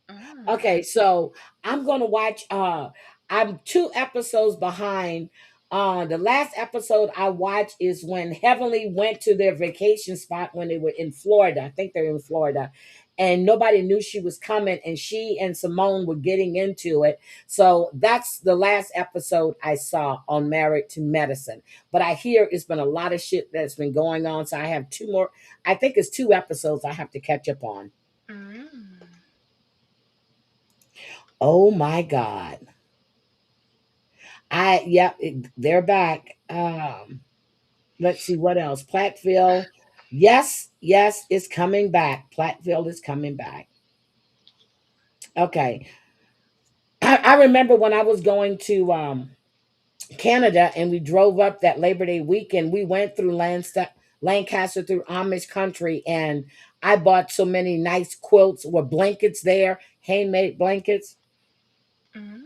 Mm. Okay, so I'm gonna watch. I'm 2 episodes behind. The last episode I watched is when Heavenly went to their vacation spot when they were in Florida. I think they're in Florida, and nobody knew she was coming, and she and Simone were getting into it. So that's the last episode I saw on Married to Medicine. But I hear it's been a lot of shit that's been going on, so I have two more. I think it's 2 episodes I have to catch up on. Mm. Oh my God. They're back. Let's see what else. Platteville. Yes, yes, it's coming back. Platteville is coming back. Okay. I remember when I was going to Canada and we drove up that Labor Day weekend, we went through Lancaster through Amish country, and I bought so many nice quilts or blankets there, handmade blankets. Mm.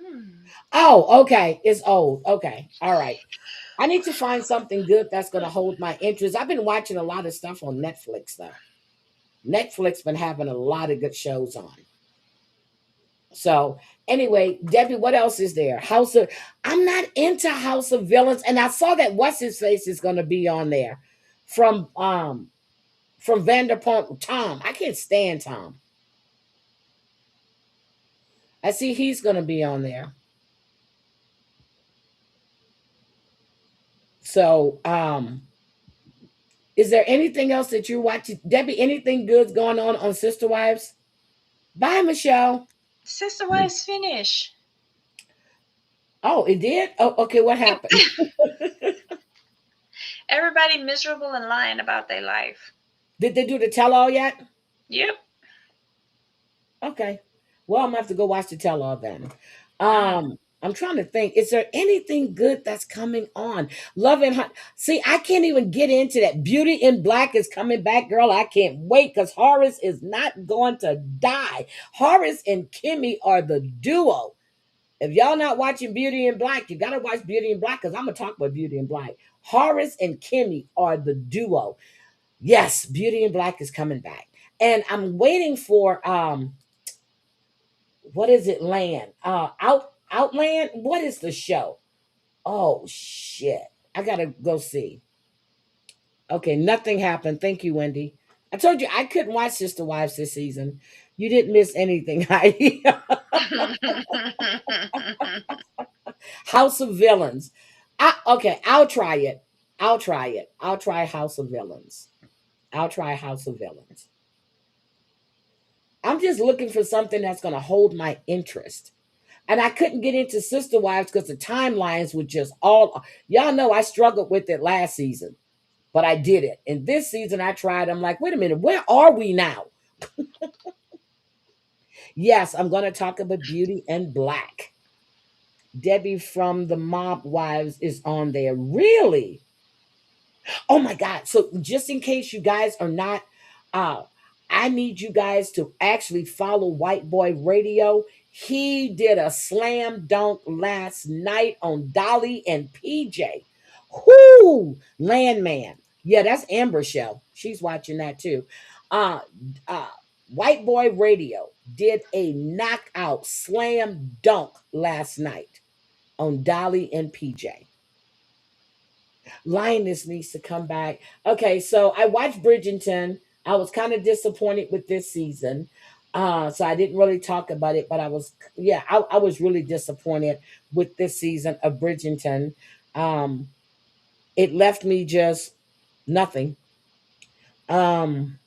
Oh, okay. It's old. Okay. All right. I need to find something good that's going to hold my interest. I've been watching a lot of stuff on Netflix though. Netflix been having a lot of good shows on. So anyway, Debbie, what else is there? House of I'm not into House of Villains, and I saw that what's his face is going to be on there from Vanderpump. Tom, I can't stand Tom. I see he's going to be on there. So is there anything else that you're watching, Debbie? Anything good going on Sister Wives? Bye, Michelle. Sister Wives finish. Oh, it did? Oh, okay. What happened? Everybody miserable and lying about their life. Did they do the tell all yet? Yep. Okay. Well, I'm gonna have to go watch the tell all then. Mm. I'm trying to think. Is there anything good that's coming on? Love and See, I can't even get into that. Beauty in Black is coming back, girl. I can't wait because Horace is not going to die. Horace and Kimmy are the duo. If y'all not watching Beauty in Black, you gotta watch Beauty in Black because I'm gonna talk about Beauty in Black. Horace and Kimmy are the duo. Yes, Beauty in Black is coming back. And I'm waiting for what is it, Land? Outland? What is the show? Oh shit. I gotta go see. Okay, nothing happened. Thank you, Wendy. I told you I couldn't watch Sister Wives this season. You didn't miss anything, Heidi. House of Villains. Okay, I'll try it. I'll try it. I'll try House of Villains. I'll try House of Villains. I'm just looking for something that's going to hold my interest. And I couldn't get into Sister Wives because the timelines were just all. Y'all know I struggled with it last season, but I did it. And this season I tried. I'm like, wait a minute, where are we now? Yes, I'm going to talk about Beauty and Black. Debbie from the Mob Wives is on there. Really? Oh my God. So just in case you guys are not, uh, I need you guys to actually follow White Boy Radio. He did a slam dunk last night on Dolly and PJ. Whoo, Landman. Yeah, that's Amber Shell. She's watching that too. Uh, uh, White Boy Radio did a knockout slam dunk last night on Dolly and PJ. Lioness needs to come back. Okay, so I watched Bridgerton. I was kind of disappointed with this season. So I didn't really talk about it, but I was really disappointed with this season of Bridgerton. Um, it left me just nothing. Um,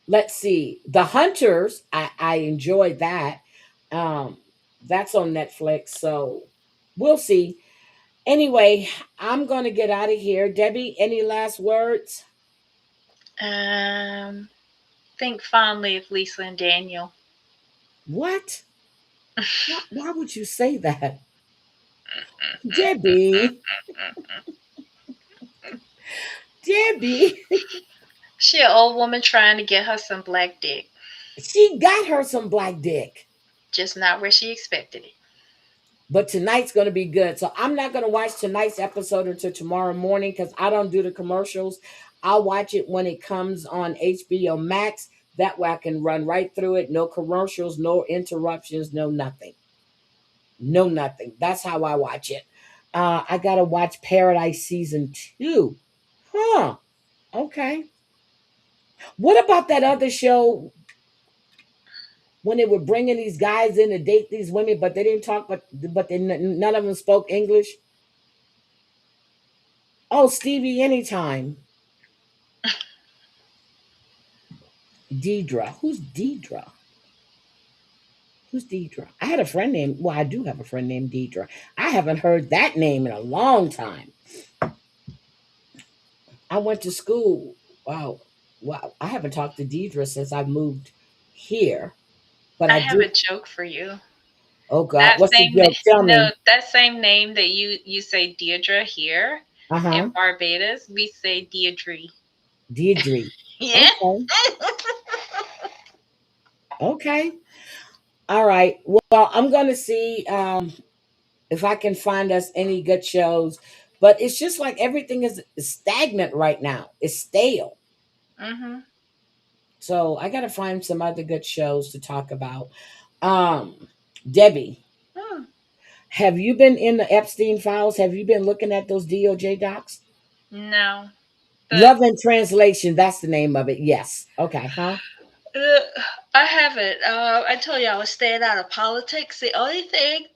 let's see. The Hunters, I enjoyed that. Um, that's on Netflix, so we'll see. Anyway, I'm going to get out of here. Debbie, any last words? um, think fondly of Lisa and Daniel. What? Why would you say that? Debbie, Debbie, She an old woman trying to get her some black dick, she got her some black dick. just not where she expected it. But tonight's going to be good. So I'm not going to watch tonight's episode until tomorrow morning because I don't do the commercials. I'll watch it when it comes on HBO Max. That way I can run right through it. No commercials, no interruptions, no nothing. No nothing. That's how I watch it. I got to watch Paradise Season 2. Huh. Okay. What about that other show when they were bringing these guys in to date these women, but they didn't talk, but none of them spoke English? Oh, Stevie Anytime. Deidre. Who's Deidre? Who's Deidre? I had a friend named, well, I do have a friend named Deidre. I haven't heard that name in a long time. I went to school. Wow. Wow. I haven't talked to Deidre since I moved here. But I I have a do. joke for you. Oh, God. That What's the same joke? Tell no, me. that same name that you say Deirdre here Uh in huh. Barbados, we say Deirdre. Deidre. Yeah. Okay. Okay. All right. Well, I'm going to see if I can find us any good shows. But it's just like everything is stagnant right now. It's stale. Mhm. So I got to find some other good shows to talk about. Um, Debbie, Hmm. have you been in the Epstein files? Have you been looking at those DOJ docs? No, but Love and Translation. That's the name of it. Yes. Okay. Huh? uh, I haven't. I told you I was staying out of politics. The only thing,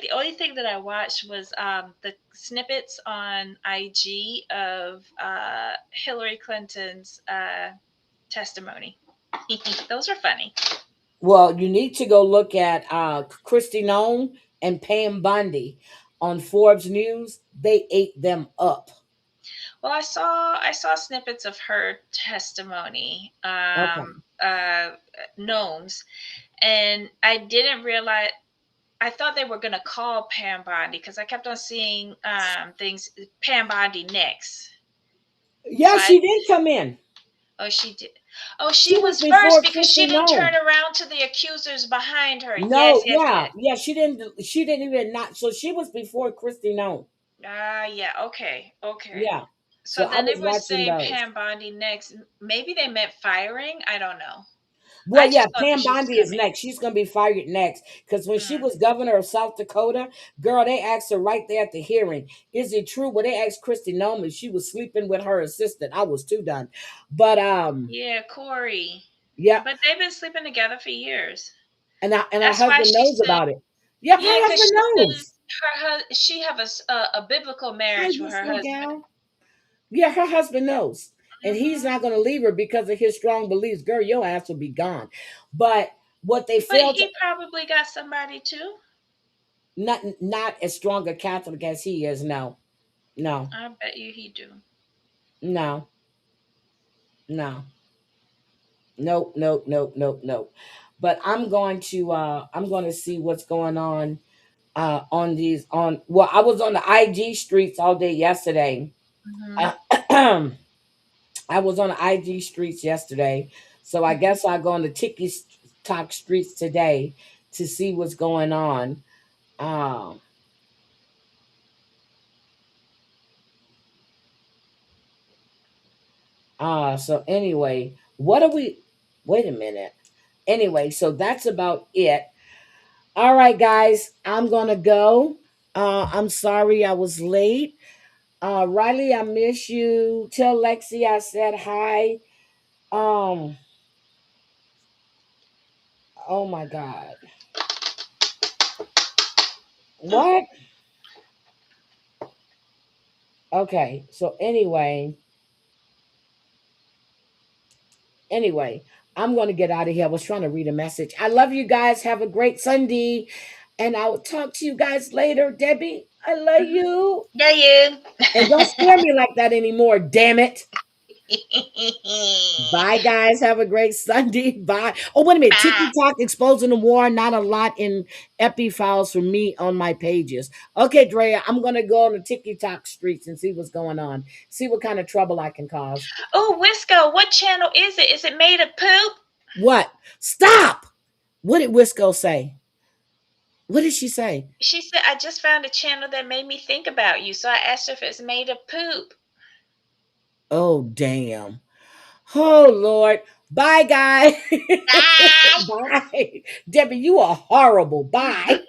the only thing that I watched was the snippets on IG of Hillary Clinton's testimony. Those are funny. Well, you need to go look at Christy Nome and Pam Bondi on Forbes News. They ate them up. Well, I saw snippets of her testimony, Okay. gnomes, and I didn't realize. I thought they were gonna call Pam Bondi because I kept on seeing things Pam Bondi next. Yeah, So I she did come in. oh she did oh she She was was first before because she Christy didn't turn Nome. around to the accusers behind her. No, Yes, yes, yeah, yes. yeah. She didn't even not. So she was before Christy Nome. Ah, yeah. Okay, okay. Yeah. So So I then they was were watching saying those. Pam Bondi next. Maybe they meant firing. I don't know. Well, I yeah, just thought that Pam she was Bondi is coming. next. She's gonna be fired next because when she Mm. was governor of South Dakota, girl, they asked her right there at the hearing, "Is it true?" Well, they asked Christy Nome if she was sleeping with her assistant. I was too done, but Yeah, Corey. yeah, But they've been sleeping together for years. and her That's why husband she knows said, about it. Yep, yeah, her because husband she said knows. she have a biblical Hi, marriage with her Muslim husband. gal. Yeah, her husband knows. And he's Hmm. not going to leave her because of his strong beliefs. Girl, your ass will be gone. But what they But failed to, he probably got somebody too. not as strong a Catholic as he is, no. No. I bet you he do. No. No. Nope, nope, nope, nope, nope. But I'm going to see what's going on these on well, I was on the IG streets all day yesterday. Hmm. Uh, I was on the IG streets yesterday, so I guess I'll go on the TikTok streets today to see what's going on. Um, so anyway, what are we? Wait a minute. Anyway, so that's about it. All right, guys, I'm gonna go. I'm sorry I was late. Riley, I miss you. Tell Lexi I said hi. Um, oh my God. What? Okay, so anyway, I'm going to get out of here. I was trying to read a message. I love you guys. Have a great Sunday. And I will talk to you guys later. Debbie, I love Hmm. you. Yeah, you. And don't scare me like that anymore, damn it. Bye, guys. Have a great Sunday. Bye. Oh, wait a minute. Bye. TikTok exposing the war. Not a lot in epi files for me on my pages. Okay, Drea, I'm going to go on the TikTok streets and see what's going on. See what kind of trouble I can cause. Oh, Wisco, what channel is it? Is it made of poop? What? Stop. What did Wisco say? What did she say? She said, I just found a channel that made me think about you. So I asked her if it's made of poop. Oh, damn. Oh, Lord. Bye, guys. Bye. Bye. Debbie, you are horrible. Bye.